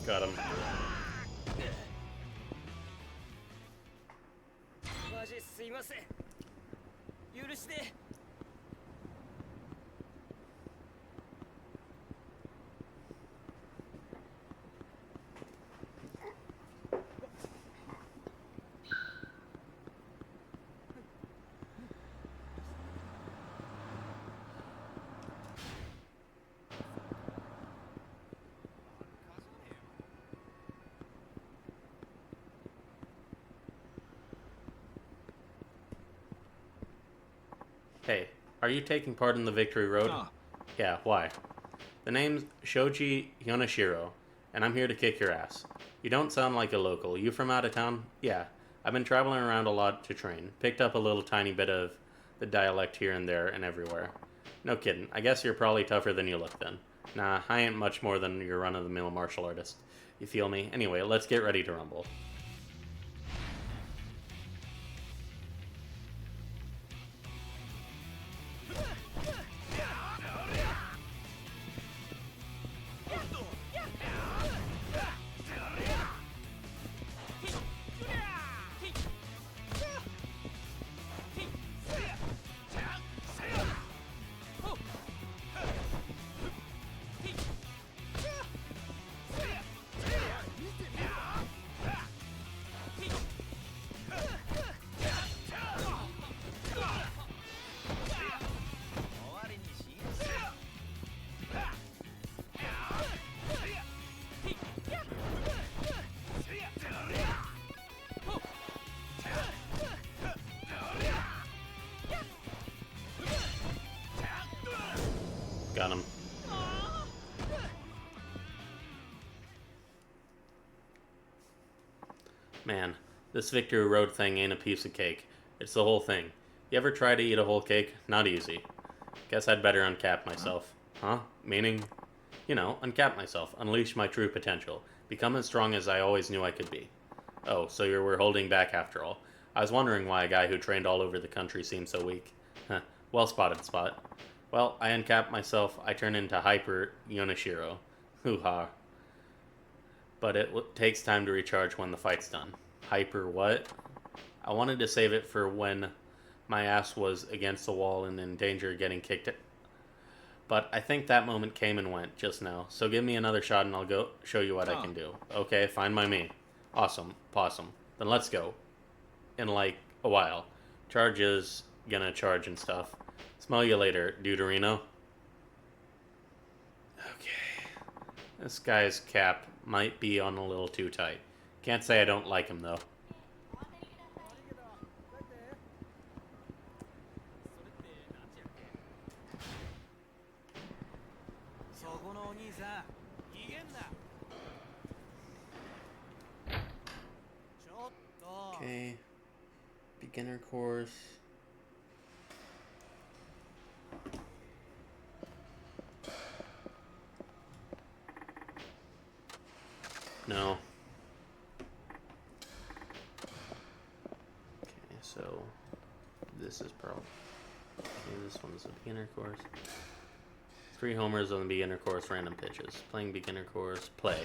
Got him. マジすいません許して Hey, are you taking part in the Victory Road? Ah. Yeah, why? The name's Shoji Yonashiro, and I'm here to kick your ass. You don't sound like a local. You from out of town? Yeah, I've been traveling around a lot to train. Picked up a little tiny bit of the dialect here and there and everywhere. No kidding. I guess you're probably tougher than you look then. Nah, I ain't much more than your run-of-the-mill martial artist. You feel me? Anyway, let's get ready to rumble. Got him. Man, this Victory Road thing ain't a piece of cake. It's the whole thing. You ever try to eat a whole cake? Not easy. Guess I'd better uncap myself. Huh? Meaning? You know, uncap myself. Unleash my true potential. Become as strong as I always knew I could be. Oh, so we're holding back after all. I was wondering why a guy who trained all over the country seemed so weak. Huh. Well spotted, Spot. Well, I uncap myself. I turn into Hyper Yonashiro. Hoo-ha. But it takes time to recharge when the fight's done. Hyper what? I wanted to save it for when my ass was against the wall and in danger of getting kicked. But I think that moment came and went just now. So give me another shot and I'll go show you what I can do. Okay, fine by me. Awesome. Possum. Then let's go. In like a while. Charge is gonna charge and stuff. Smell you later, Deuterino. Okay. This guy's cap might be on a little too tight. Can't say I don't like him though. そこのお兄さん逃げんなちょっと Okay. Beginner course. No. Okay, so this is probably okay, this one's a beginner course. 3 homers on the beginner course, random pitches. Playing beginner course, play.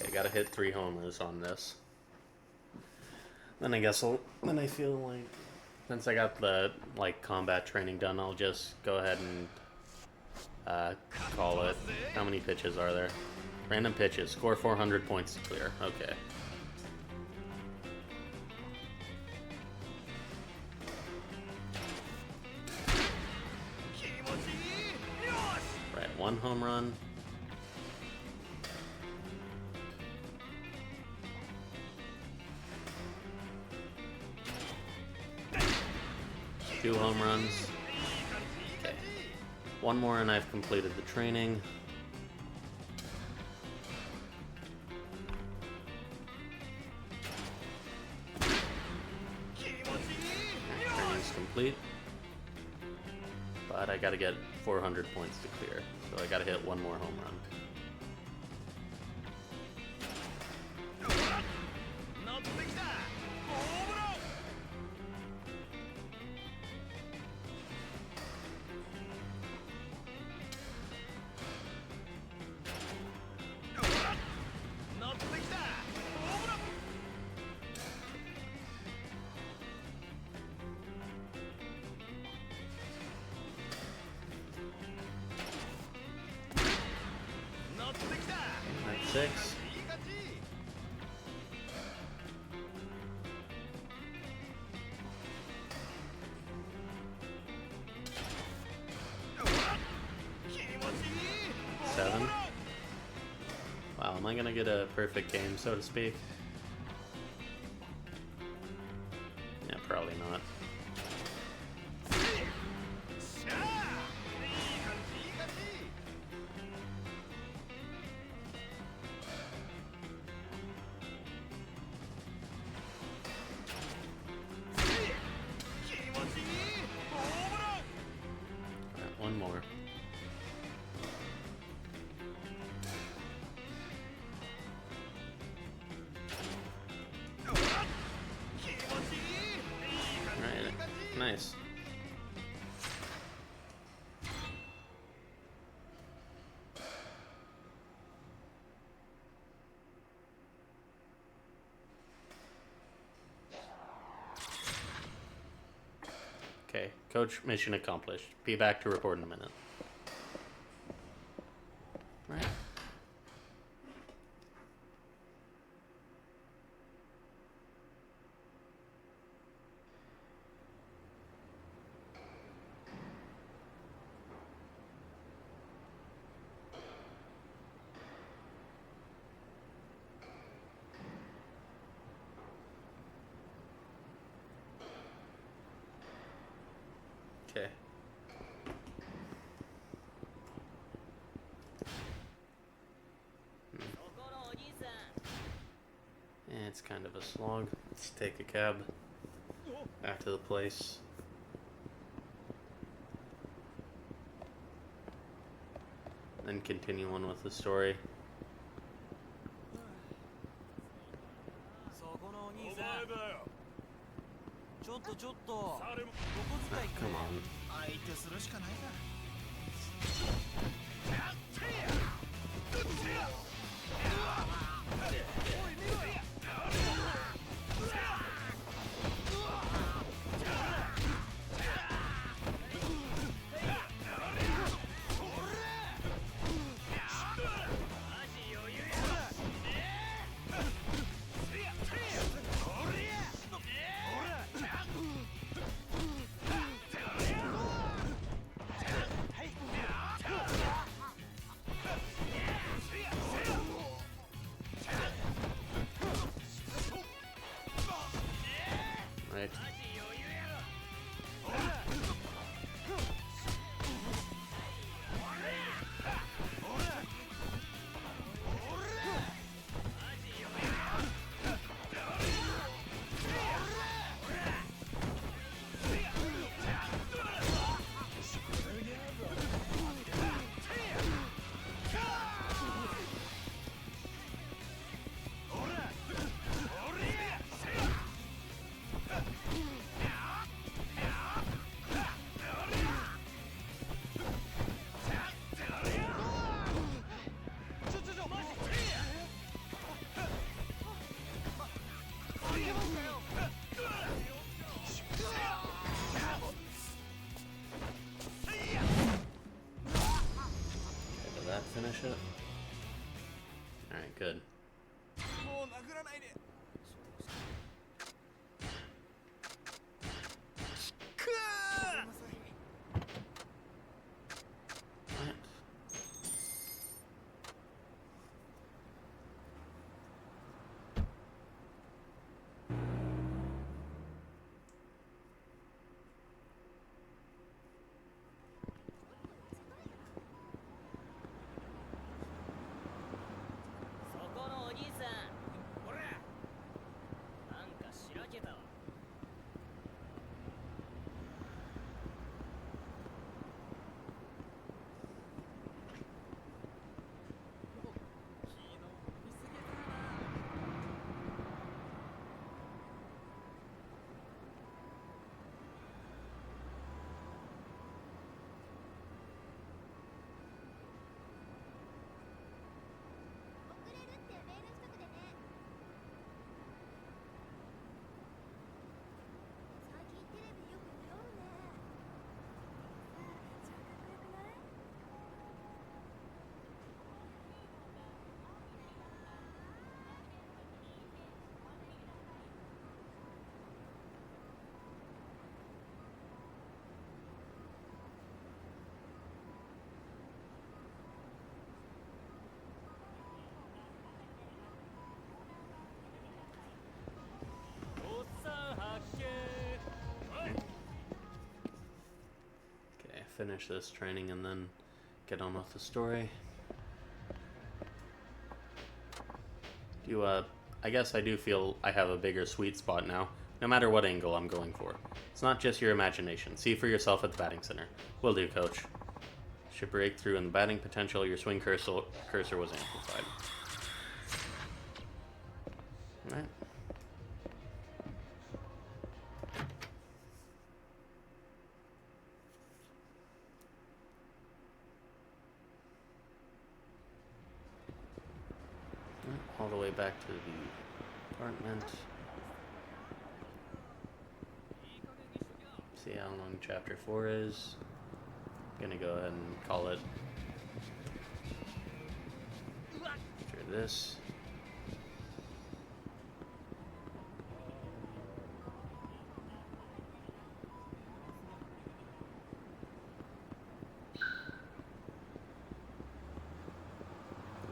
Okay, gotta hit 3 homers on this. Then I guess then I feel like since I got the like combat training done, I'll just go ahead and call it. How many pitches are there? Random pitches. Score 400 points to clear. Okay. Right, 1 home run. Two home runs. Okay. 1 more and I've completed the training. Training's complete. But I gotta get 400 points to clear. So I gotta hit 1 more home run. That's 6. Seven. Wow, am I gonna get a perfect game, so to speak? Yeah, probably not. Alright, 1 more. Alright, nice. Okay, coach, mission accomplished. Be back to report in a minute. Right. Okay. It's kind of a slog. Let's take a cab back to the place. Then continue on with the story. お兄さん。ちょっとちょっと。お小遣い Come on. 相手するしかないか。Right. Did that finish it? Alright, good. もう殴らないで。くー。 What? Okay, finish this training and then get on with the story. I guess I do feel I have a bigger sweet spot now, no matter what angle I'm going for. It's not just your imagination. See for yourself at the batting center. Will do, coach. Should break through in the batting potential, your swing cursor was amplified. Alright. All the way back to the apartment. See how long chapter 4 is. Gonna go ahead and call it after this.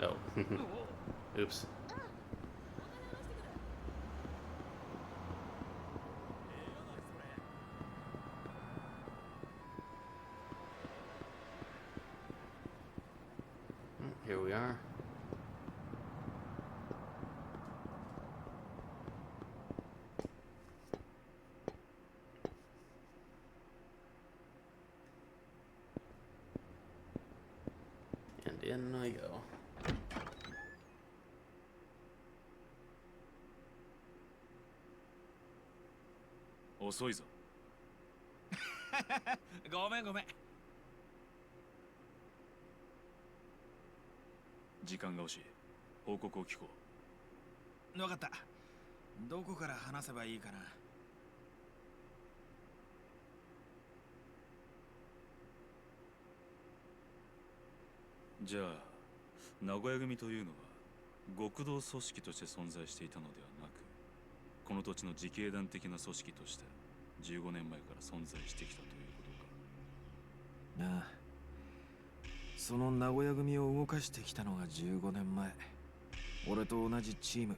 Oh. Oops. Here we are. And in I go. 遅いぞ。ごめんごめん。時間が欲しい。報告を聞こう。分かった。どこから話せばいいかな。じゃあ名古屋組というのは極道組織として存在していたのではなく、この土地の自警団的な組織として15年前から存在してきたということか。なあ、その名古屋組を動かしてきたのが15年前。俺と同じチーム、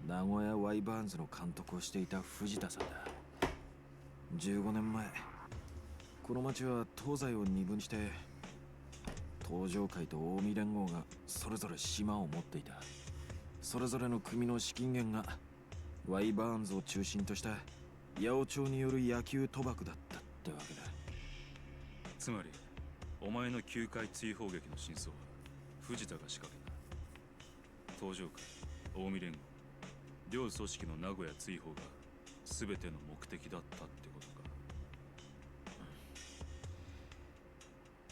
名古屋ワイバーンズの監督をしていた藤田さんだ。15年前、この町は東西を二分して、東上会と近江連合がそれぞれ島を持っていた。それぞれの組の資金源がワイバーンズを中心とした八百長による野球賭博だったってわけだ。つまりお前の9回追放劇の真相は藤田が仕掛けた。東上会、近江連合、両組織の名古屋追放が全ての目的だったってことか。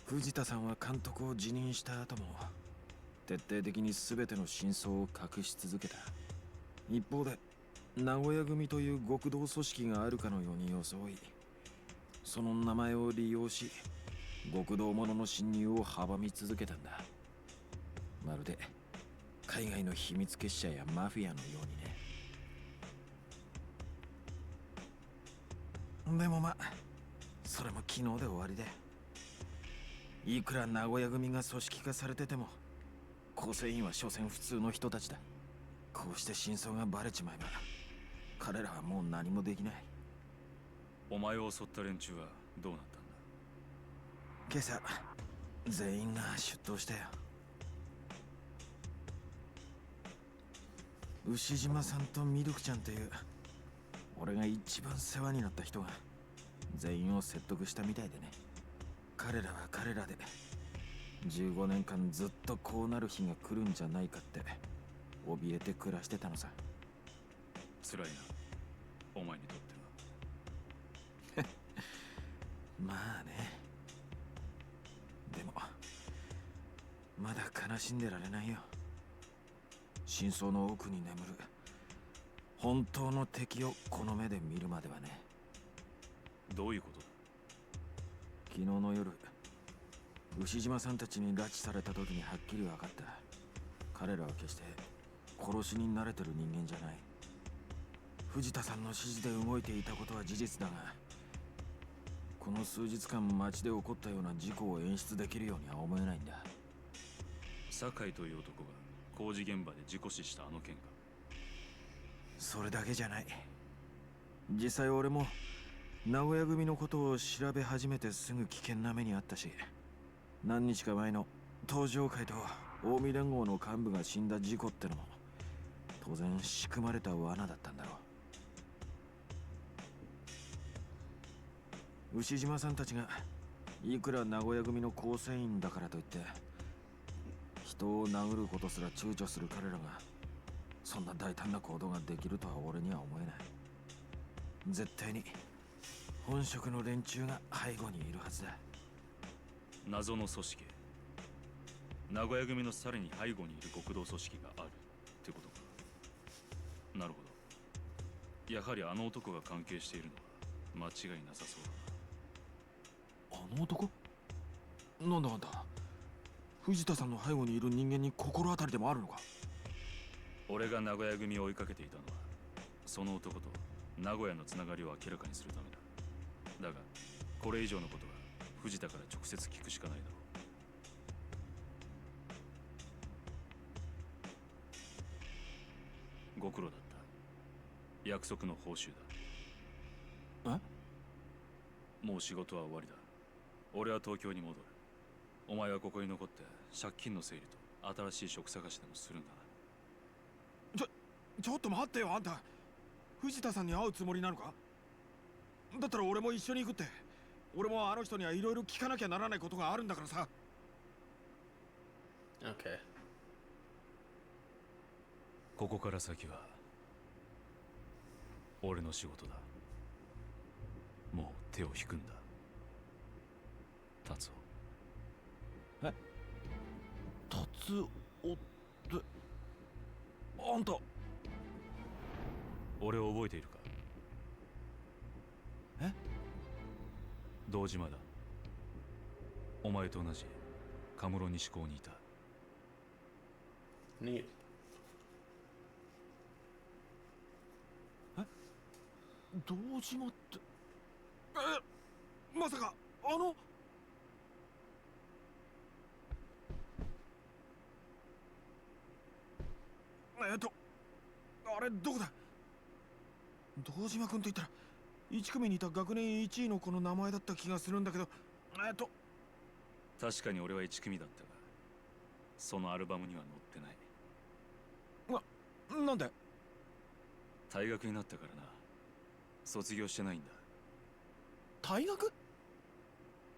藤田さんは監督を辞任した後も徹底的に全ての真相を隠し続けた。一方で名古屋組という極道組織があるかのように装い、その名前を利用し極道者の侵入を阻み続けたんだ。まるで海外の秘密結社やマフィアのようにね。でもまあそれも昨日で終わりで、いくら名古屋組が組織化されてても構成員は所詮普通の人たちだ。こうして真相がバレちまえば彼らはもう何もできない。お前を襲った連中はどうなったんだ。今朝全員が出頭したよ。牛島さんとミルクちゃんという俺が一番世話になった人が全員を説得したみたいでね。彼らは彼らで15年間ずっとこうなる日が来るんじゃないかって怯えて暮らしてたのさ。辛いな、お前にとっては。まあね。でもまだ悲しんでられないよ。真相の奥に眠る本当の敵をこの目で見るまではね。どういうことだ。昨日の夜、牛島さんたちに拉致された時にはっきり分かった。彼らは決して殺しに慣れてる人間じゃない。藤田さんの指示で動いていたことは事実だが、この数日間街で起こったような事故を演出できるようには思えないんだ。酒井という男が工事現場で事故死したあの件か。それだけじゃない。実際俺も名古屋組のことを調べ始めてすぐ危険な目にあったし、何日か前の東上会と近江連合の幹部が死んだ事故ってのも当然仕組まれた罠だったんだろう。牛島さんたちがいくら名古屋組の構成員だからといって人を殴ることすら躊躇する彼らがそんな大胆な行動ができるとは俺には思えない。絶対に本職の連中が背後にいるはずだ。謎の組織、名古屋組のさらに背後にいる極道組織があるってことか。なるほど。やはりあの男が関係しているのは間違いなさそうだな。あの男？なんだあんた、藤田さんの背後にいる人間に心当たりでもあるのか？俺が名古屋組を追いかけていたのはその男と名古屋のつながりを明らかにするためだ。だがこれ以上のことは藤田から直接聞くしかないだろう。ご苦労だった。約束の報酬だ。もう仕事は終わりだ。俺は東京に戻る。お前はここに残って借金の整理と新しい職探しでもするんだな。ちょっと待ってよ。あんた藤田さんに会うつもりなのか？だったら俺も一緒に行くって。俺もあの人にはいろいろ聞かなきゃならないことがあるんだからさ。Okay. ここから先は俺の仕事だ。手を引くんだ。達達夫ってあんた。夫、俺を覚えているか？え？堂島だ。お前と同じカムロ西港にいた。Neat. 堂島って。まさかあの。あれどこだ。堂島君と言ったら1組にいた学年1位の子の名前だった気がするんだけど。確かに俺は1組だったが、そのアルバムには載ってない。なんで？退学になったからな。卒業してないんだ。退学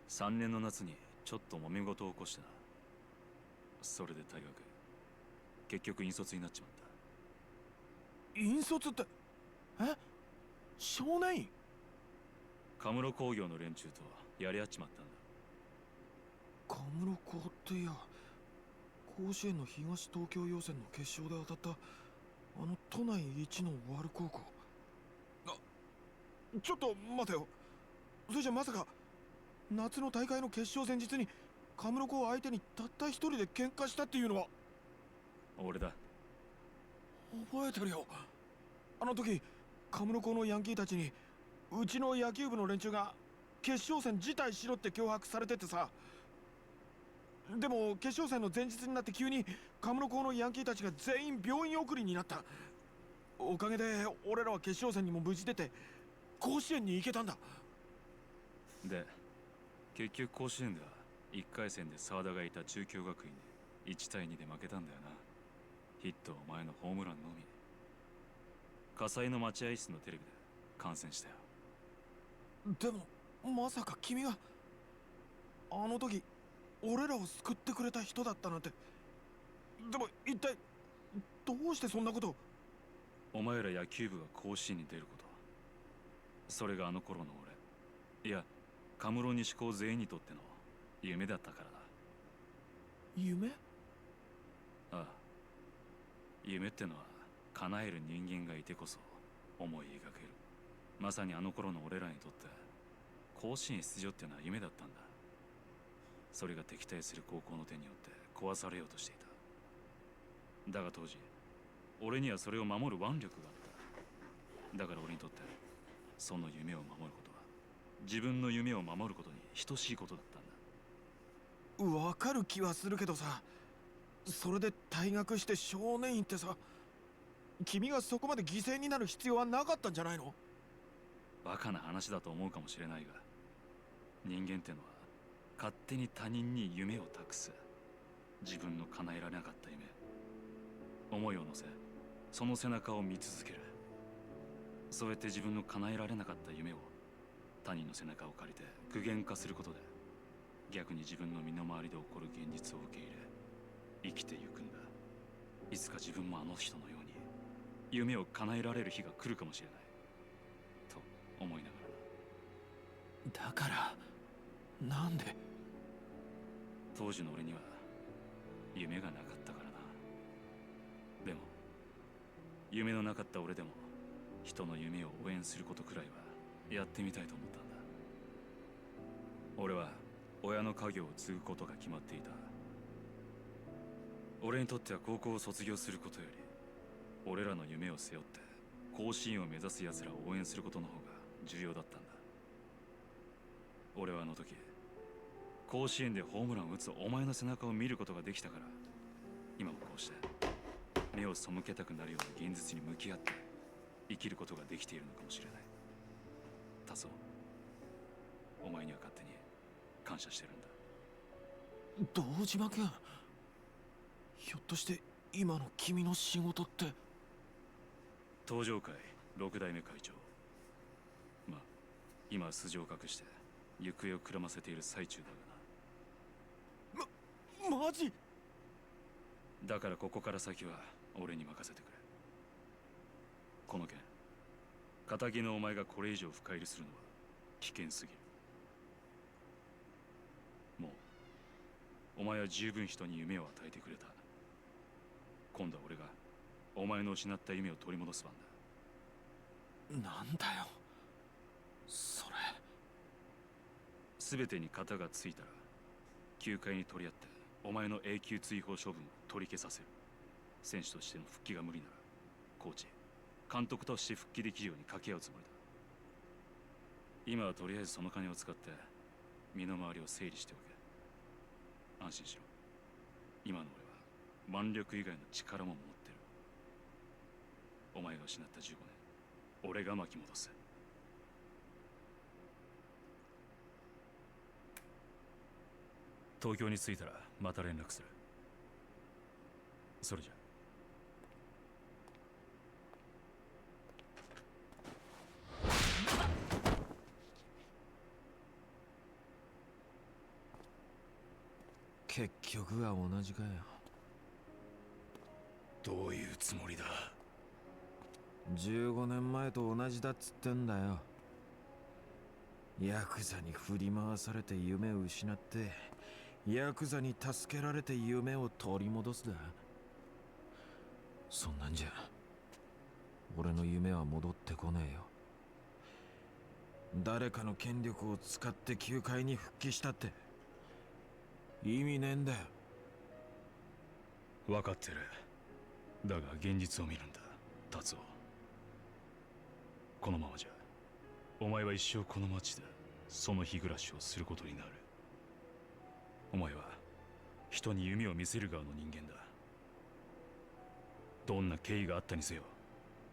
3年の夏にちょっと揉め事を起こしたな。それで退学。結局引率になっちまった。引率って少年院？カムロ工業の連中とやり合っちまったんだ。カムロ高っていや、甲子園の東東京予選の決勝で当たったあの都内一のワル高校。ちょっと待てよ。それじゃまさか夏の大会の決勝前日にカムロ高相手にたった一人で喧嘩したっていうのは？俺だ。覚えてるよ。あの時カムロ高のヤンキーたちにうちの野球部の連中が決勝戦辞退しろって脅迫されててさ。でも決勝戦の前日になって急にカムロ高のヤンキーたちが全員病院送りになった。おかげで俺らは決勝戦にも無事出て甲子園に行けたんだ。で、結局甲子園では1回戦で沢田がいた中京学院で1対2で負けたんだよな。ヒットはお前のホームランのみ。火災の待合室のテレビで観戦したよ。でもまさか君があの時俺らを救ってくれた人だったなんて。でも一体どうしてそんなことを？お前ら野球部が甲子園に出ること、それがあの頃の俺、いやカムロ西高全員にとっての夢だったからだ。夢？ああ、夢ってのは叶える人間がいてこそ思い描ける。まさにあの頃の俺らにとって甲子園出場ってのは夢だったんだ。それが敵対する高校の手によって壊されようとしていた。だが当時俺にはそれを守る腕力があった。だから俺にとってその夢を守ることは自分の夢を守ることに等しいことだったんだ。わかる気はするけどさ、それで退学して少年院ってさ、君がそこまで犠牲になる必要はなかったんじゃないの？バカな話だと思うかもしれないが、人間ってのは勝手に他人に夢を託す。自分の叶えられなかった夢、思いを乗せその背中を見続ける。そうやって自分の叶えられなかった夢を他人の背中を借りて具現化することで、逆に自分の身の回りで起こる現実を受け入れ生きてゆくんだ。いつか自分もあの人のように夢を叶えられる日が来るかもしれないと思いながらな。だからなんで？当時の俺には夢がなかったからな。でも夢のなかった俺でも人の夢を応援することくらいはやってみたいと思ったんだ。俺は親の家業を継ぐことが決まっていた。俺にとっては高校を卒業することより俺らの夢を背負って甲子園を目指す奴らを応援することの方が重要だったんだ。俺はあの時甲子園でホームランを打つお前の背中を見ることができたから、今もこうして目を背けたくなるような現実に向き合って生きることができているのかもしれない。達夫、お前には勝手に感謝してるんだ。堂島君、ひょっとして今の君の仕事って？東上会6代目会長。まあ今は素性を隠して行方をくらませている最中だがな。マジ？だからここから先は俺に任せてくれ。この件、仇のお前がこれ以上深入りするのは危険すぎる。もうお前は十分人に夢を与えてくれた。今度は俺がお前の失った夢を取り戻す番だ。なんだよそれ。全てに型がついたら球界に取り合ってお前の永久追放処分を取り消させる。選手としての復帰が無理ならコーチ監督として復帰できるように掛け合うつもりだ。今はとりあえずその金を使って身の回りを整理しておけ。安心しろ。今の俺は腕力以外の力も持ってる。お前が失った15年俺が巻き戻す。東京に着いたらまた連絡する。それじゃ。結局は同じかよ。どういうつもりだ。15年前と同じだっつってんだよ。ヤクザに振り回されて夢を失ってヤクザに助けられて夢を取り戻すだ。そんなんじゃ俺の夢は戻ってこねえよ。誰かの権力を使って球界に復帰したって意味ねえんだよ。分かってる。だが現実を見るんだ達夫。このままじゃお前は一生この町でその日暮らしをすることになる。お前は人に夢を見せる側の人間だ。どんな経緯があったにせよ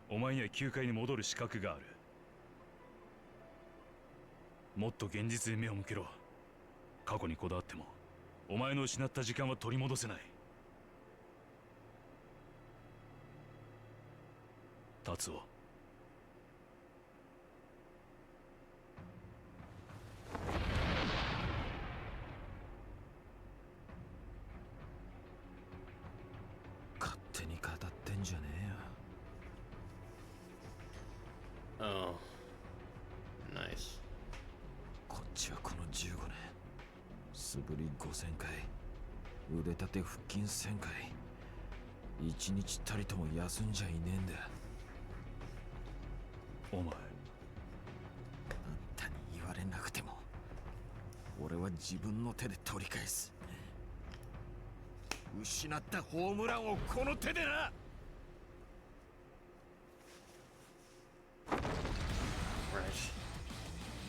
お前には球界に戻る資格がある。もっと現実に目を向けろ。過去にこだわってもお前の失った時間は取り戻せない。達夫。勝手に語ってんじゃねえよ。 Oh, nice. こっちはこの15年素振り5000回腕立て腹筋1000回一日たりとも休んじゃいねえんだ。お前あんたに言われなくても俺は自分の手で取り返す。失ったホームランをこの手でな。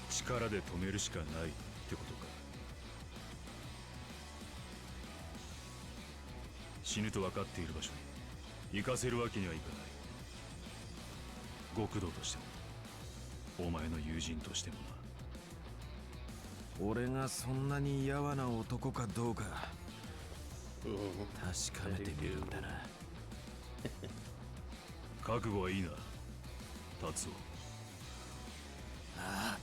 力で止めるしかないってことか。死ぬと分かっている場所に行かせるわけにはいかない。極道としてもお前の友人としてもな。俺がそんなにやわな男かどうか確かめてみるんだな。覚悟はいいな達夫。ああ。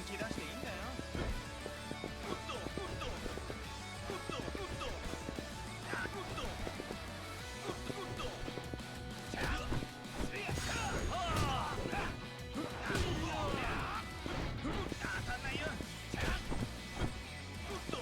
気出していいんだよ。おっとおっとおっとおっとおっとおっとおっとじゃあせやはあ当たんないよ。じゃあおっと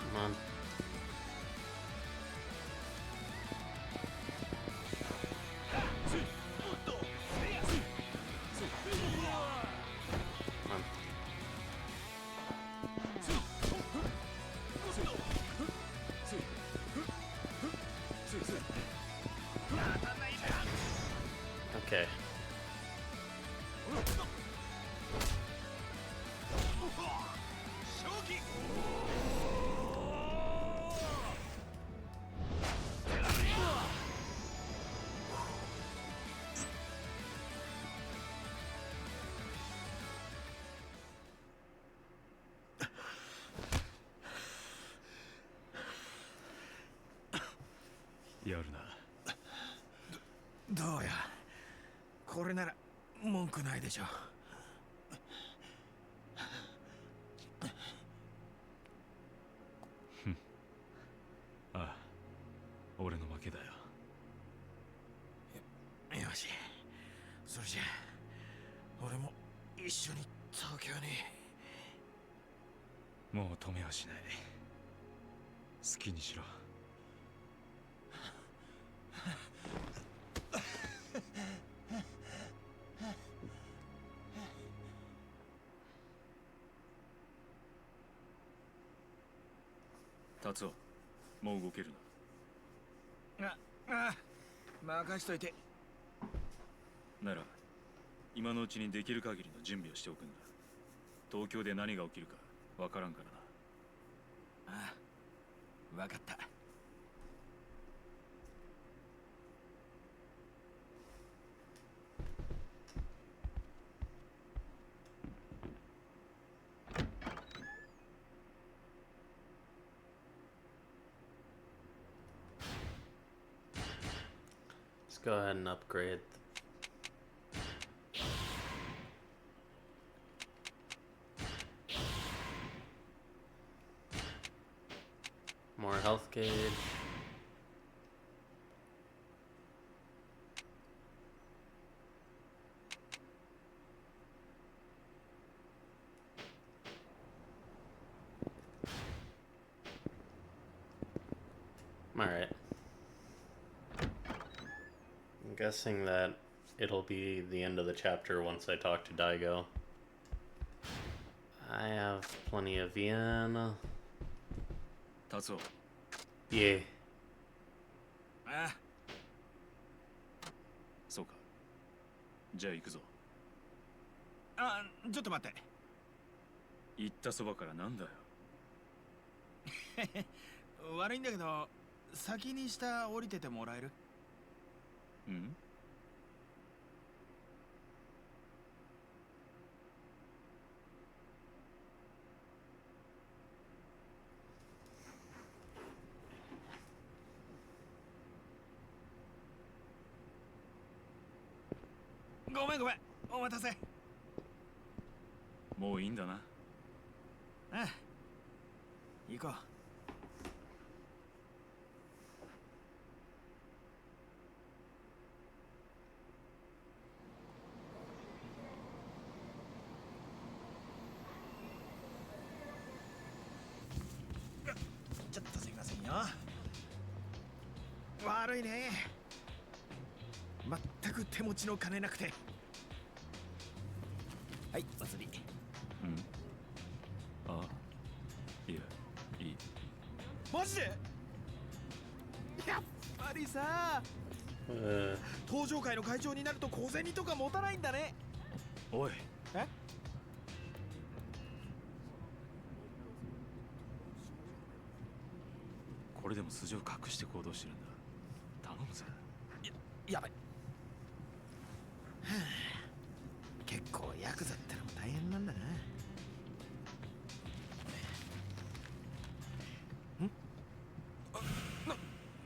Come on. Come on. Okay.やるな。どうや。これなら文句ないでしょ。ああ、俺の負けだよ。よし、それじゃあ俺も一緒に東京に。もう止めはしない。好きにしろ。達夫、もう動けるああ、任しといて。なら今のうちにできる限りの準備をしておくんだ。東京で何が起きるかわからんからな。ああ、わかった。Let's go ahead and upgrade. More health gauge. Alright. I'm guessing that it'll be the end of the chapter once I talk to Daigo. I have plenty of Vienna. 達夫、 Yeah. ああ、そうか。じゃあ行くぞ。あ、ちょっと待って。行ったそばからなんだよ。悪いんだけど、先に下降りててもらえる？うん？ごめんごめん、お待たせ。もういいんだな。ああ、行こう。悪いね。全く手持ちの金なくて。はい、お釣り。ああ、いや、いい。マジで？やっぱりさ、登場会の会長になると小銭とか持たないんだね。おい、え？これでも素性を隠して行動してるんだ。頼むぜ。やばい。結構ヤクザってのも大変なんだな。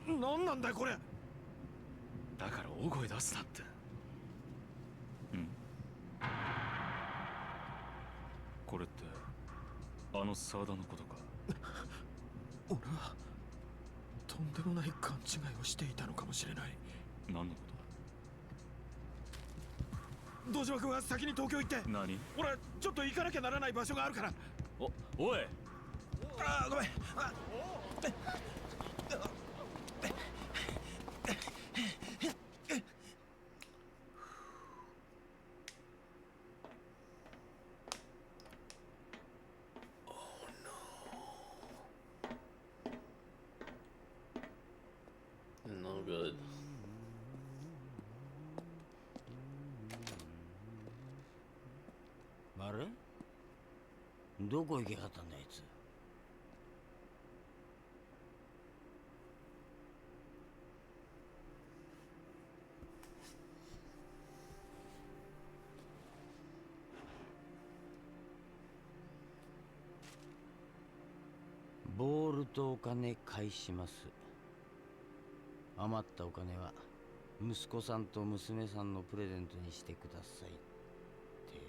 なんなんだよこれ。だから大声出すなって。これってあの沢田のことか。俺はとんでもない勘違いをしていたのかもしれない。何のこ堂島君は先に東京行って。と？何？俺ちょっと行かなきゃならない場所があるから。おい。あ、ごめん。No good. あれ？どこ行けはったんだあいつ。ボールとお金返します。余ったお金は息子さんと娘さんのプレゼントにしてくださいってよ。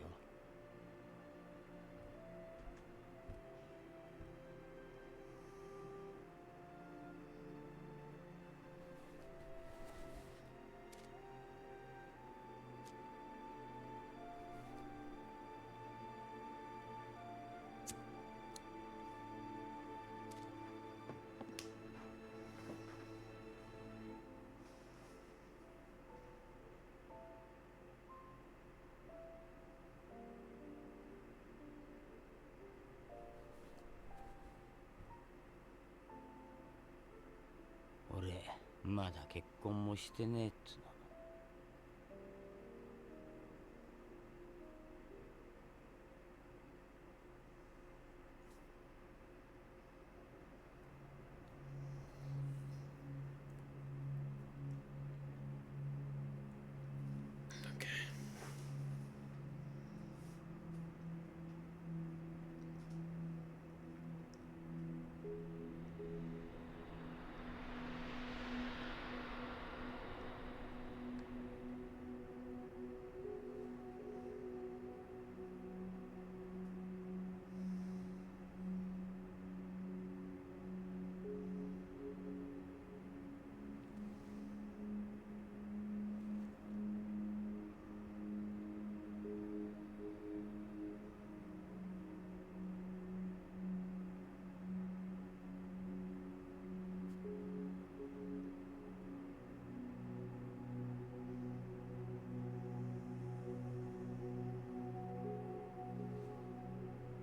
俺まだ結婚もしてねえっつの。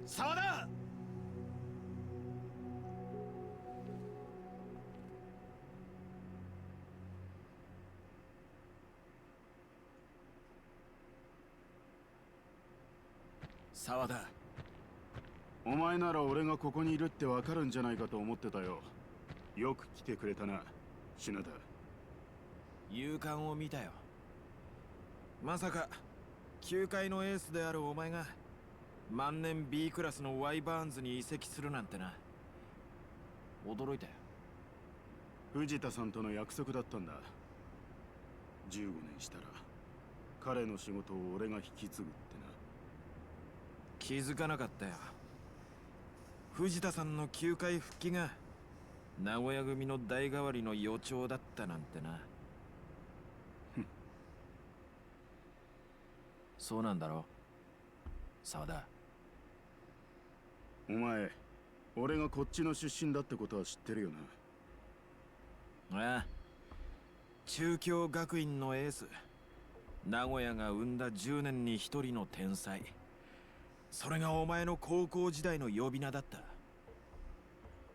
沢田！沢田。お前なら俺がここにいるってわかるんじゃないかと思ってたよ。よく来てくれたな、品田。勇敢を見たよ。まさか球界のエースであるお前が万年 B クラスの Y バーンズに移籍するなんてな。驚いたよ。藤田さんとの約束だったんだ。15年したら彼の仕事を俺が引き継ぐってな。気づかなかったよ。藤田さんの球界復帰が名古屋組の代替わりの予兆だったなんてな。そうなんだろ、沢田。お前、俺がこっちの出身だってことは知ってるよな。ああ、中京学院のエース、名古屋が生んだ10年に一人の天才。それがお前の高校時代の呼び名だった。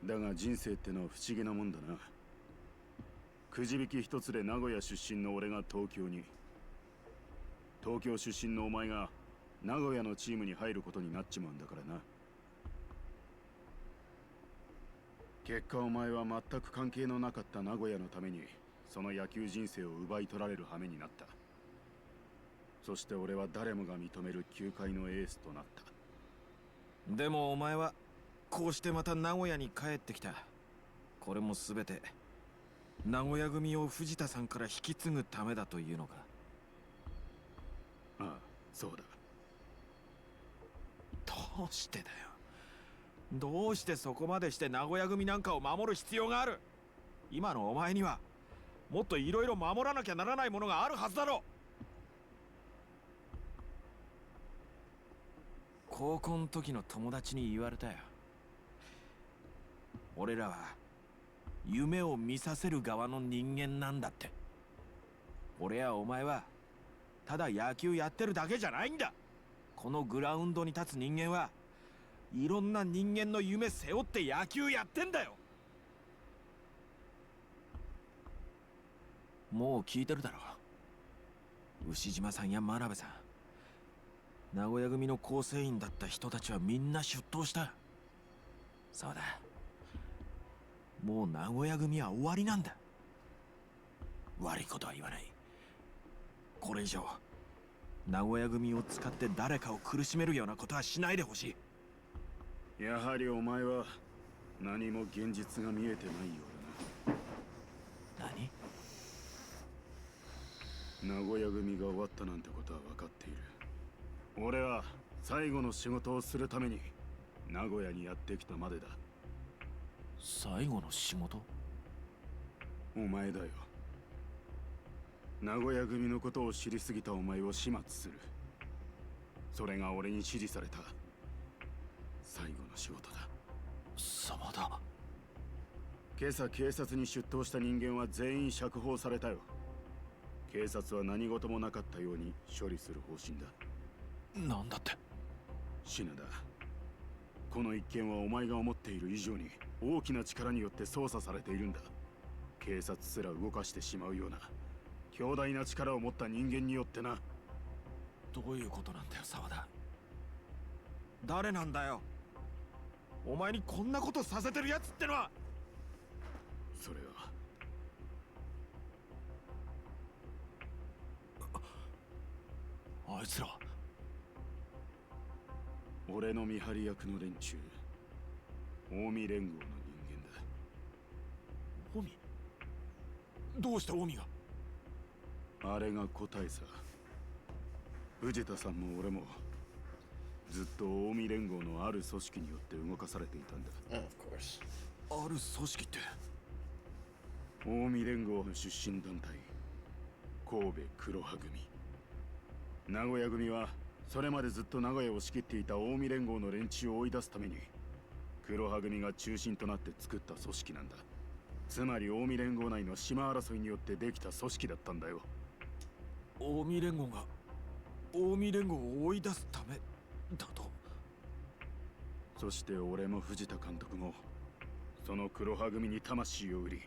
だが人生ってのは不思議なもんだな。くじ引き一つで名古屋出身の俺が東京に、東京出身のお前が名古屋のチームに入ることになっちまうんだからな。結果お前は全く関係のなかった名古屋のためにその野球人生を奪い取られる羽目になった。そして俺は誰もが認める球界のエースとなった。でもお前はこうしてまた名古屋に帰ってきた。これも全て名古屋組を藤田さんから引き継ぐためだというのか。ああ、そうだ。どうしてだよ。どうしてそこまでして名古屋組なんかを守る必要がある。今のお前にはもっといろいろ守らなきゃならないものがあるはずだろ。高校の時の友達に言われたよ。俺らは夢を見させる側の人間なんだって。俺やお前はただ野球やってるだけじゃないんだ。このグラウンドに立つ人間はいろんな人間の夢背負って野球やってんだよ。もう聞いてるだろ。牛島さんや真鍋さん、名古屋組の構成員だった人たちはみんな出頭した。そうだ、もう名古屋組は終わりなんだ。悪いことは言わない。これ以上名古屋組を使って誰かを苦しめるようなことはしないでほしい。やはりお前は何も現実が見えてないようだな。何？名古屋組が終わったなんてことは分かっている。俺は最後の仕事をするために名古屋にやってきたまでだ。最後の仕事？お前だよ。名古屋組のことを知りすぎたお前を始末する。それが俺に指示された最後の仕事だ。様だ。今朝警察に出頭した人間は全員釈放されたよ。警察は何事もなかったように処理する方針だ。なんだって？品田、この一件はお前が思っている以上に大きな力によって操作されているんだ。警察すら動かしてしまうような強大な力を持った人間によってな。どういうことなんだよ沢田。誰なんだよお前にこんなことさせてるやつってのは。それはあいつら俺の見張り役の連中、近江連合の人間だ。近江？どうして近江が？あれが答えさ。藤田さんも俺もずっと近江連合のある組織によって動かされていたんだ。Of course. ある組織って？近江連合の出身団体、神戸黒羽組。名古屋組はそれまでずっと名古屋を仕切っていた近江連合の連中を追い出すために黒羽組が中心となって作った組織なんだ。つまり近江連合内の島争いによってできた組織だったんだよ。近江連合が近江連合を追い出すためだと？そして俺も藤田監督もその黒羽組に魂を売り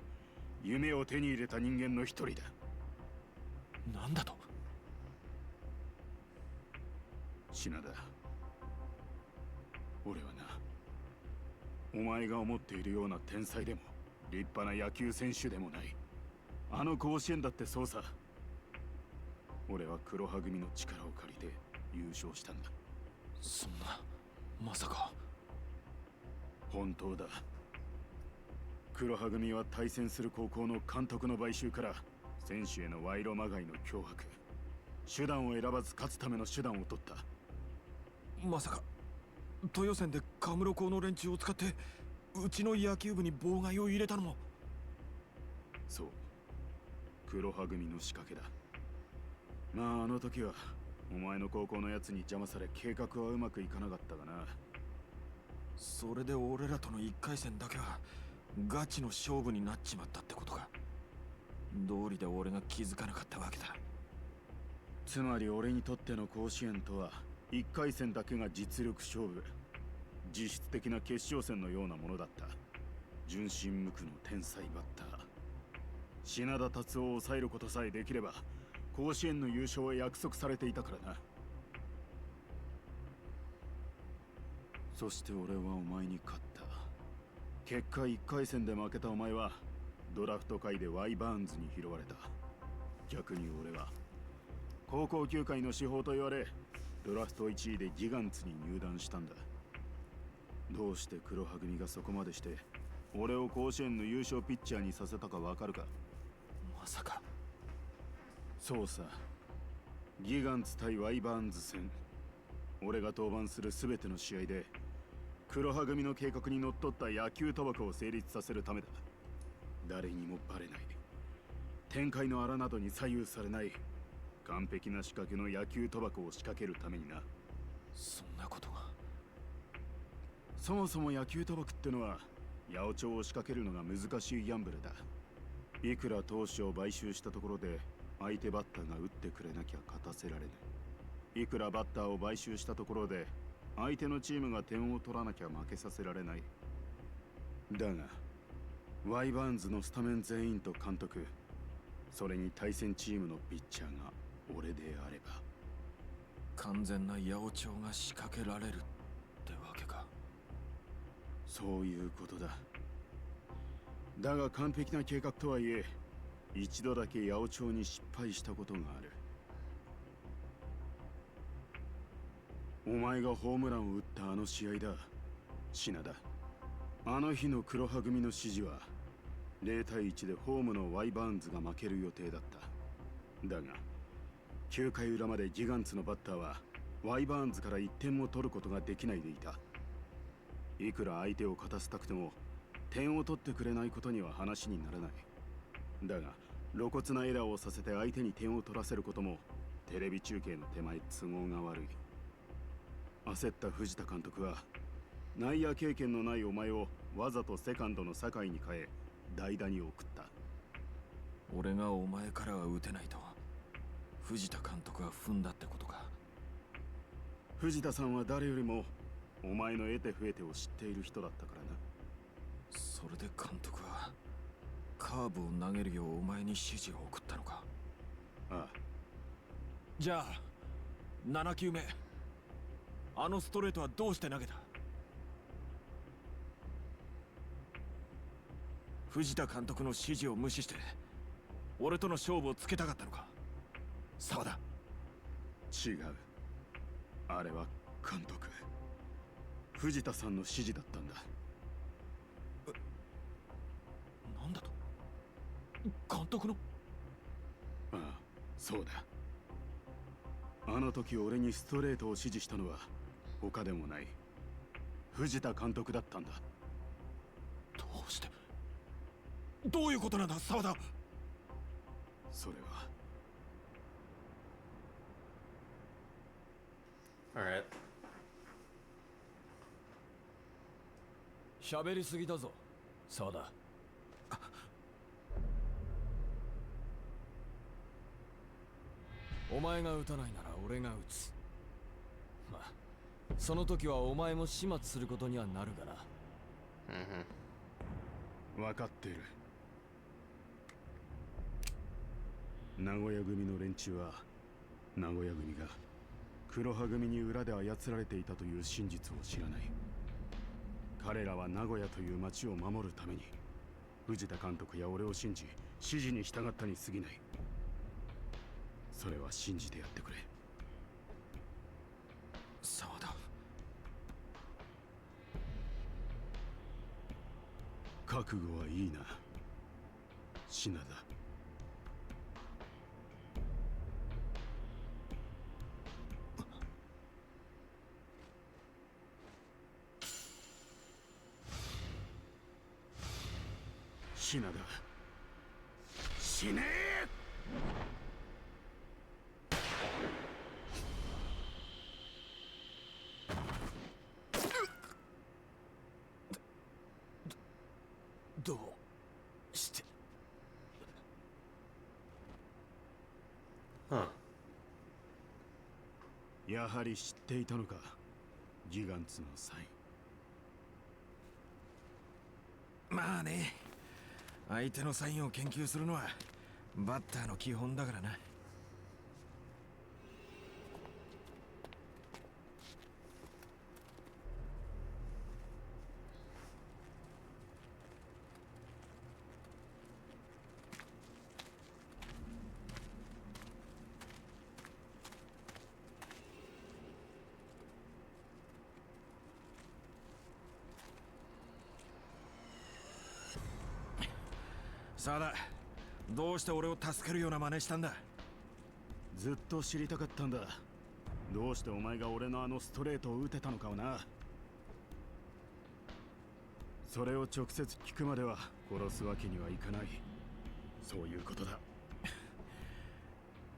夢を手に入れた人間の一人だ。なんだと？品田、俺はな、お前が思っているような天才でも立派な野球選手でもない。あの甲子園だってそうさ。俺は黒羽組の力を借りて優勝したんだ。そんな、まさか。本当だ。黒羽組は対戦する高校の監督の買収から選手への賄賂まがいの脅迫、手段を選ばず勝つための手段を取った。まさか豊戦でカムロ校の連中を使ってうちの野球部に妨害を入れたのも？そう、黒羽組の仕掛けだ。まああの時はお前の高校のやつに邪魔され計画はうまくいかなかったがな。それで俺らとの1回戦だけはガチの勝負になっちまったってことか。道理で俺が気づかなかったわけだ。つまり俺にとっての甲子園とは1回戦だけが実力勝負、実質的な決勝戦のようなものだった。純真無垢の天才バッター品田達夫を抑えることさえできれば甲子園の優勝は約束されていたからな。そして俺はお前に勝った。結果1回戦で負けたお前はドラフト会でワイバーンズに拾われた。逆に俺は高校球界の至宝と言われドラフト1位でギガンツに入団したんだ。どうして黒羽組がそこまでして俺を甲子園の優勝ピッチャーにさせたかわかるか。まさか。そうさ、ギガンツ対ワイバーンズ戦、俺が登板する全ての試合で黒羽組の計画にのっとった野球賭博を成立させるためだ。誰にもバレない、展開の荒などに左右されない完璧な仕掛けの野球賭博を仕掛けるためにな。そんなことが。そもそも野球賭博ってのは八百長を仕掛けるのが難しいギャンブルだ。いくら投手を買収したところで相手バッターが打ってくれなきゃ勝たせられない。いくらバッターを買収したところで相手のチームが点を取らなきゃ負けさせられない。だがワイバーンズのスタメン全員と監督、それに対戦チームのピッチャーが俺であれば完全な八百長が仕掛けられるってわけか。そういうことだ。だが完璧な計画とはいえ一度だけ八百長に失敗したことがある。お前がホームランを打ったあの試合だ、品田。あの日の黒羽組の指示は0対1でホームのワイバーンズが負ける予定だった。だが9回裏までギガンツのバッターはワイバーンズから1点も取ることができないでいた。いくら相手を勝たせたくても点を取ってくれないことには話にならない。だが露骨なエラーをさせて相手に点を取らせることもテレビ中継の手前都合が悪い。焦った藤田監督は内野経験のないお前をわざとセカンドの酒井に変え代打に送った。俺がお前からは打てないと藤田監督は踏んだってことか。藤田さんは誰よりもお前の得て増えてを知っている人だったからな。それで監督はカーブを投げるようお前に指示を送ったのか。ああ。じゃあ7球目あのストレートはどうして投げた。藤田監督の指示を無視して俺との勝負をつけたかったのか。沢田。違う、あれは監督、藤田さんの指示だったんだ。なんだと。監督の。ああ、そうだ。あの時俺にストレートを指示したのは他でもない藤田監督だったんだ。どうして。どういうことなんだ沢田。それは。Alright. 喋りすぎだぞ沢田。お前が打たないなら俺が打つ。まあその時はお前も始末することにはなるがな。分かっている。名古屋組の連中は名古屋組が黒羽組に裏で操られていたという真実を知らない。彼らは名古屋という町を守るために藤田監督や俺を信じ指示に従ったに過ぎない。それは信じてやってくれ沢田。覚悟はいいな品田。品田、死ねえ。どうして。Huh. やはり知っていたのか、ギガンツのサイン。まあね、相手のサインを研究するのはバッターの基本だからな。さあだ、どうして俺を助けるような真似したんだ？ずっと知りたかったんだ。どうしてお前が俺のあのストレートを打てたのかをな。それを直接聞くまでは殺すわけにはいかない。そういうことだ。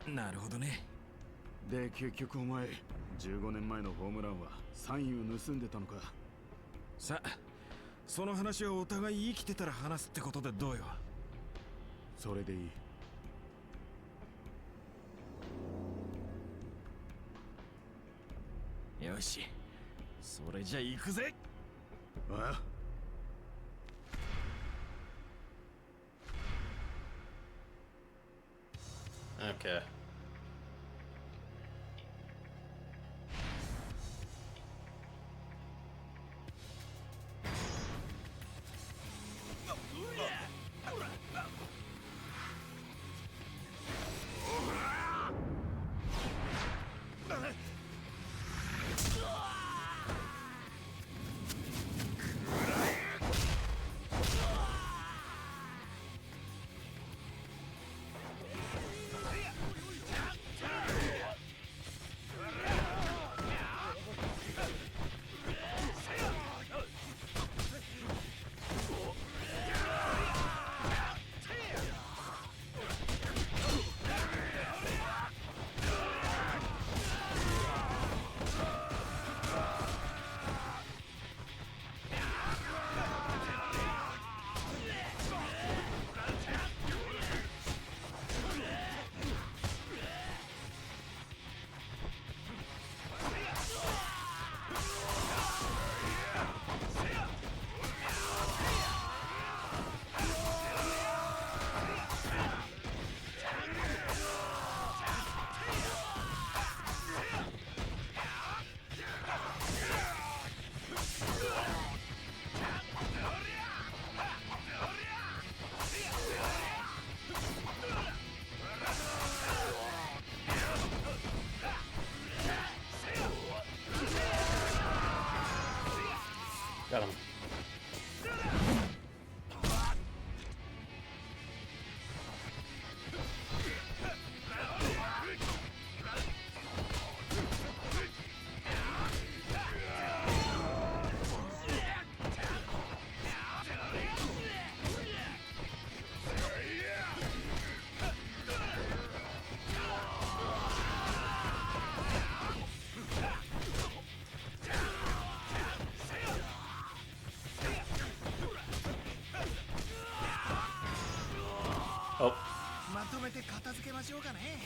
なるほどね。で、結局お前、15年前のホームランはサインを盗んでたのか。さあ、その話はお互い生きてたら話すってことでどうよ。それでいい。よし、それじゃ行くぜ。ああ、Okay. Got him. Oh. まとめて片付けましょうかね。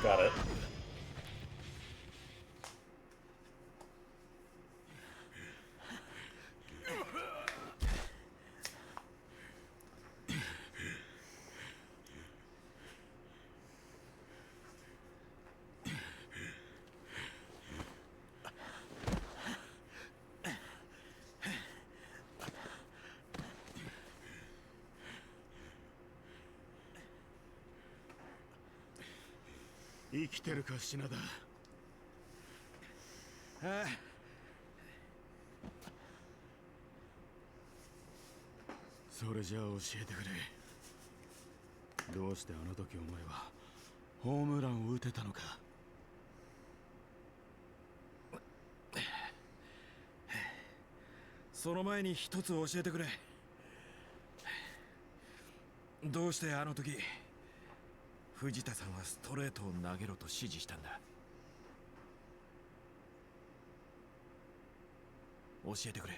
Got it.「生きてるか、品田。ああ、それじゃあ教えてくれ。どうしてあの時お前はホームランを打てたのか。その前に一つ教えてくれ。どうしてあの時藤田さんはストレートを投げろと指示したんだ。教えてくれ。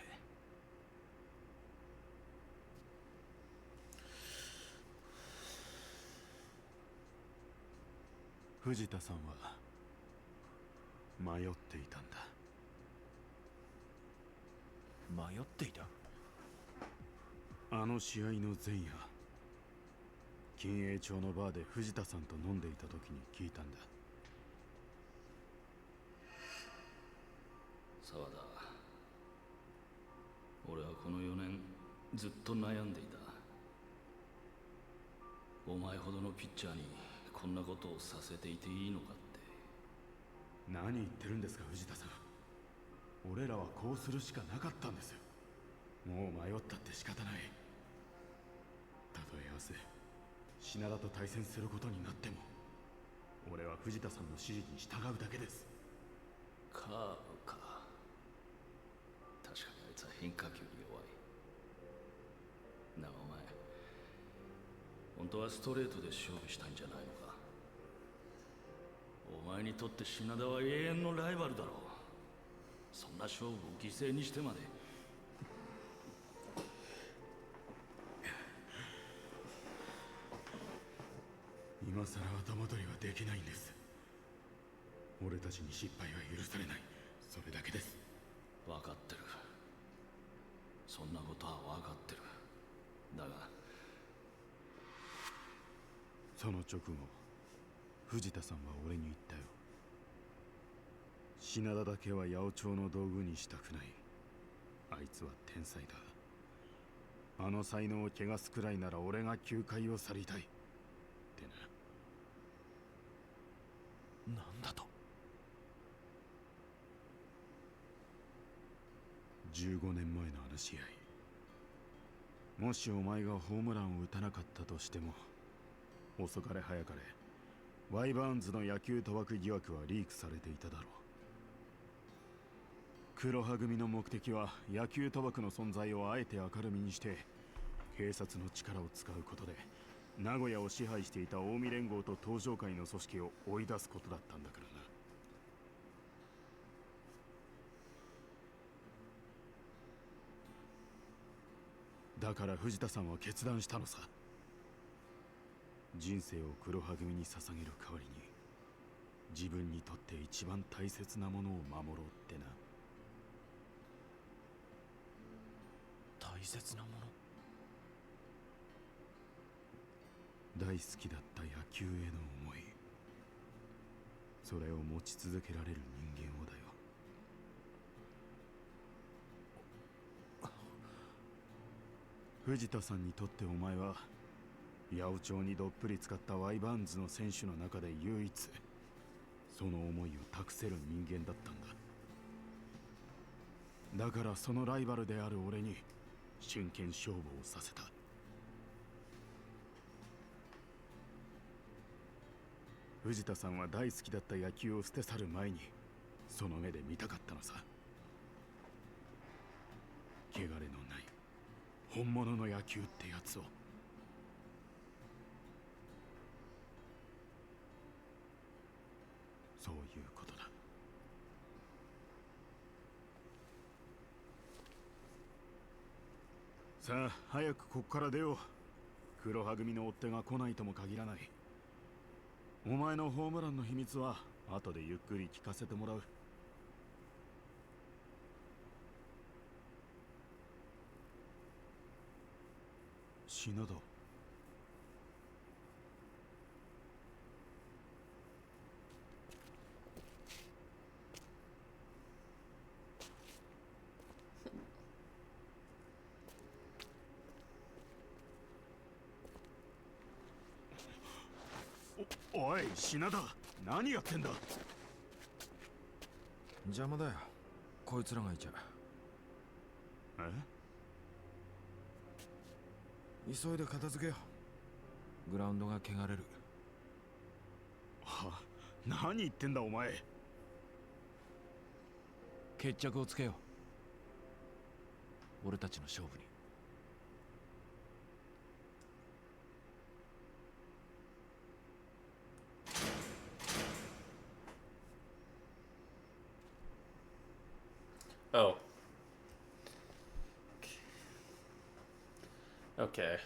藤田さんは迷っていたんだ。迷っていた？あの試合の前夜、金栄町のバーで藤田さんと飲んでいた時に聞いたんだ。沢田、俺はこの4年ずっと悩んでいた。お前ほどのピッチャーにこんなことをさせていていいのかって。何言ってるんですか藤田さん。俺らはこうするしかなかったんですよ。もう迷ったって仕方ない。たとえ明日品田と対戦することになっても、俺は藤田さんの指示に従うだけです。カーブか。確かにあいつは変化球に弱い。だがお前、本当はストレートで勝負したいんじゃないのか。お前にとって品田は永遠のライバルだろう。そんな勝負を犠牲にしてまで。今さら後戻りはできないんです。俺たちに失敗は許されない。それだけです。分かってる。そんなことは分かってる。だがその直後、藤田さんは俺に言ったよ。品田だけは八百長の道具にしたくない。あいつは天才だ。あの才能を汚すくらいなら俺が球界を去りたいってな。なんだと15年前のあの試合、もしお前がホームランを打たなかったとしても、遅かれ早かれワイバーンズの野球賭博疑惑はリークされていただろう。黒羽組の目的は野球賭博の存在をあえて明るみにして警察の力を使うことで名古屋を支配していた近江連合と東上会の組織を追い出すことだったんだからな。だから藤田さんは決断したのさ。人生を黒羽組に捧げる代わりに自分にとって一番大切なものを守ろうってな。大切なも大好きだった野球への思い、それを持ち続けられる人間をだよ。藤田さんにとってお前は八百長にどっぷり使ったワイバーンズの選手の中で唯一その思いを託せる人間だったんだ。だからそのライバルである俺に真剣勝負をさせた。藤田さんは大好きだった野球を捨て去る前にその目で見たかったのさ。汚れのない本物の野球ってやつを。そういうことだ。さあ早くこっから出よう。黒羽組の追っ手が来ないとも限らない。お前のホームランの秘密は後でゆっくり聞かせてもらう。篠田。おい品田、何やってんだ。邪魔だよ、こいつらがいちゃ。え？急いで片付けよう。グラウンドが汚れる。は、何言ってんだお前。決着をつけよう。俺たちの勝負に。Oh. Okay.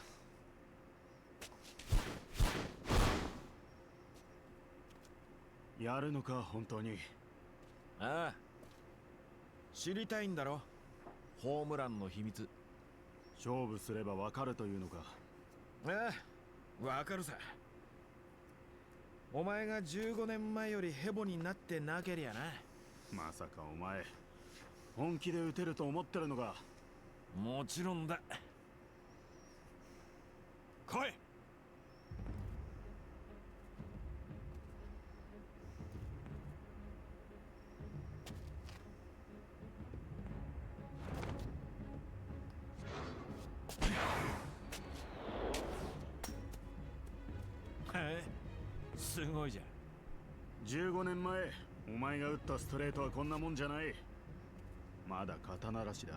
やるのか本当に。ああ、知りたいんだろ、ホームランの秘密。勝負すればわかるというのか。ああ、わかるさ。お前が15年前よりヘボになってなけりゃな。まさかお前本気で打てると思ってるのか。もちろんだ。来い。すごいじゃん。15年前お前が打ったストレートはこんなもんじゃない。まだ肩慣らしだ。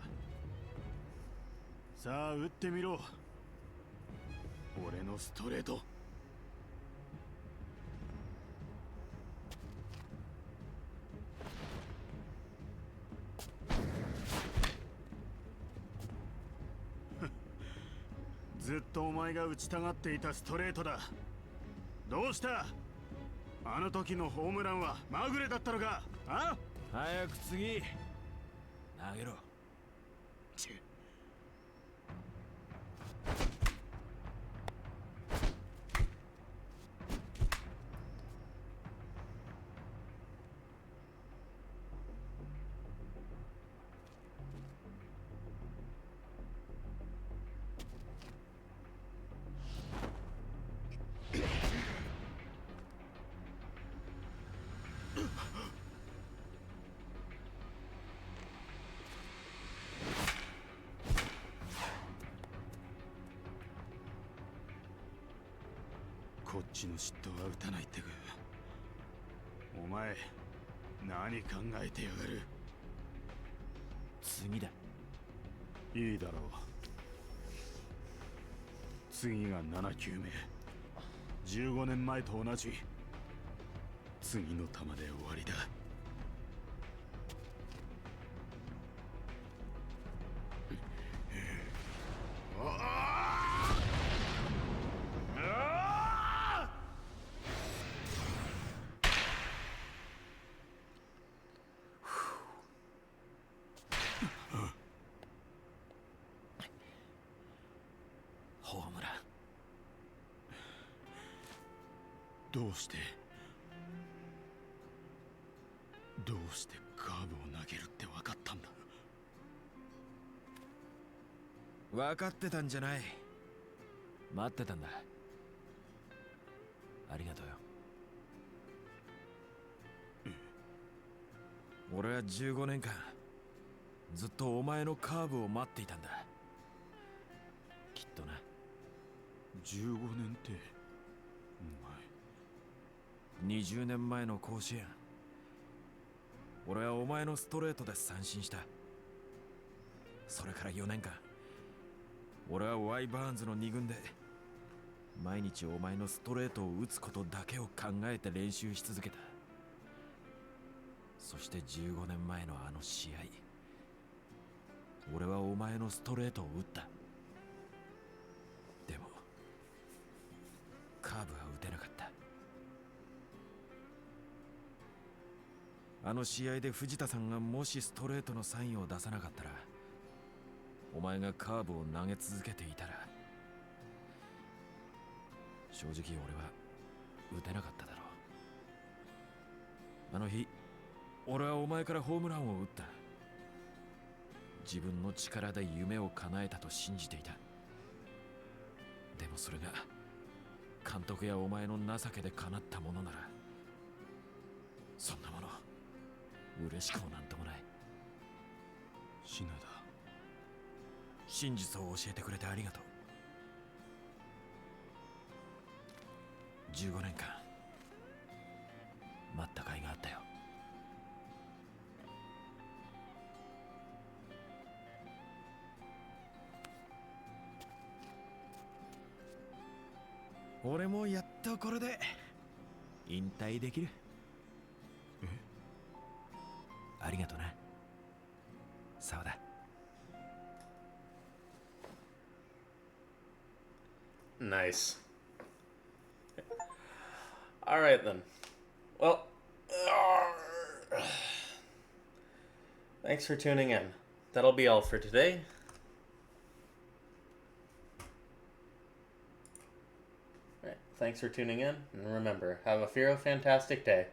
さあ打ってみろ、俺のストレート。ずっとお前が打ちたがっていたストレートだ。どうした？あの時のホームランはまぐれだったのか？あ？早く次投げろ。こっちの嫉妬は打たないってか。お前何考えてやがる。次だ。いいだろう。次が7球目。15年前と同じ。次の球で終わりだ。ホームラン。どうしてカーブを投げるって分かったんだ。分かってたんじゃない。待ってたんだ。ありがとうよ。俺は15年間ずっとお前のカーブを待っていたんだ。きっとな。15年ってお前。20年前の甲子園、俺はお前のストレートで三振した。それから4年間俺はワイバーンズの2軍で毎日お前のストレートを打つことだけを考えて練習し続けた。そして15年前のあの試合、俺はお前のストレートを打った。でもカーブは打てなかった。あの試合で藤田さんがもしストレートのサインを出さなかったら、お前がカーブを投げ続けていたら、正直俺は打てなかっただろう。あの日俺はお前からホームランを打った。自分の力で夢を叶えたと信じていた。でもそれが監督やお前の情けで叶ったものなら、そんなもの嬉しくもなんともない。シナダ、真実を教えてくれてありがとう。15年間待った甲斐があったよ。俺もやっとこれで引退できる。ありがとな、沢田。Nice. All right then. Well, thanks for tuning in. That'll be all for today. All right, thanks for tuning in, and remember, have a fantastic day.